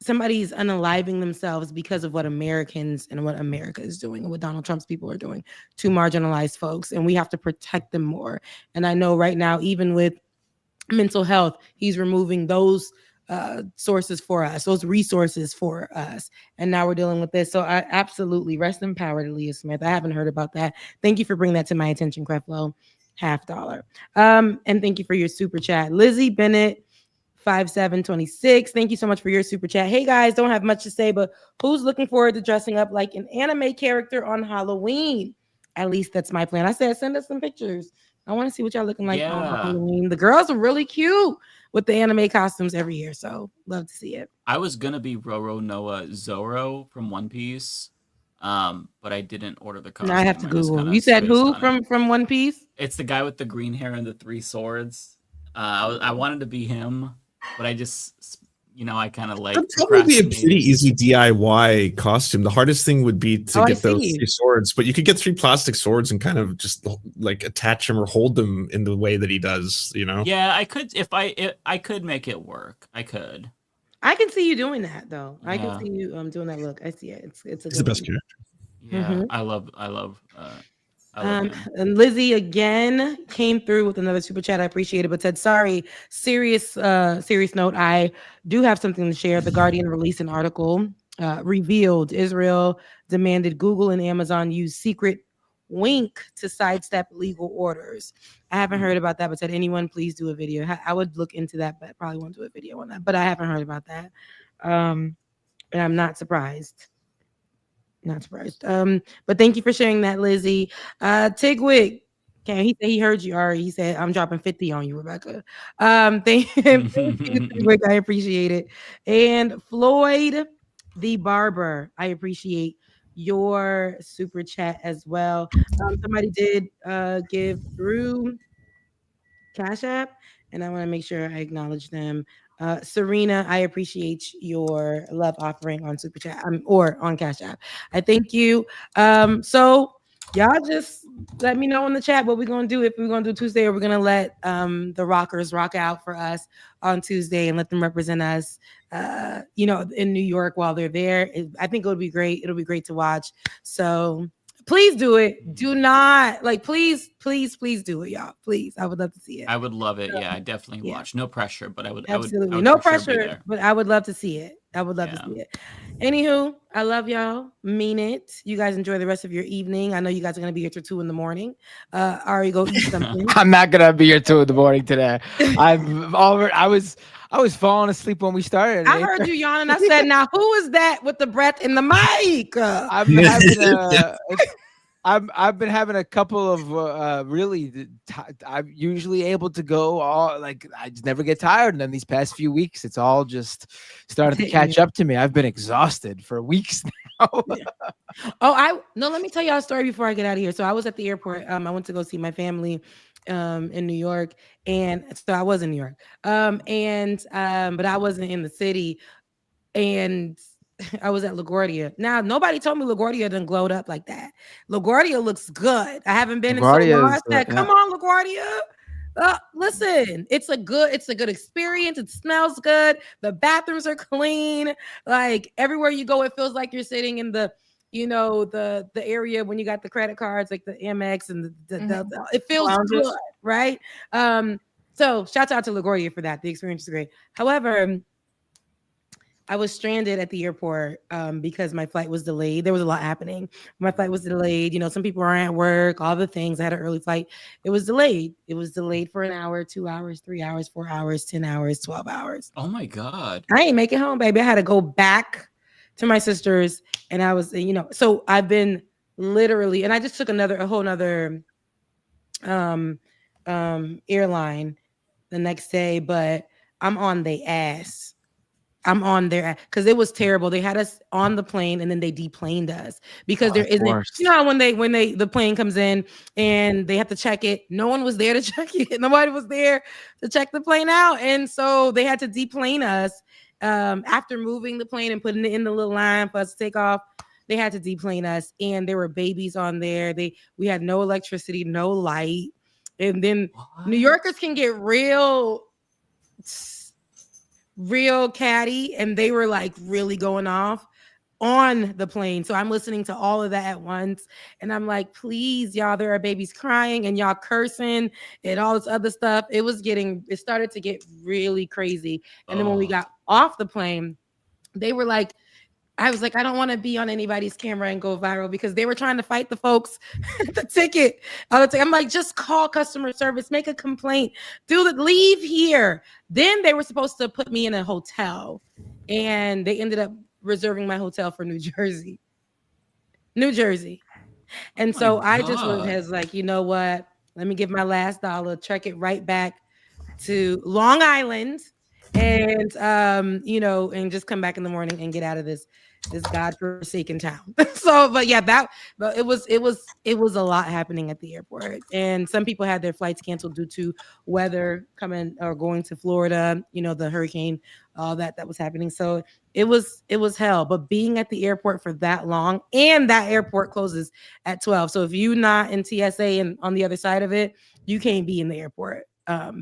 Somebody's unaliving themselves because of what Americans and what America is doing and what Donald Trump's people are doing to marginalized folks. And we have to protect them more. And I know right now, even with mental health, he's removing those sources for us, those resources for us. And now we're dealing with this. So I absolutely rest in power to Leah Smith. I haven't heard about that. Thank you for bringing that to my attention, Creflo. $50. And thank you for your super chat. Lizzie Bennett 5726. Thank you so much for your super chat. Hey guys, don't have much to say, but who's looking forward to dressing up like an anime character on Halloween? At least that's my plan. I said send us some pictures. I want to see what y'all looking like on Halloween. The girls are really cute with the anime costumes every year. So love to see it. I was gonna be Roro Noah Zoro from One Piece, but I didn't order the costume. Now I have to just Google. kinda You said spaced who on it. from One Piece? It's the guy with the green hair and the 3 swords. I wanted to be him, but I just, I kind of like That'd probably be a pretty procrastinated. easy DIY costume. The hardest thing would be to I get those see. 3 swords, but you could get 3 plastic swords and kind of just like attach them or hold them in the way that he does, Yeah, I could if I could make it work. I could. I can see you doing that though. I can Yeah. see you doing that look. I see it. It's a He's the good best one. character. Yeah, Mhm. I love him. And Lizzie again came through with another super chat. I appreciate it, but said, sorry, serious note. I do have something to share. The Guardian released an article revealed Israel demanded Google and Amazon use secret wink to sidestep legal orders. I haven't heard about that, but said anyone please do a video. I would look into that, but probably won't do a video on that. But I haven't heard about that. And I'm not surprised. Not surprised. But thank you for sharing that, Lizzie. Tigwig. Okay, he said he heard you, Ari. He said, I'm dropping 50 on you, Rebecca. Thank you, Tigwig. I appreciate it. And Floyd the Barber, I appreciate your super chat as well. Somebody did give through Cash App, and I want to make sure I acknowledge them. Serena, I appreciate your love offering on Super Chat or on Cash App. I thank you. So y'all just let me know in the chat what we're gonna do. If we're gonna do Tuesday, or we're gonna let the rockers rock out for us on Tuesday and let them represent us. In New York while they're there. I think it'll be great. It'll be great to watch. So please do it. Do not please do it, y'all. Please. I would love to see it. I would love it. Yeah, I definitely watch. No pressure, but I would Absolutely. I would No for sure be pressure, there. but I would love to see it. I would love to see it. Anywho, I love y'all. Mean it. You guys enjoy the rest of your evening. I know you guys are gonna be here till 2 a.m. Ari, go eat something. I'm not gonna be here 2 a.m. today. I was falling asleep when we started. I heard you yawning. I said, now who is that with the breath in the mic? I've been having a couple of I'm usually able to go I just never get tired, and then these past few weeks it's all just started to catch up to me. I've been exhausted for weeks now. Let me tell y'all a story before I get out of here. So I was at the airport. I went to go see my family in New York, and so I was in New York. But I wasn't in the city, and I was at LaGuardia. Now, nobody told me LaGuardia didn't glowed up like that. LaGuardia looks good. I haven't been in so long. I said, come on, LaGuardia. Listen, it's a good experience. It smells good. The bathrooms are clean. Like everywhere you go, it feels like you're sitting in the area when you got the credit cards, like the Amex and the it feels good, right? So shout out to LaGuardia for that. The experience is great. However, I was stranded at the airport because my flight was delayed. There was a lot happening. My flight was delayed. Some people aren't at work, all the things. I had an early flight. It was delayed. It was delayed for an hour, 2 hours, 3 hours, 4 hours, 10 hours, 12 hours. Oh my God. I ain't make it home, baby. I had to go back to my sister's, and I was, so I've been literally, and I just took a whole nother airline the next day, but I'm on the ass. I'm on there because it was terrible. They had us on the plane and then they deplaned us because there isn't, how when the plane comes in and they have to check it, no one was there to check it. Nobody was there to check the plane out. And so they had to deplane us after moving the plane and putting it in the little line for us to take off. They had to deplane us, and there were babies on there. We had no electricity, no light. And then New Yorkers can get real catty, and they were like really going off on the plane. So I'm listening to all of that at once, and I'm like, please, y'all, there are babies crying and y'all cursing and all this other stuff. It started to get really crazy. And then when we got off the plane, they were like, I was like, I don't want to be on anybody's camera and go viral, because they were trying to fight the folks the ticket. I'm like, just call customer service, make a complaint, leave here. Then they were supposed to put me in a hotel, and they ended up reserving my hotel for New Jersey. And so I just was like, you know what? Let me give my last dollar, check it right back to Long Island and you know, and just come back in the morning and get out of this godforsaken town. So, but yeah, but it was a lot happening at the airport, and some people had their flights canceled due to weather coming or going to Florida. You know, the hurricane, all that was happening. So it was hell. But being at the airport for that long, and that airport closes at 12. So if you're not in TSA and on the other side of it, you can't be in the airport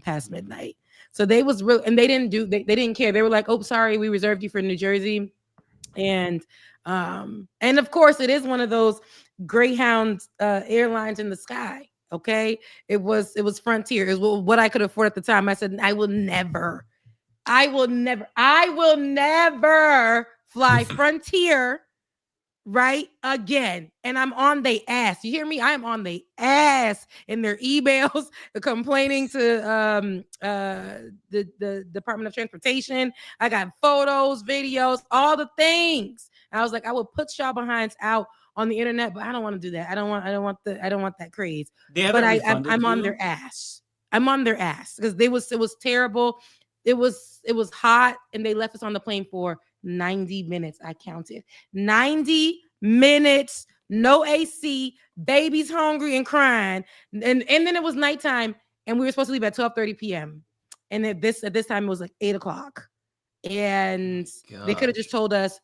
past midnight. So they was real, and they didn't care. They were like, "Oh, sorry, we reserved you for New Jersey." And of course it is one of those Greyhound airlines in the sky. Okay, it was Frontier. It was what I could afford at the time. I said, I will never fly Frontier right again. And I'm on the ass. You hear me? I'm on the ass in their emails complaining to the Department of Transportation. I got photos, videos, all the things. And I was like, I will put y'all behinds out on the internet, but I don't want to do that. I don't want that craze. But I'm on their ass. I'm on their ass because it was terrible. It was hot, and they left us on the plane for 90 minutes. I counted 90 minutes, no AC, baby's hungry and crying. And then it was nighttime, and we were supposed to leave at 12:30 p.m. And at this time, it was like 8 o'clock. And they could have just told us,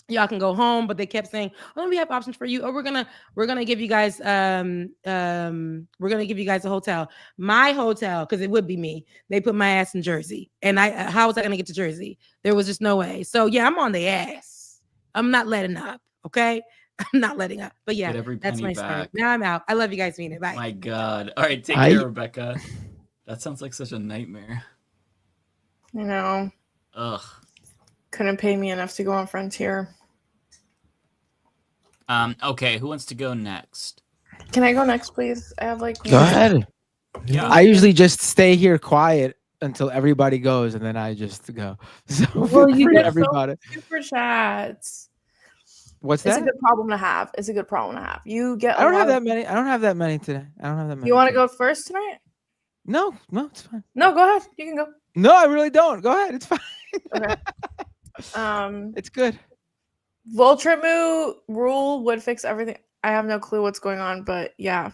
y'all can go home, but they kept saying, "Oh, we have options for you. Oh, we're gonna give you guys we're gonna give you guys a hotel." My hotel, because it would be me. They put my ass in Jersey, and how was I gonna get to Jersey? There was just no way. So yeah, I'm on the ass. I'm not letting up. Okay, I'm not letting up. But yeah, that's my story. Now I'm out. I love you guys, Mina. Bye. My God. All right, take care, Rebecca. That sounds like such a nightmare. You know. Ugh. Couldn't pay me enough to go on Frontier. Okay, who wants to go next? Can I go next, please? I have like. Go ahead. Yeah. I usually just stay here quiet until everybody goes, and then I just go. So Well, you get everybody. super chats. What's It's that? a good problem to have. It's a good problem to have. You get. I don't have that many. I don't have that many today. I don't have that many. You want to go first tonight? No, it's fine. No, go ahead. You can go. No, I really don't. Go ahead. It's fine. Okay. It's good. Voltrimmu rule would fix everything. I have no clue what's going on, but yeah.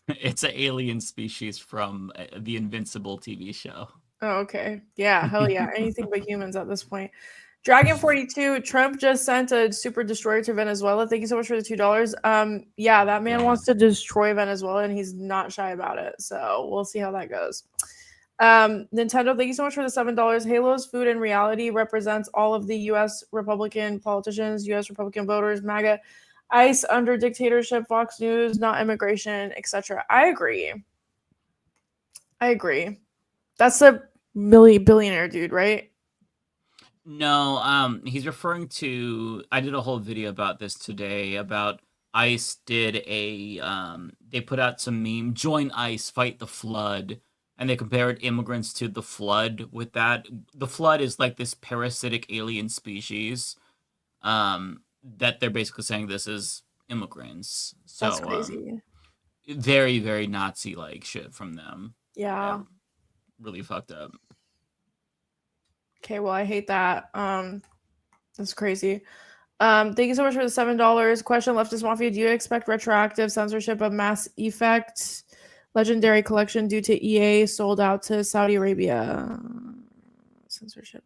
It's an alien species from the Invincible TV show. Oh, okay. Yeah, hell yeah. Anything but humans at this point. Dragon42, Trump just sent a super destroyer to Venezuela. Thank you so much for the $2. Yeah, that man wants to destroy Venezuela, and he's not shy about it. So we'll see how that goes. Nintendo, thank you so much for the $7. Halo's Food and Reality represents all of the U.S. Republican politicians, U.S. Republican voters, MAGA, ICE under dictatorship, Fox News, not immigration, etc. I agree. That's a billionaire dude, right? No, he's referring to. I did a whole video about this today. About ICE did they put out some meme. Join ICE, fight the flood. And they compared immigrants to the flood with that. The flood is like this parasitic alien species that they're basically saying this is immigrants. So, that's crazy. Very, very Nazi-like shit from them. Yeah. Really fucked up. Okay, well, I hate that. That's crazy. Thank you so much for the $7. Question, Leftist Mafia, do you expect retroactive censorship of Mass Effect Legendary Collection due to EA sold out to Saudi Arabia? Censorship.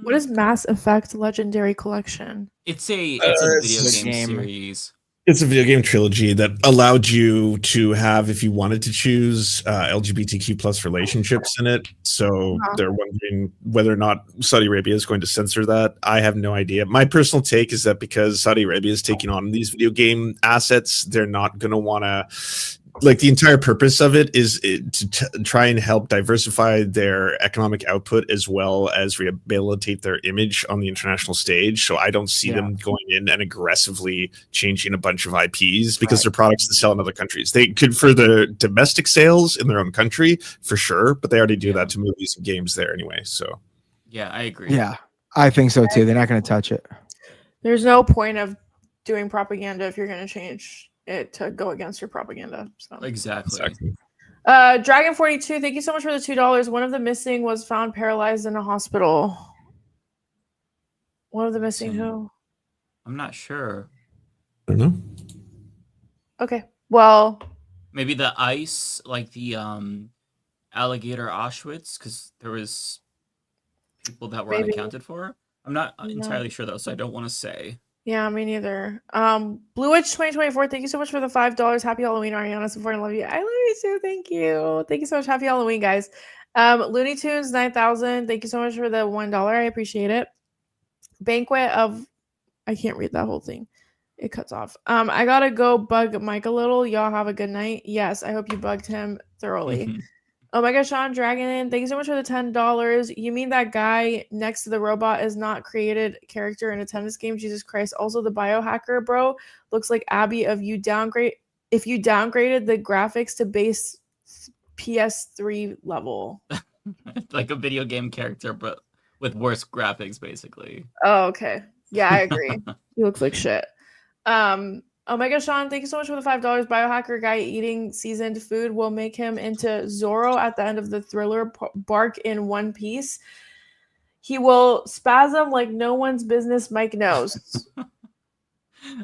What is Mass Effect Legendary Collection? It's a video game series. It's a video game trilogy that allowed you to have, if you wanted to choose, LGBTQ plus relationships in it. So they're wondering whether or not Saudi Arabia is going to censor that. I have no idea. My personal take is that because Saudi Arabia is taking on these video game assets, they're not going to want to. Like, the entire purpose of it is to try and help diversify their economic output as well as rehabilitate their image on the international stage. So I don't see them going in and aggressively changing a bunch of IPs because they're products that sell in other countries. They could for the domestic sales in their own country for sure, but they already do that to movies and games there anyway. So yeah, I agree. Yeah, I think so too. They're not going to touch it. There's no point of doing propaganda if you're going to change it to go against your propaganda. So. Exactly. Dragon42, thank you so much for the $2. One of the missing was found paralyzed in a hospital. One of the missing who? I'm not sure. I don't know. Okay. Well, maybe the ice, like the alligator Auschwitz, because there was people that were unaccounted for. I'm not entirely sure though, so I don't want to say. Yeah, me neither. Blue Witch 2024, thank you so much for the $5. Happy Halloween, Ariana. Support and love you. I love you too. Thank you. Thank you so much. Happy Halloween, guys. Looney Tunes 9000, thank you so much for the $1. I appreciate it. Banquet of, I can't read that whole thing. It cuts off. I gotta go bug Mike a little. Y'all have a good night. Yes, I hope you bugged him thoroughly. Oh my gosh, Sean Dragon, thank you so much for the $10. You mean that guy next to the robot is not created character in a tennis game? Jesus Christ. Also, the biohacker bro looks like Abby if you downgraded the graphics to base PS3 level. Like a video game character, but with worse graphics, basically. Oh, okay. Yeah, I agree. He looks like shit. Oh my gosh, Sean, thank you so much for the $5. Biohacker guy eating seasoned food will make him into Zorro at the end of the Thriller bark in one piece. He will spasm like no one's business Mike knows.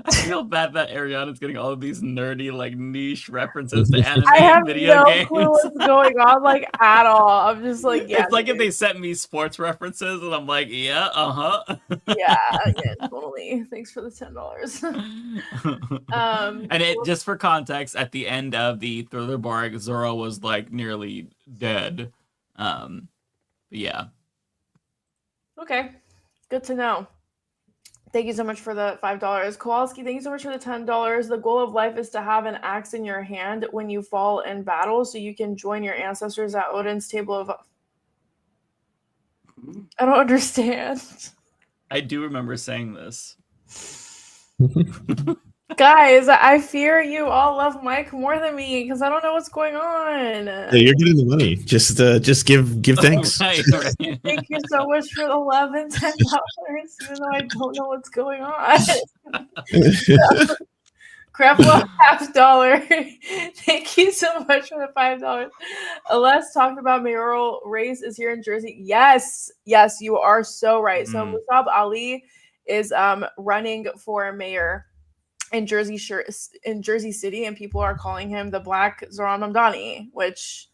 I feel bad that Ariana's getting all of these nerdy, like niche references to anime I have and video no games. clue what's going on, like at all. I'm just like, yeah. It's like if they sent me sports references, and I'm like, yeah, yeah, totally. Thanks for the $10. And it just for context, at the end of the Thriller bark, Zoro was like nearly dead. But yeah. Okay, good to know. Thank you so much for the $5. Kowalski, thank you so much for the $10. The goal of life is to have an axe in your hand when you fall in battle so you can join your ancestors at Odin's table of... I don't understand. I do remember saying this. Guys, I fear you all love Mike more than me because I don't know what's going on. Yeah, you're getting the money. Just give thanks. Right. Thank you so much for the love and $10, even though I don't know what's going on. Crapwell $50. Thank you so much for the $5. Let's talk about mayoral race is here in Jersey. Yes, you are so right. So Musab Ali is running for mayor in Jersey City, and people are calling him the Black Zoran Mamdani, which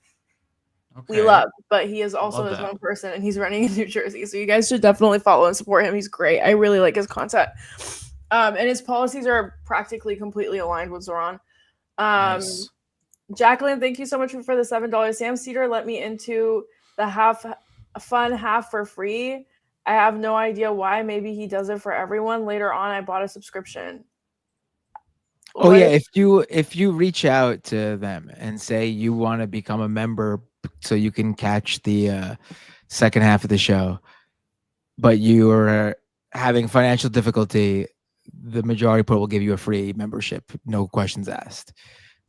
we love. But he is also his own person, and he's running in New Jersey. So you guys should definitely follow and support him. He's great. I really like his content. And his policies are practically completely aligned with Zoran. Nice. Jacqueline, thank you so much for the $7. Sam Cedar let me into the half fun, half for free. I have no idea why. Maybe he does it for everyone. Later on, I bought a subscription. Oh yeah, if you reach out to them and say you want to become a member so you can catch the second half of the show, but you are having financial difficulty, the majority pool will give you a free membership, no questions asked.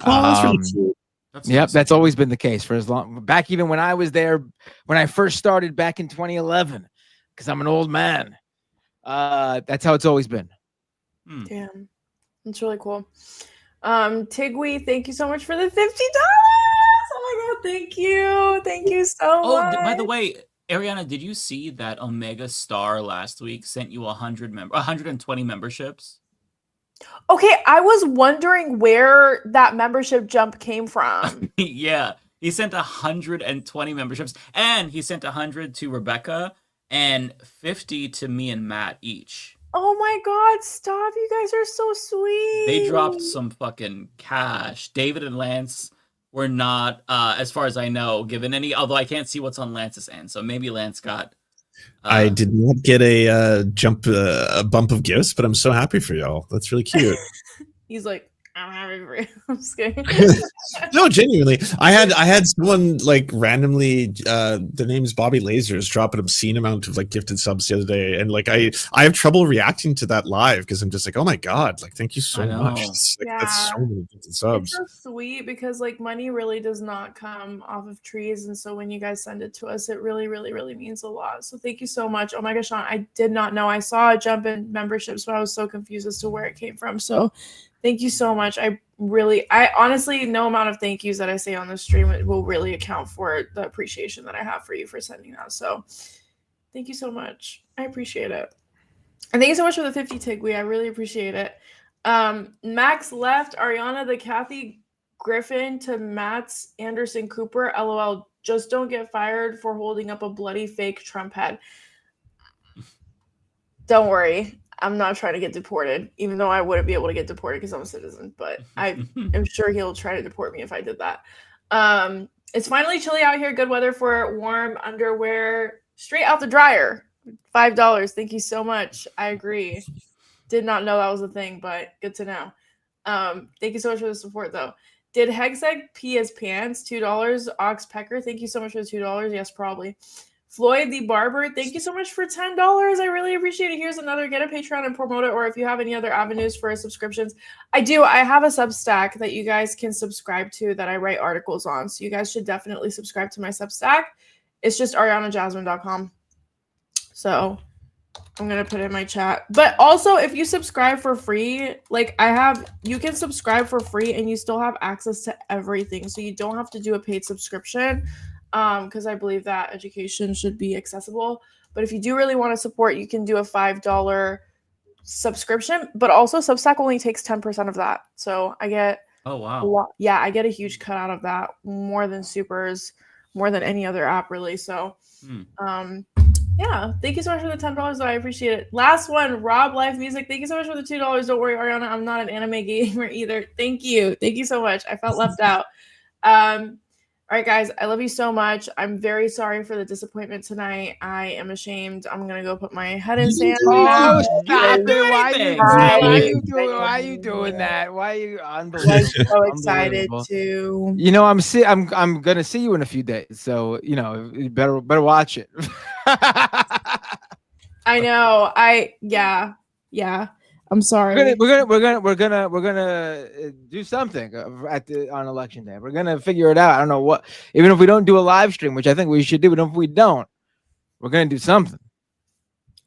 Oh, that's really cute. Yep, that's always been the case for as long back, even when I was there, when I first started back in 2011, because I'm an old man. That's how it's always been. Damn, that's really cool. Tigui, thank you so much for the $50. Oh my god, thank you so much. By the way, Ariana, did you see that Omega Star last week sent you 120 memberships? Okay, I was wondering where that membership jump came from. Yeah, he sent 120 memberships, and he sent 100 to Rebecca and 50 to me and Matt each. Oh my god, stop. You guys are so sweet. They dropped some fucking cash. David and Lance were not, as far as I know, given any, although I can't see what's on Lance's end, so maybe Lance got... I did not get a bump of gifts, but I'm so happy for y'all. That's really cute. He's like, I'm happy for you. I'm just kidding. No, genuinely. I had someone like randomly, the name's Bobby Lasers, drop an obscene amount of like gifted subs the other day, and like I have trouble reacting to that live because I'm just like, oh my god, like thank you so much. That's so many gifted subs. It's so sweet because like money really does not come off of trees, and so when you guys send it to us, it really, really, really means a lot. So thank you so much. Oh my gosh, Sean, I did not know. I saw a jump in memberships, but I was so confused as to where it came from. So thank you so much. really, I honestly, no amount of thank yous that I say on the stream will really account for the appreciation that I have for you for sending that. So thank you so much. I appreciate it. And thank you so much for the 50 Tigwe. I really appreciate it. Max left, Ariana the Kathy Griffin to Matt's Anderson Cooper. LOL. Just don't get fired for holding up a bloody fake Trump head. Don't worry. I'm not trying to get deported, even though I wouldn't be able to get deported because I'm a citizen, but I am sure he'll try to deport me if I did that. It's finally chilly out here. Good weather for warm underwear straight out the dryer. $5. Thank you so much. I agree. Did not know that was a thing, but good to know. Thank you so much for the support, though. Did Hexeg pee his pants? $2. Ox Pecker, thank you so much for the $2. Yes, probably. Floyd the Barber, thank you so much for $10. I really appreciate it. Here's another. Get a Patreon and promote it, or if you have any other avenues for subscriptions. I have a Substack that you guys can subscribe to that I write articles on. So you guys should definitely subscribe to my Substack. It's just arianajasmine.com. So I'm going to put it in my chat. But also, if you subscribe for free, you can subscribe for free and you still have access to everything. So you don't have to do a paid subscription, because I believe that education should be accessible. But if you do really want to support, you can do a $5 subscription. But also, Substack only takes 10% of that. So I get I get a huge cut out of that, more than Supers, more than any other app, really. So yeah, thank you so much for the $10. I appreciate it. Last one, Rob Life Music. Thank you so much for the $2. Don't worry, Ariana, I'm not an anime gamer either. Thank you so much. I felt left out. All right, guys, I love you so much. I'm very sorry for the disappointment tonight. I am ashamed. I'm gonna go put my head in sand. Oh, stop it! Why are you doing that? Why are you unbelievable? I'm so excited to. You know, I'm gonna see you in a few days, so you know, you better watch it. I know. Yeah. I'm sorry. We're gonna do something on election day. We're gonna figure it out. I don't know what. Even if we don't do a live stream, which I think we should do, but if we don't, we're gonna do something.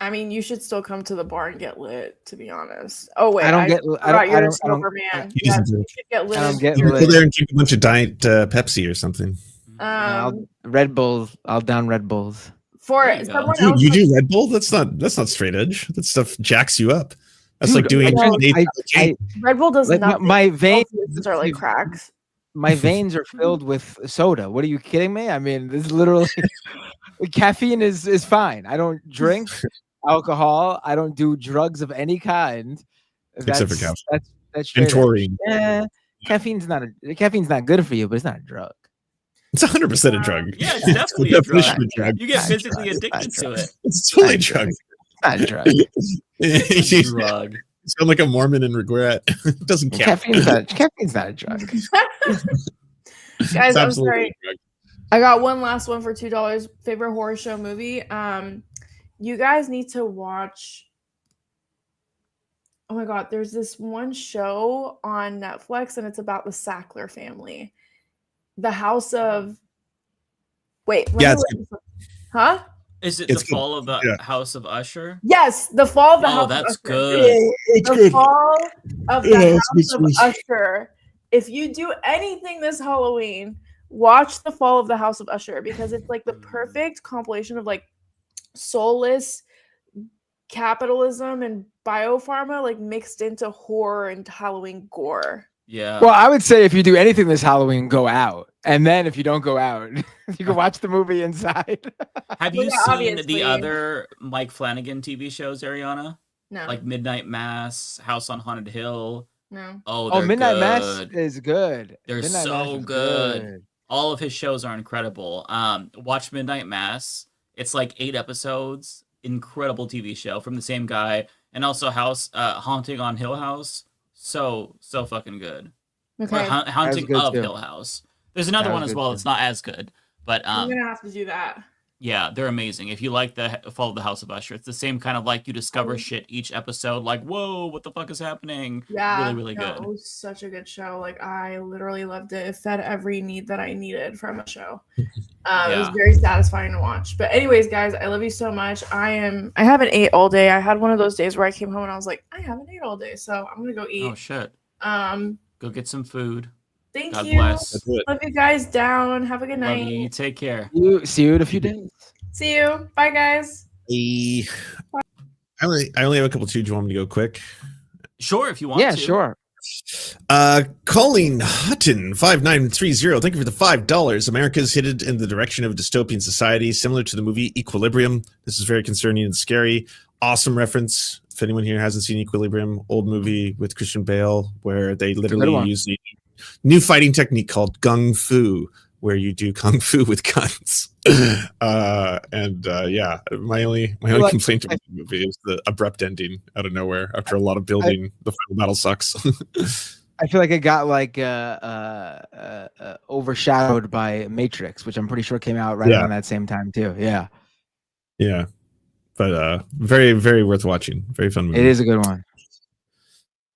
I mean, you should still come to the bar and get lit. To be honest. Oh wait, You're a sober man. You should get lit. go there and drink a bunch of Diet Pepsi or something. Red Bulls. I'll down Red Bulls. For someone else, you do Red Bull? That's not straight edge. That stuff jacks you up. That's like doing Red Bull does nothing. My veins are like cracks. My veins are filled with soda. What are you kidding me? I mean, this is literally caffeine is fine. I don't drink alcohol. I don't do drugs of any kind. Except for caffeine. That's and taurine. Caffeine's not good for you, but it's not a drug. It's 100% a drug. Yeah, it's definitely a drug. You get physically addicted to it. It's totally a drug. Not a drug. Drug. You sound like a Mormon in regret. It doesn't count. Caffeine's not a drug. Guys, I'm sorry. I got one last one for $2. Favorite horror show movie. You guys need to watch. Oh my God, there's this one show on Netflix and it's about the Sackler family. The House of. Wait. Huh? Is it The Fall of the House of Usher? Yes, The Fall of the House of Usher. Oh, that's good. The Fall of the House of Usher. If you do anything this Halloween, watch The Fall of the House of Usher because it's like the perfect compilation of like soulless capitalism and biopharma like mixed into horror and Halloween gore. Yeah. Well, I would say if you do anything this Halloween, go out. And then if you don't go out, you can watch the movie inside. Have you seen the other Mike Flanagan TV shows, Ariana? No. Like Midnight Mass, House on Haunted Hill. No. Oh, Midnight good. Mass is good. They're Midnight so good. All of his shows are incredible. Watch Midnight Mass. It's like 8 episodes. Incredible TV show from the same guy. And also Haunting on Hill House. So fucking good. Okay. Haunting of Hill House. There's another one as well. It's not as good, but I'm gonna have to do that. Yeah, they're amazing. If you like the Fall of the House of Usher, it's the same kind of like you discover shit each episode. Like, whoa, what the fuck is happening? Yeah, really good. It was such a good show. Like, I literally loved it. It fed every need that I needed from a show. It was very satisfying to watch. But anyways, guys, I love you so much. I haven't ate all day. I had one of those days where I came home and I was like, I haven't ate all day, so I'm gonna go eat. Oh shit. Go get some food. Thank God you. bless. Love you guys down. Have a good Love night. you. You take care. See you in a few days. See you. Bye, guys. I only have a couple too. Do you want me to go quick? Sure, if you want to. Yeah, sure. Colleen Hutton 5930. Thank you for the $5. America is headed in the direction of a dystopian society similar to the movie Equilibrium. This is very concerning and scary. Awesome reference. If anyone here hasn't seen Equilibrium, old movie with Christian Bale, where they literally use the new fighting technique called gung fu, where you do kung fu with guns. Yeah, my only complaint about the movie is the abrupt ending out of nowhere after a lot of building. The final battle sucks. I feel like it got like overshadowed by Matrix, which I'm pretty sure came out right around that same time too. Yeah, but very, very worth watching. Very fun movie. It is a good one.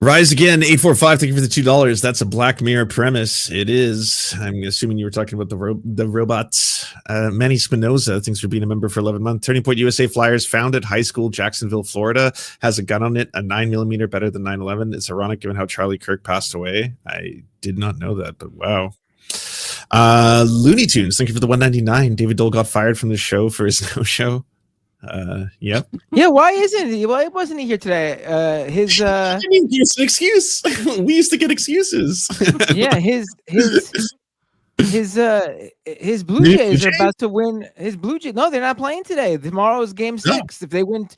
Rise Again 845. Thank you for the $2. That's a Black Mirror premise. It is. I'm assuming you were talking about the robots. Manny Spinoza, thanks for being a member for 11 months. Turning Point USA Flyers, found at high school, Jacksonville, Florida, has a gun on it, a 9mm better than 911. It's ironic given how Charlie Kirk passed away. I did not know that, but wow. Looney Tunes, thank you for the $1.99. David Dole got fired from the show for his no-show. Yep. Yeah, why wasn't he here today? His I mean, it's an excuse. We used to get excuses. Yeah, his Blue Jays are about to win. His Blue Jays, no, they're not playing today. Tomorrow is Game 6. If they win,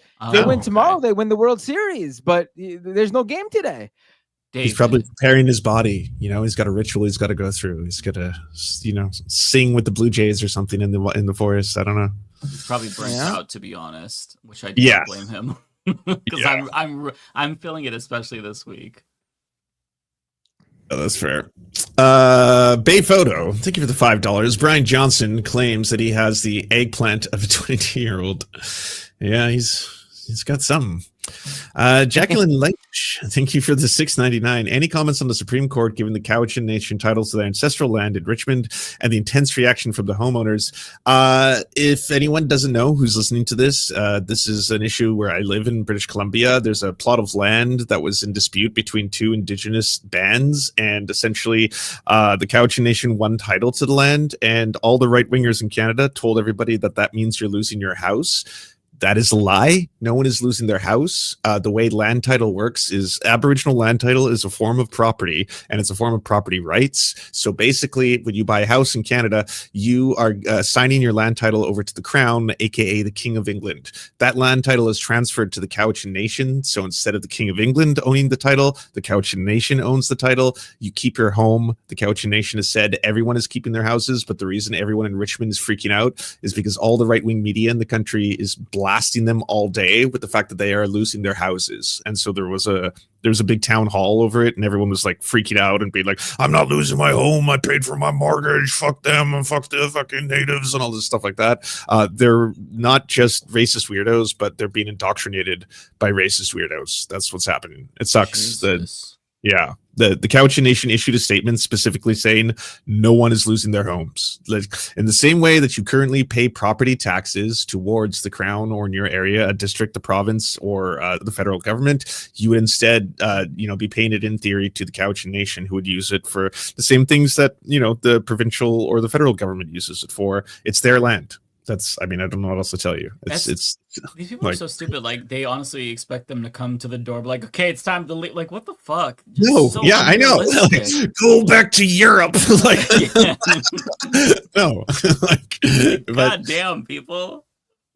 tomorrow, they win the World Series. But there's no game today. He's probably preparing his body. He's got a ritual he's got to go through. He's got to, sing with the Blue Jays or something in the forest. I don't know. He's probably burnt out, to be honest, which I don't blame him because I'm feeling it, especially this week. Oh, that's fair. Bay Photo, thank you for the $5. Brian Johnson claims that he has the eggplant of a 22-year-old. Yeah, he's got something. Jacqueline Lynch, thank you for the $6.99. Any comments on the Supreme Court giving the Cowichan Nation titles to their ancestral land in Richmond and the intense reaction from the homeowners? If anyone doesn't know who's listening to this, this is an issue where I live in British Columbia. There's a plot of land that was in dispute between two Indigenous bands, and essentially the Cowichan Nation won title to the land, and all the right-wingers in Canada told everybody that means you're losing your house. That is a lie. No one is losing their house. The way land title works is Aboriginal land title is a form of property, and it's a form of property rights. So basically, when you buy a house in Canada, you are signing your land title over to the Crown, aka the King of England. That land title is transferred to the Cowichan Nation. So instead of the King of England owning the title, the Cowichan Nation owns the title. You keep your home. The Cowichan Nation has said everyone is keeping their houses, but the reason everyone in Richmond is freaking out is because all the right-wing media in the country is blasting them all day with the fact that they are losing their houses. And so there was a big town hall over it, and everyone was like freaking out and being like, I'm not losing my home, I paid for my mortgage, fuck them and fuck the fucking natives and all this stuff like that. They're not just racist weirdos, but they're being indoctrinated by racist weirdos. That's what's happening. It sucks. The Cowichan Nation issued a statement specifically saying no one is losing their homes. Like, in the same way that you currently pay property taxes towards the Crown or in your area, a district, the province, or the federal government, you would instead, be paying it in theory to the Cowichan Nation, who would use it for the same things that, the provincial or the federal government uses it for. It's their land. I don't know what else to tell you. It's these people are so stupid. Like, they honestly expect them to come to the door, but like, okay, it's time to leave. Like, what the fuck? I know. Like, go back to Europe. Like, no. God damn, people.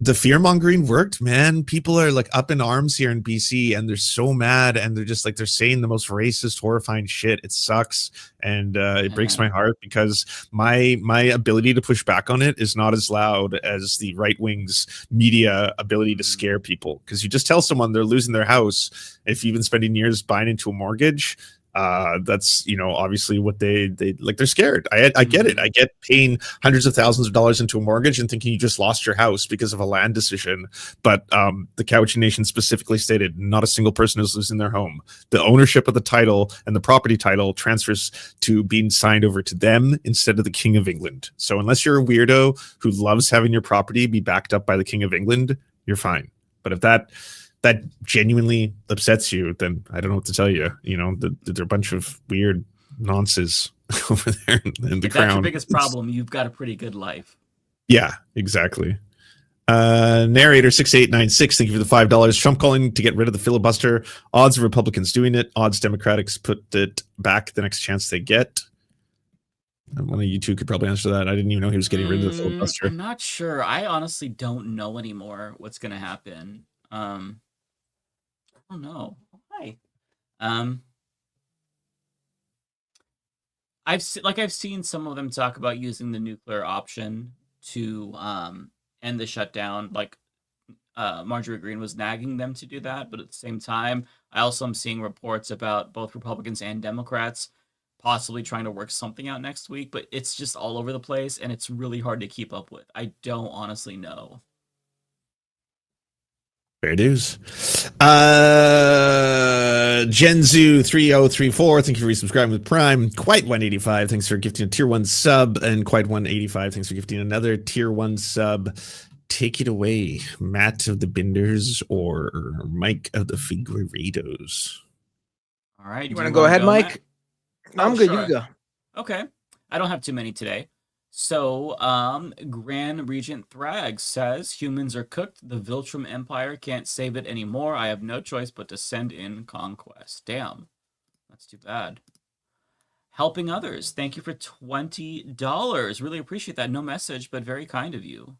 The fear mongering worked, man. People are like up in arms here in BC, and they're so mad, and they're just like, they're saying the most racist, horrifying shit. It sucks, and it breaks my heart because my ability to push back on it is not as loud as the right wing's media ability to scare people. Because you just tell someone they're losing their house if you've been spending years buying into a mortgage. That's obviously what they like. They're scared. I get it. I get paying hundreds of thousands of dollars into a mortgage and thinking you just lost your house because of a land decision. But the Cowichan Nation specifically stated not a single person is losing their home. The ownership of the title and the property title transfers to being signed over to them instead of the King of England. So unless you're a weirdo who loves having your property be backed up by the King of England, you're fine. But if that genuinely upsets you, then I don't know what to tell you. They're a bunch of weird nonsense over there in the If crown. that's your biggest problem, you've got a pretty good life. Yeah, exactly. Narrator 6896, thank you for the $5. Trump calling to get rid of the filibuster. Odds of Republicans doing it. Odds Democrats put it back the next chance they get. One of you two could probably answer that. I didn't even know he was getting rid of the filibuster. I'm not sure. I honestly don't know anymore what's going to happen. I don't know. Why? I've seen some of them talk about using the nuclear option to end the shutdown. Like Marjorie Greene was nagging them to do that, but at the same time, I also am seeing reports about both Republicans and Democrats possibly trying to work something out next week, but it's just all over the place and it's really hard to keep up with. I don't honestly know. Fair dues. Genzu3034, thank you for resubscribing with Prime. Quite 185, thanks for gifting a tier 1 sub. And Quite 185, thanks for gifting another tier 1 sub. Take it away, Matt of the Binders or Mike of the Figueiredos. All right. You want to go ahead, Mike? No, I'm good. sure. You go. Okay. I don't have too many today. So, Grand Regent Thrag says, humans are cooked. The Viltrum Empire can't save it anymore. I have no choice but to send in conquest. Damn. That's too bad. Helping others. Thank you for $20. Really appreciate that. No message, but very kind of you.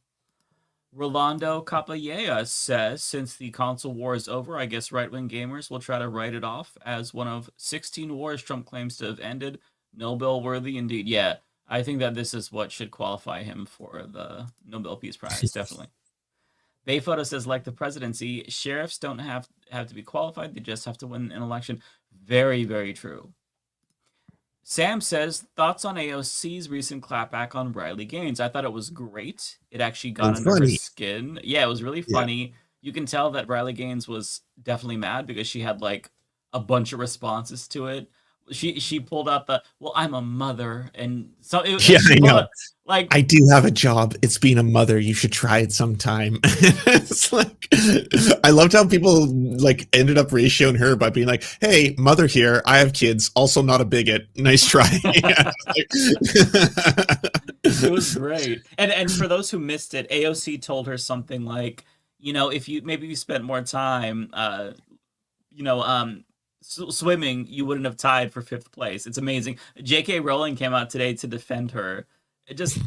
Rolando Capallea says, since the console war is over, I guess right-wing gamers will try to write it off as one of 16 wars Trump claims to have ended. Nobel worthy indeed. Yeah, I think that this is what should qualify him for the Nobel Peace Prize, definitely. Bayphoto says, like the presidency, sheriffs don't have to be qualified. They just have to win an election. Very, very true. Sam says, thoughts on AOC's recent clapback on Riley Gaines. I thought it was great. It actually got under her skin. Yeah, it was really funny. Yeah. You can tell that Riley Gaines was definitely mad because she had like a bunch of responses to it. She pulled out the, well, I'm a mother, and so I know. Like, I do have a job. It's being a mother. You should try it sometime. It's like, I loved how people like ended up ratioing her by being like, "Hey, mother here. I have kids. Also not a bigot. Nice try." It was great. And for those who missed it, AOC told her something like, you know, if you spent more time, swimming, you wouldn't have tied for 5th place. It's amazing. J.K. Rowling came out today to defend her. It just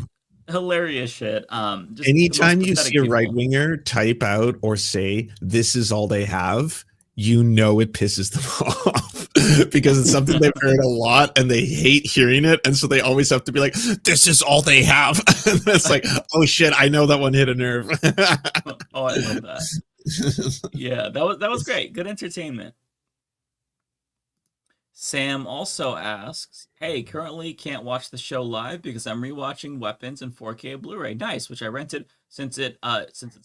hilarious shit. Just anytime you see a right winger type out or say this is all they have, you know it pisses them off because it's something they've heard a lot and they hate hearing it, and so they always have to be like, "This is all they have." And it's like, oh shit, I know that one hit a nerve. Oh, I love that. Yeah, that was great. Good entertainment. Sam also asks, hey, currently can't watch the show live because I'm rewatching Weapons in 4K Blu-ray. Nice, which I rented since it's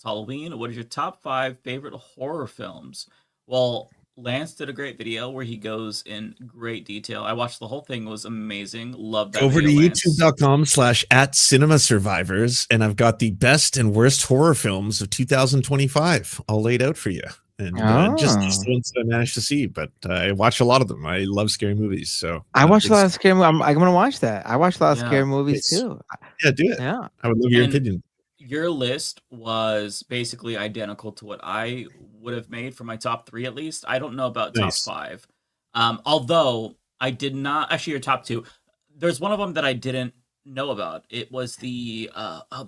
Halloween. What is your top 5 favorite horror films? Well, Lance did a great video where he goes in great detail. I watched the whole thing. It was amazing. Love that. Over video, to youtube.com/@cinemasurvivors, and I've got the best and worst horror films of 2025 all laid out for you. And just the ones that I managed to see, but I watch a lot of them. I love scary movies, so I watch a lot of scary movies. I'm gonna watch that. I watch a lot of scary movies too. Yeah, do it. Yeah, I would love your opinion. Your list was basically identical to what I would have made for my top 3, at least. I don't know about top 5. Although I did not actually your top 2. There's one of them that I didn't know about. It was the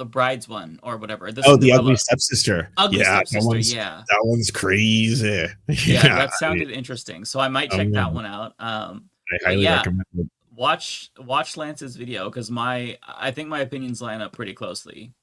bride's one or whatever. The Ugly Stepsister. Stepsister, that one's crazy. Yeah, that sounded interesting. So I might check that one out. I highly recommend it. Watch Lance's video because I think my opinions line up pretty closely.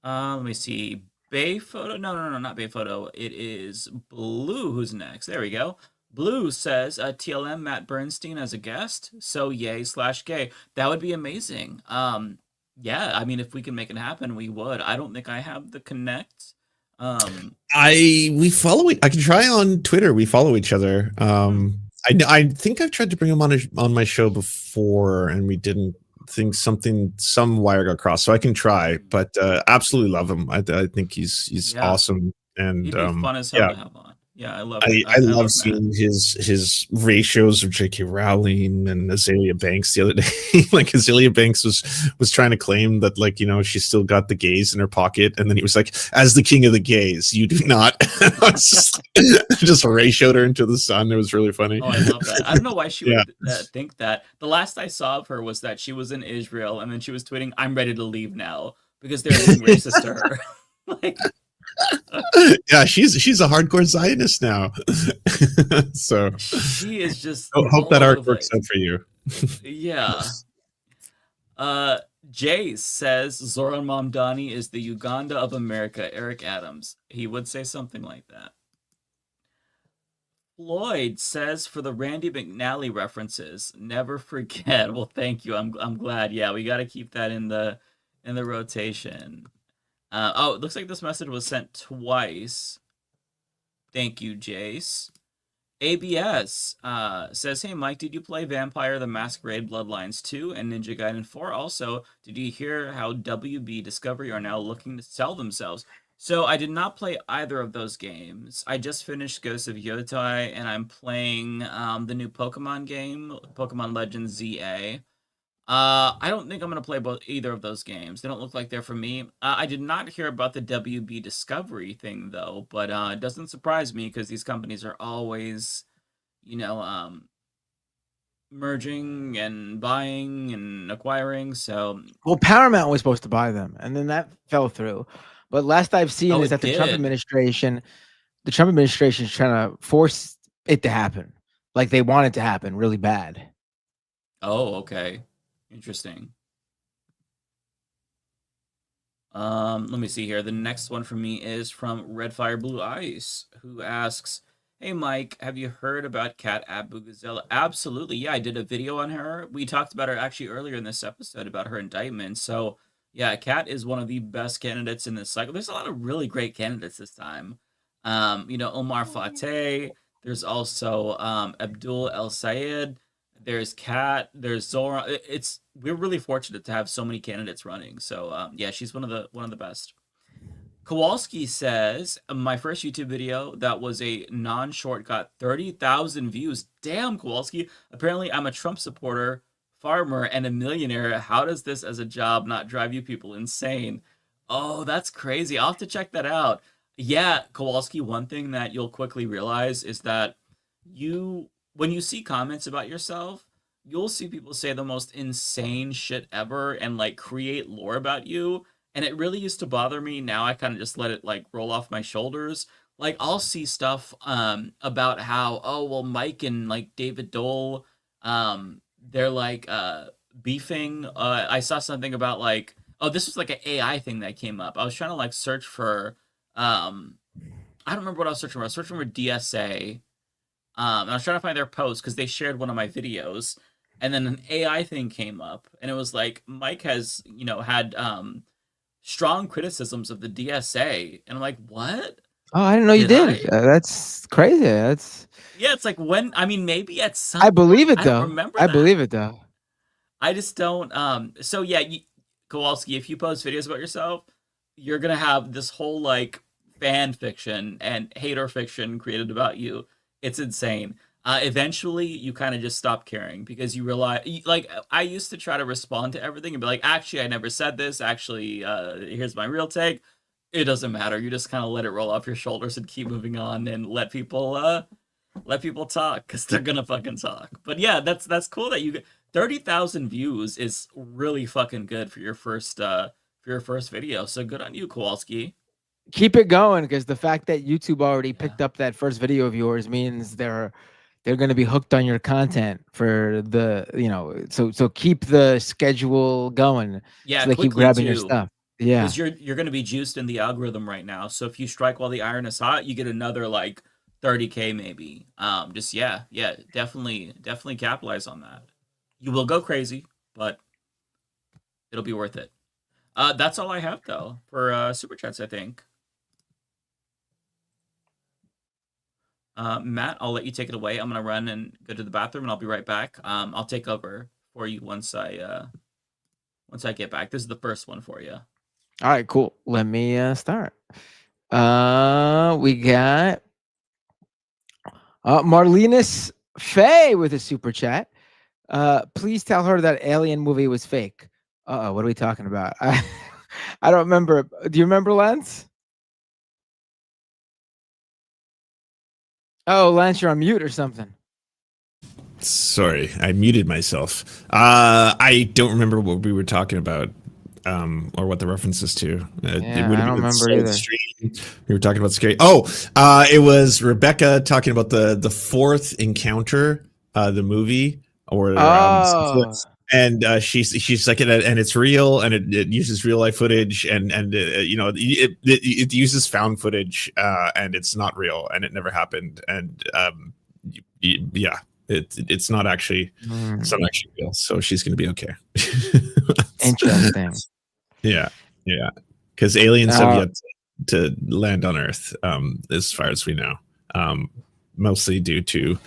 Let me see. Bayphoto? No, not Bayphoto. It is Blue who's next. There we go. Blue says, TLM Matt Bernstein as a guest. So yay/gay. That would be amazing. Yeah, I mean, if we can make it happen, we would. I don't think I have the connect. We follow it. I can try on Twitter. We follow each other. I think I've tried to bring him on my show before, and we didn't think some wire got crossed. So I can try, but absolutely love him. I think he's awesome, and he'd be fun as hell to have on. Yeah, I love I love seeing his ratios of J.K. Rowling and Azalea Banks the other day. Like Azalea Banks was trying to claim that, like, you know, she still got the gays in her pocket, and then he was like, "As the king of the gays, you do not." just ratioed her into the sun. It was really funny. Oh, I love that. I don't know why she Yeah. would think that. The last I saw of her was that she was in Israel, and then she was tweeting, "I'm ready to leave now," because they're being racist to her. Like, yeah, she's a hardcore Zionist now. So she is just hope that arc works out for you. Yeah. Jay says Zoran Mamdani is the Uganda of America, Eric Adams. He would say something like that. Floyd says for the Randy McNally references, never forget. Well, thank you. I'm glad. Yeah, we got to keep that in the rotation. Oh, it looks like this message was sent twice. Thank you, Jace. ABS says, "Hey Mike, did you play Vampire the Masquerade Bloodlines 2 and Ninja Gaiden 4? Also, did you hear how WB Discovery are now looking to sell themselves?" So I did not play either of those games. I just finished Ghost of Yotai, and I'm playing the new Pokemon game, Pokemon Legends ZA. I don't think I'm gonna play either of those games. They don't look like they're for me. I did not hear about the WB Discovery thing though, but it doesn't surprise me because these companies are always, merging and buying and acquiring. So Well, Paramount was supposed to buy them, and then that fell through. But last I've seen is that the Trump administration is trying to force it to happen. Like they want it to happen really bad. Oh, okay. Interesting. Let me see here. The next one for me is from Redfire Blue Ice, who asks, "Hey Mike, have you heard about Kat Abu-Ghazala?" Absolutely. Yeah, I did a video on her. We talked about her actually earlier in this episode about her indictment. So yeah, Kat is one of the best candidates in this cycle. There's a lot of really great candidates this time. Omar Fateh. There's also Abdul El Sayed. There's Kat. There's Zora. We're really fortunate to have so many candidates running. So yeah, she's one of the best. Kowalski says, "My first YouTube video that was a non-short got 30,000 views. Damn, Kowalski. Apparently, I'm a Trump supporter, farmer, and a millionaire. How does this as a job not drive you people insane?" Oh, that's crazy. I'll have to check that out. Yeah, Kowalski, one thing that you'll quickly realize is that when you see comments about yourself, you'll see people say the most insane shit ever and like create lore about you. And it really used to bother me. Now I kind of just let it like roll off my shoulders. Like I'll see stuff about how, oh well, Mike and like David Dole, they're like beefing. I saw something about like, oh, this was like an AI thing that came up. I was trying to like search for I don't remember what I was searching for. I was searching for DSA. And I was trying to find their post because they shared one of my videos, and then an AI thing came up, and it was like Mike has, had strong criticisms of the DSA, and I'm like, what? Oh, I didn't know you did. That's crazy. That's Yeah, it's like maybe at some I believe point, it I don't though. remember I that. believe it though. I just don't. So yeah, Kowalski, if you post videos about yourself, you're gonna have this whole like fan fiction and hater fiction created about you. It's insane. Eventually, you kind of just stop caring because you realize, like, I used to try to respond to everything and be like, actually, I never said this. Actually, here's my real take. It doesn't matter. You just kind of let it roll off your shoulders and keep moving on and let people talk because they're gonna fucking talk. But yeah, that's cool that you get 30,000 views is really fucking good for your first video. So good on you, Kowalski. Keep it going because the fact that YouTube already picked up that first video of yours means they're going to be hooked on your content for so keep the schedule going. Yeah, so they keep grabbing your stuff. Yeah, because you're going to be juiced in the algorithm right now. So if you strike while the iron is hot, you get another like 30K maybe. Definitely capitalize on that. You will go crazy, but it'll be worth it. That's all I have though for super chats, I think. Matt, I'll let you take it away. I'm gonna run and go to the bathroom, and I'll be right back. I'll take over for you once I get back. This is the first one for you. All right, cool. Let me start. We got Marlenus Faye with a super chat. Please tell her that Alien movie was fake. What are we talking about? I don't remember. Do you remember, Lance? Oh, Lance, you're on mute or something. Sorry, I muted myself. I don't remember what we were talking about, or what the references to. I don't remember either. We were talking about scary. It was Rebecca talking about the fourth encounter, the movie, or and she's like, and it's real, and it uses real life footage, and it uses found footage, and it's not real, and it never happened, and yeah. It's not actually real, so she's gonna be okay. Interesting. Yeah, because aliens have yet to land on Earth, as far as we know, mostly due to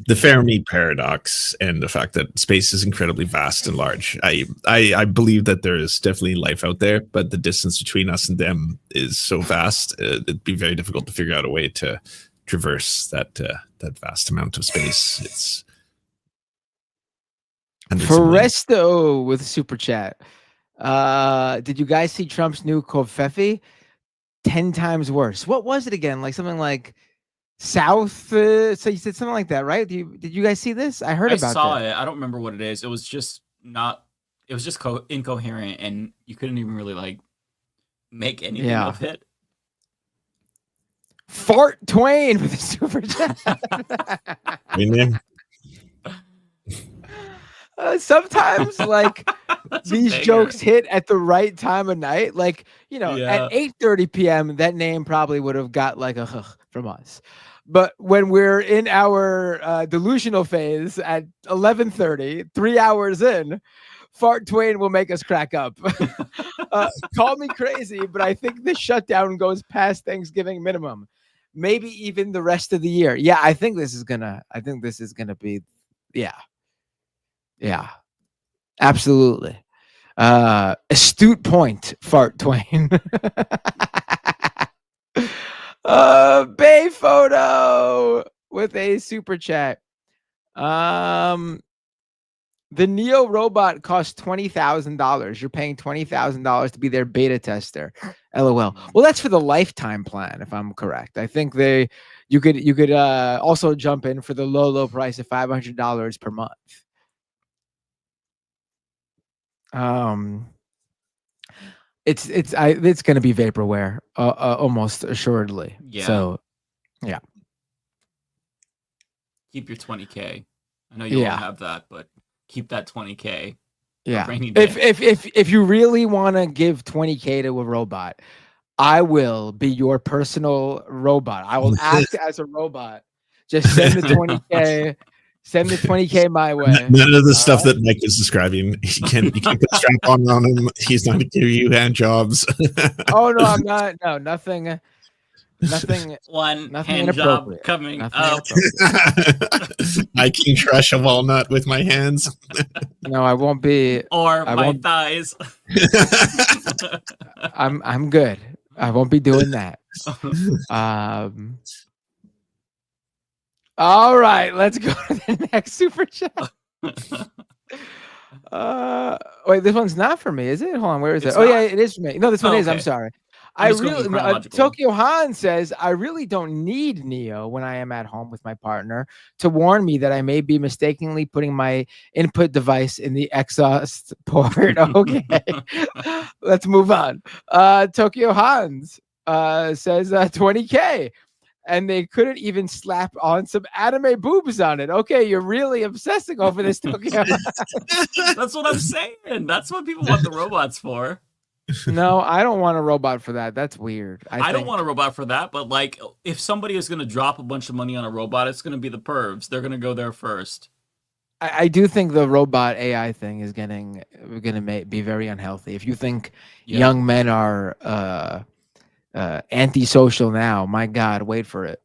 the Fermi paradox and the fact that space is incredibly vast and large. I believe that there is definitely life out there, but the distance between us and them is so vast, it'd be very difficult to figure out a way to traverse that vast amount of space. It's Foresto with a super chat. Did you guys see Trump's new Covfefe? 10 times worse. What was it again? Like something like South. So you said something like that, right? Did you guys see this? I heard about. I saw it. I don't remember what it is. It was just not. It was just incoherent, and you couldn't even really like make anything of it. Fart Twain with a super chat. Sometimes like these jokes hit at the right time of night. Like, at 8:30 p.m. that name probably would have got like a from us. But when we're in our delusional phase at 11:30, 3 hours in, Fart Twain will make us crack up. Call me crazy, but I think the shutdown goes past Thanksgiving minimum. Maybe even the rest of the year. Yeah, I think this is gonna be, yeah, absolutely. Astute point, Fart Twain. Bay Photo with a super chat. The Neo robot costs $20,000. You're paying $20,000 to be their beta tester. LOL. Well, that's for the lifetime plan, if I'm correct. I think you could also jump in for the low price of $500 per month. It's going to be vaporware, almost assuredly. Yeah. So, yeah. Keep your 20K. I know you won't have that, but keep that 20K. Yeah. If you really want to give 20K to a robot, I will be your personal robot. I will act as a robot. Just send the 20K. Send the 20K my way. None of the stuff that Mike is describing. You can't put strap on him. He's not going to give you hand jobs. Oh no, I'm not. No, nothing. Nothing. Nothing hand job coming up. I can crush a walnut with my hands. No, I won't be. Or my thighs. I'm good. I won't be doing that. All right, let's go to the next super chat. Wait, this one's not for me, is it? Hold on, where is it? Oh yeah, it is for me. No, this one is. I'm sorry. Tokyo Han says, I really don't need Neo when I am at home with my partner to warn me that I may be mistakenly putting my input device in the exhaust port. Okay, let's move on. Tokyo Hans says 20K. And they couldn't even slap on some anime boobs on it. Okay, you're really obsessing over this, Tokyo. That's what I'm saying. That's what people want the robots for. No, I don't want a robot for that. That's weird. I don't want a robot for that, but like, if somebody is going to drop a bunch of money on a robot, it's going to be the pervs. They're going to go there first. I do think the robot AI thing is going to be very unhealthy. If you think young men are antisocial now, my God, wait for it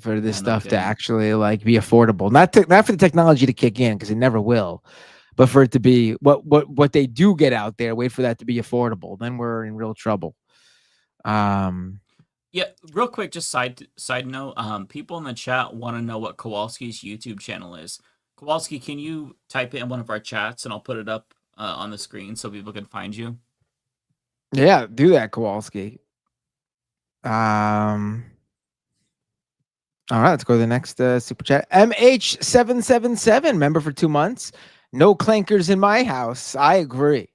for this stuff to actually like be affordable. Not for the technology to kick in, because it never will, but for it to be what they do get out there. Wait for that to be affordable. Then we're in real trouble. Yeah, real quick, just side note. People in the chat want to know what Kowalski's YouTube channel is. Kowalski, can you type it in one of our chats and I'll put it up on the screen so people can find you? Yeah, do that, Kowalski. All right, let's go to the next super chat. MH777, member for 2 months. No clankers in my house. I agree.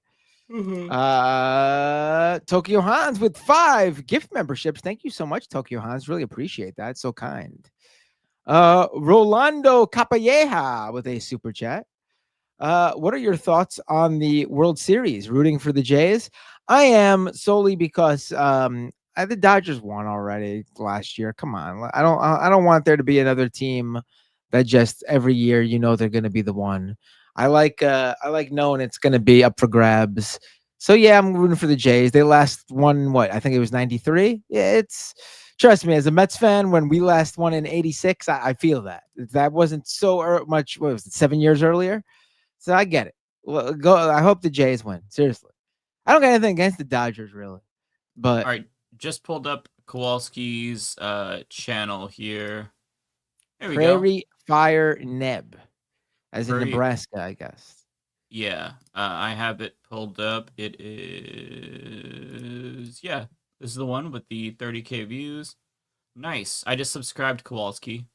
Tokyo Hans with 5 gift memberships. Thank you so much, Tokyo Hans. Really appreciate that. So kind. Rolando Capalleja with a super chat. What are your thoughts on the World Series? Rooting for the Jays? I am, solely because the Dodgers won already last year. Come on, I don't want there to be another team that just every year they're going to be the one. I like knowing it's going to be up for grabs. So yeah, I'm rooting for the Jays. They last won what? I think it was 93. Yeah, trust me, as a Mets fan, when we last won in 86, I feel that wasn't so much. What was it? 7 years earlier. So I get it. Well, I hope the Jays win. Seriously, I don't got anything against the Dodgers, really. But all right, just pulled up Kowalski's channel here. There we Prairie go. Fire Neb, as in Prairie... Nebraska, I guess. Yeah, I have it pulled up. It is this is the one with the 30K views. Nice. I just subscribed Kowalski.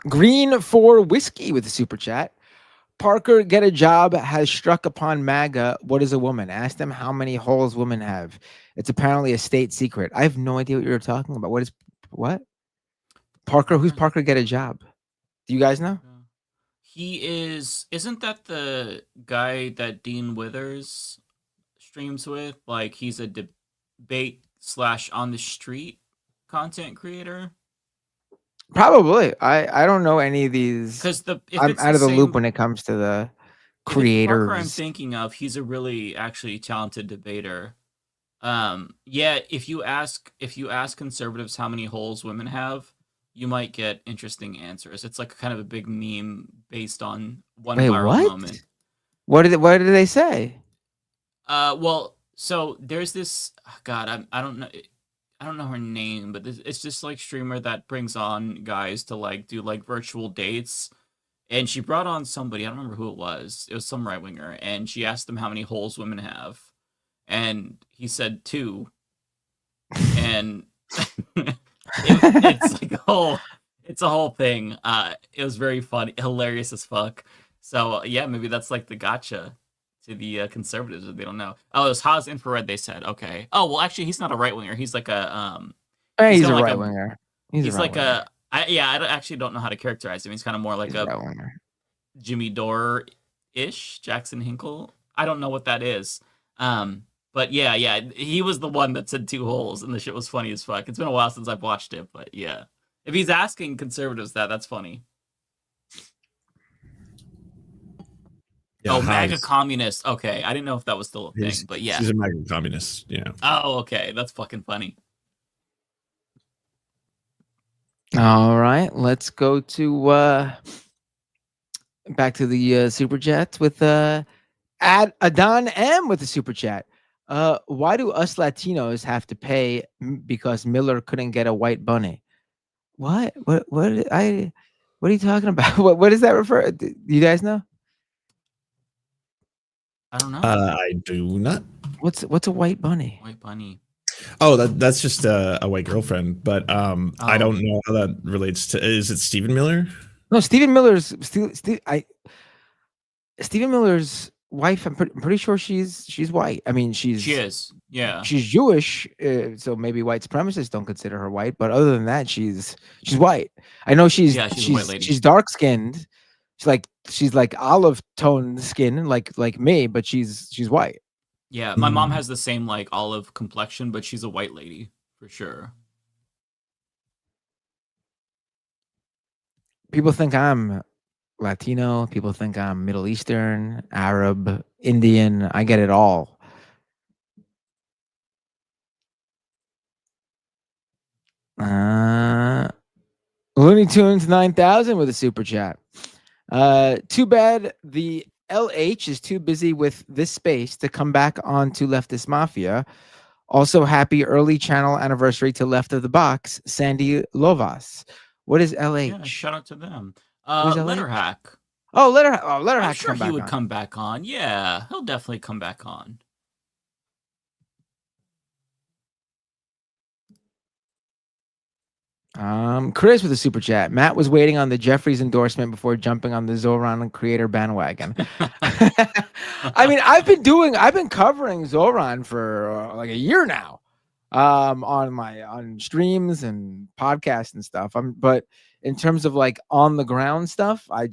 Green for Whiskey with a super chat. Parker, get a job, has struck upon MAGA. What is a woman? Ask them how many holes women have. It's apparently a state secret. I have no idea what you're talking about. What? Parker, who's Parker, get a job? Do you guys know? Isn't that the guy that Dean Withers streams with? Like, he's a debate / on the street content creator? Probably. I don't know any of these. Because I'm out of the loop when it comes to the creators. Parker I'm thinking of, he's a really actually talented debater. Yeah, if you ask conservatives how many holes women have, you might get interesting answers. It's like kind of a big meme based on one viral moment. What did they say? Well, so there's this God, I don't know her name, but it's just like streamer that brings on guys to like do like virtual dates. And she brought on somebody, I don't remember who it was. It was some right winger, and she asked them how many holes women have, and he said 2. And it's like it's a whole thing. It was very funny, hilarious as fuck. So yeah, maybe that's like the gotcha to the conservatives if they don't know. Oh, it was Haas Infrared. They said okay. Oh well, actually, he's not a right winger. He's like a he's a right winger. He's like a I actually don't know how to characterize him. He's kind of more like a Jimmy Dore-ish, Jackson Hinkle. I don't know what that is. But yeah, he was the one that said 2 holes, and the shit was funny as fuck. It's been a while since I've watched it, but yeah. If he's asking conservatives that's funny. Yeah, MAGA communist. Okay, I didn't know if that was still a thing, but yeah. He's a MAGA communist, yeah. Oh, okay. That's fucking funny. All right, let's go to back to the super chats with Adon M with the super chat. Why do us Latinos have to pay because Miller couldn't get a white bunny? What are you talking about? What does that refer? Do you guys know? I don't know. I do not. What's a white bunny? White bunny. Oh, that's just a white girlfriend, but I don't know how that relates to. Is it Stephen Miller? No, Stephen Miller's Stephen Miller's wife. I'm pretty sure she's white. I mean, she is. Yeah, she's Jewish, so maybe white supremacists don't consider her white. But other than that, she's white. I know she's a white lady. She's dark skinned. She's like olive toned skin, like me, but she's white. Yeah, my mom has the same like olive complexion, but she's a white lady for sure. People think I'm Latino. People think I'm Middle Eastern, Arab, Indian. I get it all. Looney Tunes 9000 with a super chat. Too bad the LH is too busy with this space to come back on to Leftist Mafia. Also, happy early channel anniversary to Left of the Box, Sandy Lovas. What is LH? Yeah, shout out to them. Who's LH? Letterhack. Oh, Letterhack. I'm sure come he back would on. come back on. Yeah, he'll definitely come back on. Chris with a super chat. Matt was waiting on the Jeffries endorsement before jumping on the Zoran creator bandwagon. I mean, I've been covering Zoran for like a year now, on streams and podcasts and stuff. But in terms of like on the ground stuff, I've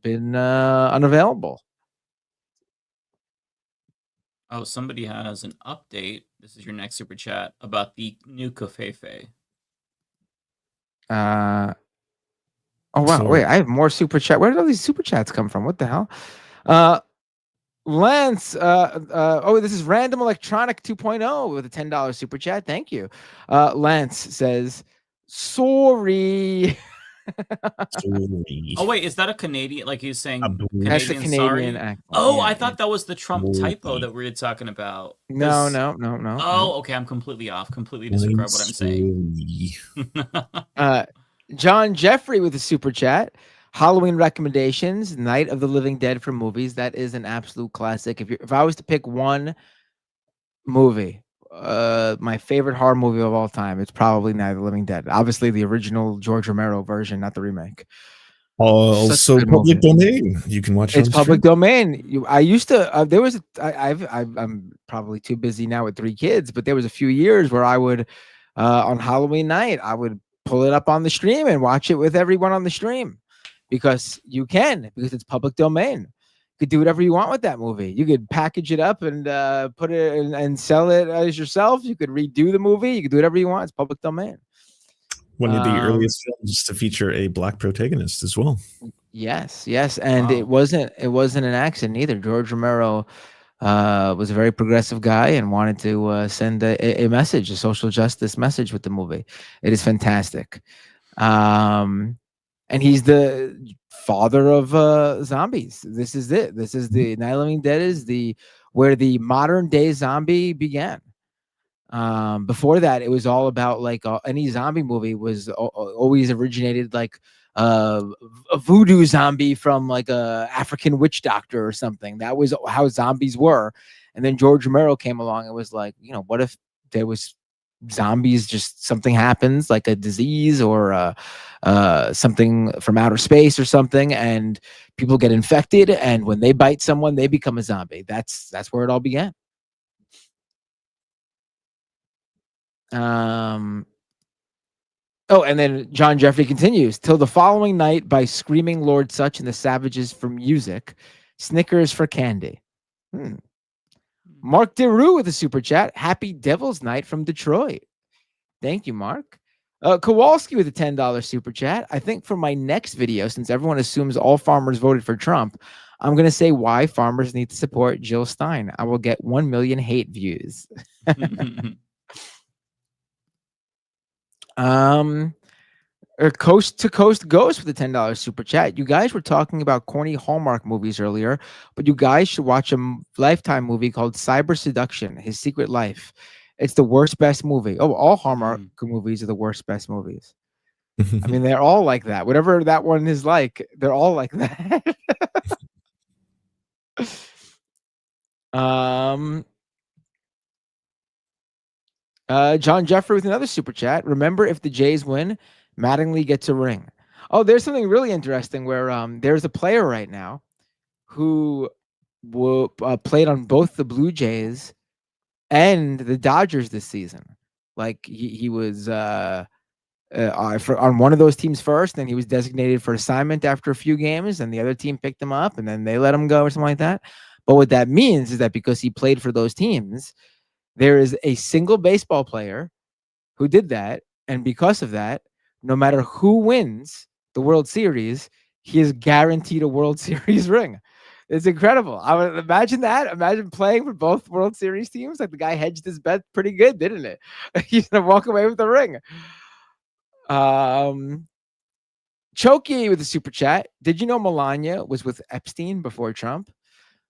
been unavailable. Oh, somebody has an update. This is your next super chat about the new Kofefe. Oh wow! Wait, I have more super chat. Where did all these super chats come from? What the hell? Lance, this is Random Electronic 2.0 with a $10 super chat. Thank you. Lance says, sorry. Oh wait, is that a Canadian? Like he's saying Canadian, That's a Canadian sorry? accent. Oh, Yeah, I thought that was the Trump typo that we were talking about. No. Oh, okay, I'm completely off. Completely disregard what I'm saying. John Jeffrey with a super chat. Halloween recommendations, Night of the Living Dead for movies. That is an absolute classic. If I was to pick one movie, my favorite horror movie of all time, it's probably Night of the Living Dead. Obviously, the original George Romero version, not the remake. Also, public domain. You can watch it. It's public domain. I used to. There was. I'm probably too busy now with 3 kids, but there was a few years where I would, on Halloween night, I would pull it up on the stream and watch it with everyone on the stream, because it's public domain. You could do whatever you want with that movie. You could package it up and put it in, and sell it as yourself. You could redo the movie. You could do whatever you want. It's public domain. One of the earliest films to feature a black protagonist as well. Yes, and it wasn't an accident either. George Romero was a very progressive guy and wanted to send a message, a social justice message with the movie. It is fantastic. And he's the father of zombies. This is it. This is the Night of the Living Dead is where the modern day zombie began. Before that, it was all about like any zombie movie was always originated like a voodoo zombie from like a African witch doctor or something. That was how zombies were. And then George Romero came along and was like, what if there was zombies, just something happens like a disease or something from outer space or something, and people get infected, and when they bite someone, they become a zombie. That's where it all began. And then John Jeffrey continues, till the following night by Screaming Lord Such and the Savages for music, Snickers for candy. Mark DeRue with a super chat. Happy Devil's Night from Detroit. Thank you, Mark. Kowalski with a $10 super chat. I think for my next video, since everyone assumes all farmers voted for Trump, I'm going to say why farmers need to support Jill Stein. I will get 1 million hate views. Coast to Coast Ghost with a $10 super chat. You guys were talking about corny Hallmark movies earlier, but you guys should watch a Lifetime movie called Cyber Seduction, His Secret Life. It's the worst, best movie. Oh, all Hallmark movies are the worst, best movies. I mean, they're all like that. Whatever that one is like, they're all like that. John Jeffrey with another super chat. Remember, if the Jays win, Mattingly gets a ring. Oh, there's something really interesting where there's a player right now who played on both the Blue Jays and the Dodgers this season. Like he was on one of those teams first, and he was designated for assignment after a few games, and the other team picked him up, and then they let him go or something like that. But what that means is that because he played for those teams, there is a single baseball player who did that, and because of that, no matter who wins the World Series, he is guaranteed a World Series ring. It's incredible. I would imagine that. Imagine playing for both World Series teams. Like the guy hedged his bet pretty good, didn't it? He's gonna walk away with the ring. Choki with a super chat. Did you know Melania was with Epstein before Trump?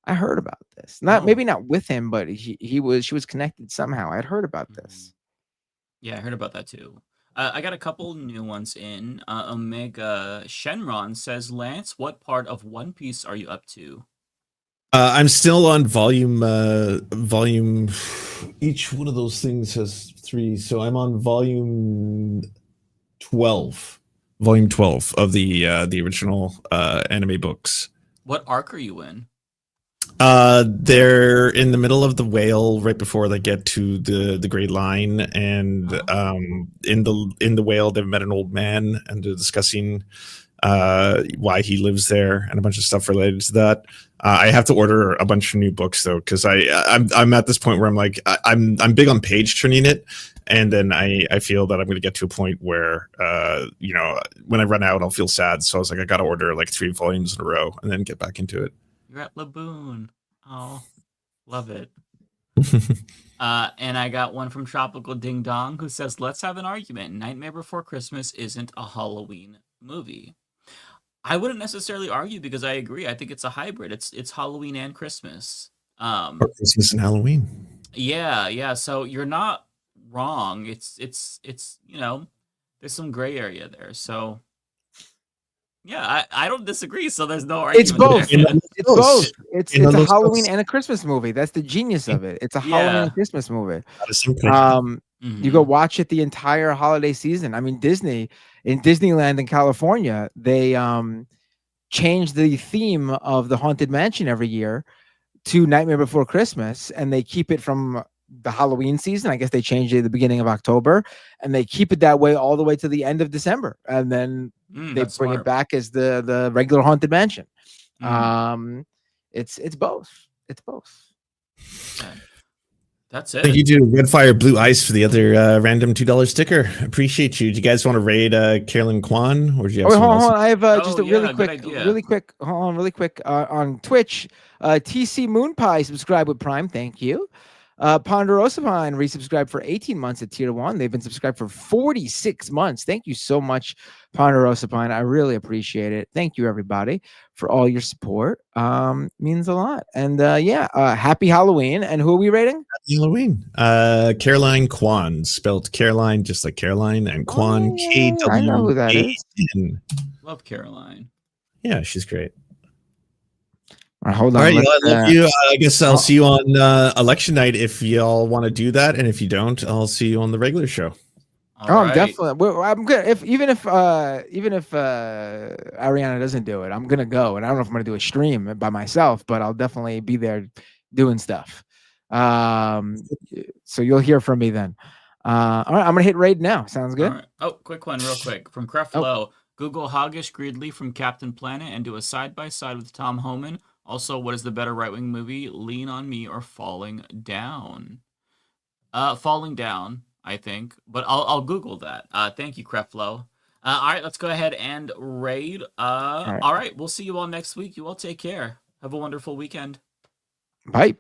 I heard about this. Maybe not with him, but she was connected somehow. I'd heard about this. Yeah, I heard about that too. I got a couple new ones in. Omega Shenron says, Lance, what part of One Piece are you up to? I'm still on volume. Each one of those things has 3, so I'm on volume 12. Volume 12 of the original anime books. What arc are you in? They're in the middle of the whale right before they get to the Great Line, and in the whale they've met an old man and they're discussing why he lives there and a bunch of stuff related to that. I have to order a bunch of new books though, because I'm at this point where I'm like I'm big on page turning it, and then I feel that I'm going to get to a point where when I run out I'll feel sad. So I was like, I got to order like 3 volumes in a row and then get back into it. You're at Laboon. Oh, love it. And I got one from Tropical Ding Dong who says, let's have an argument. Nightmare Before Christmas isn't a Halloween movie. I wouldn't necessarily argue because I agree. I think it's a hybrid. It's Halloween and Christmas. Or Christmas and Halloween. Yeah. So you're not wrong. It's there's some gray area there. So yeah, I don't disagree. So there's no argument. It's both. There. It's both. It's a Halloween and a Christmas movie. That's the genius of it. It's a Halloween and Christmas movie. You go watch it the entire holiday season. I mean, Disney in Disneyland in California, they change the theme of the Haunted Mansion every year to Nightmare Before Christmas, and they keep it from the Halloween season. I guess they changed it at the beginning of October, and they keep it that way all the way to the end of December, and then they bring it back as the regular Haunted Mansion. It's both. It's both. That's it. Thank you to Red Fire Blue Ice for the other random $2 sticker. Appreciate you. Do you guys want to raid Carolyn Kwan, or do you have hold someone else? on. I have just a really quick. On Twitch, TC Moon Pie subscribe with Prime. Thank you. Ponderosa Pine resubscribed for 18 months at tier 1. They've been subscribed for 46 months. Thank you so much, Ponderosa Pine. I really appreciate it. Thank you, everybody, for all your support. Means a lot. And happy Halloween. And who are we rating? Happy Halloween. Caroline Kwan, spelled Caroline just like Caroline, and Kwan K-W-A-N. I know who that is. Love Caroline. Yeah, she's great. All right, hold on. All right, y'all, I love you. I guess I'll see you on election night if y'all want to do that, and if you don't, I'll see you on the regular show. I'm definitely. I'm good. Even if Ariana doesn't do it, I'm gonna go, and I don't know if I'm gonna do a stream by myself, but I'll definitely be there doing stuff. So you'll hear from me then. All right, I'm gonna hit raid now. Sounds good. All right. Oh, quick one, real quick from Creflo. Google Hoggish Gridley from Captain Planet and do a side by side with Tom Homan. Also, what is the better right-wing movie, Lean on Me or Falling Down? Falling Down, I think, but I'll Google that. Thank you, Creflo. All right, let's go ahead and raid. All right, we'll see you all next week. You all take care. Have a wonderful weekend. Bye.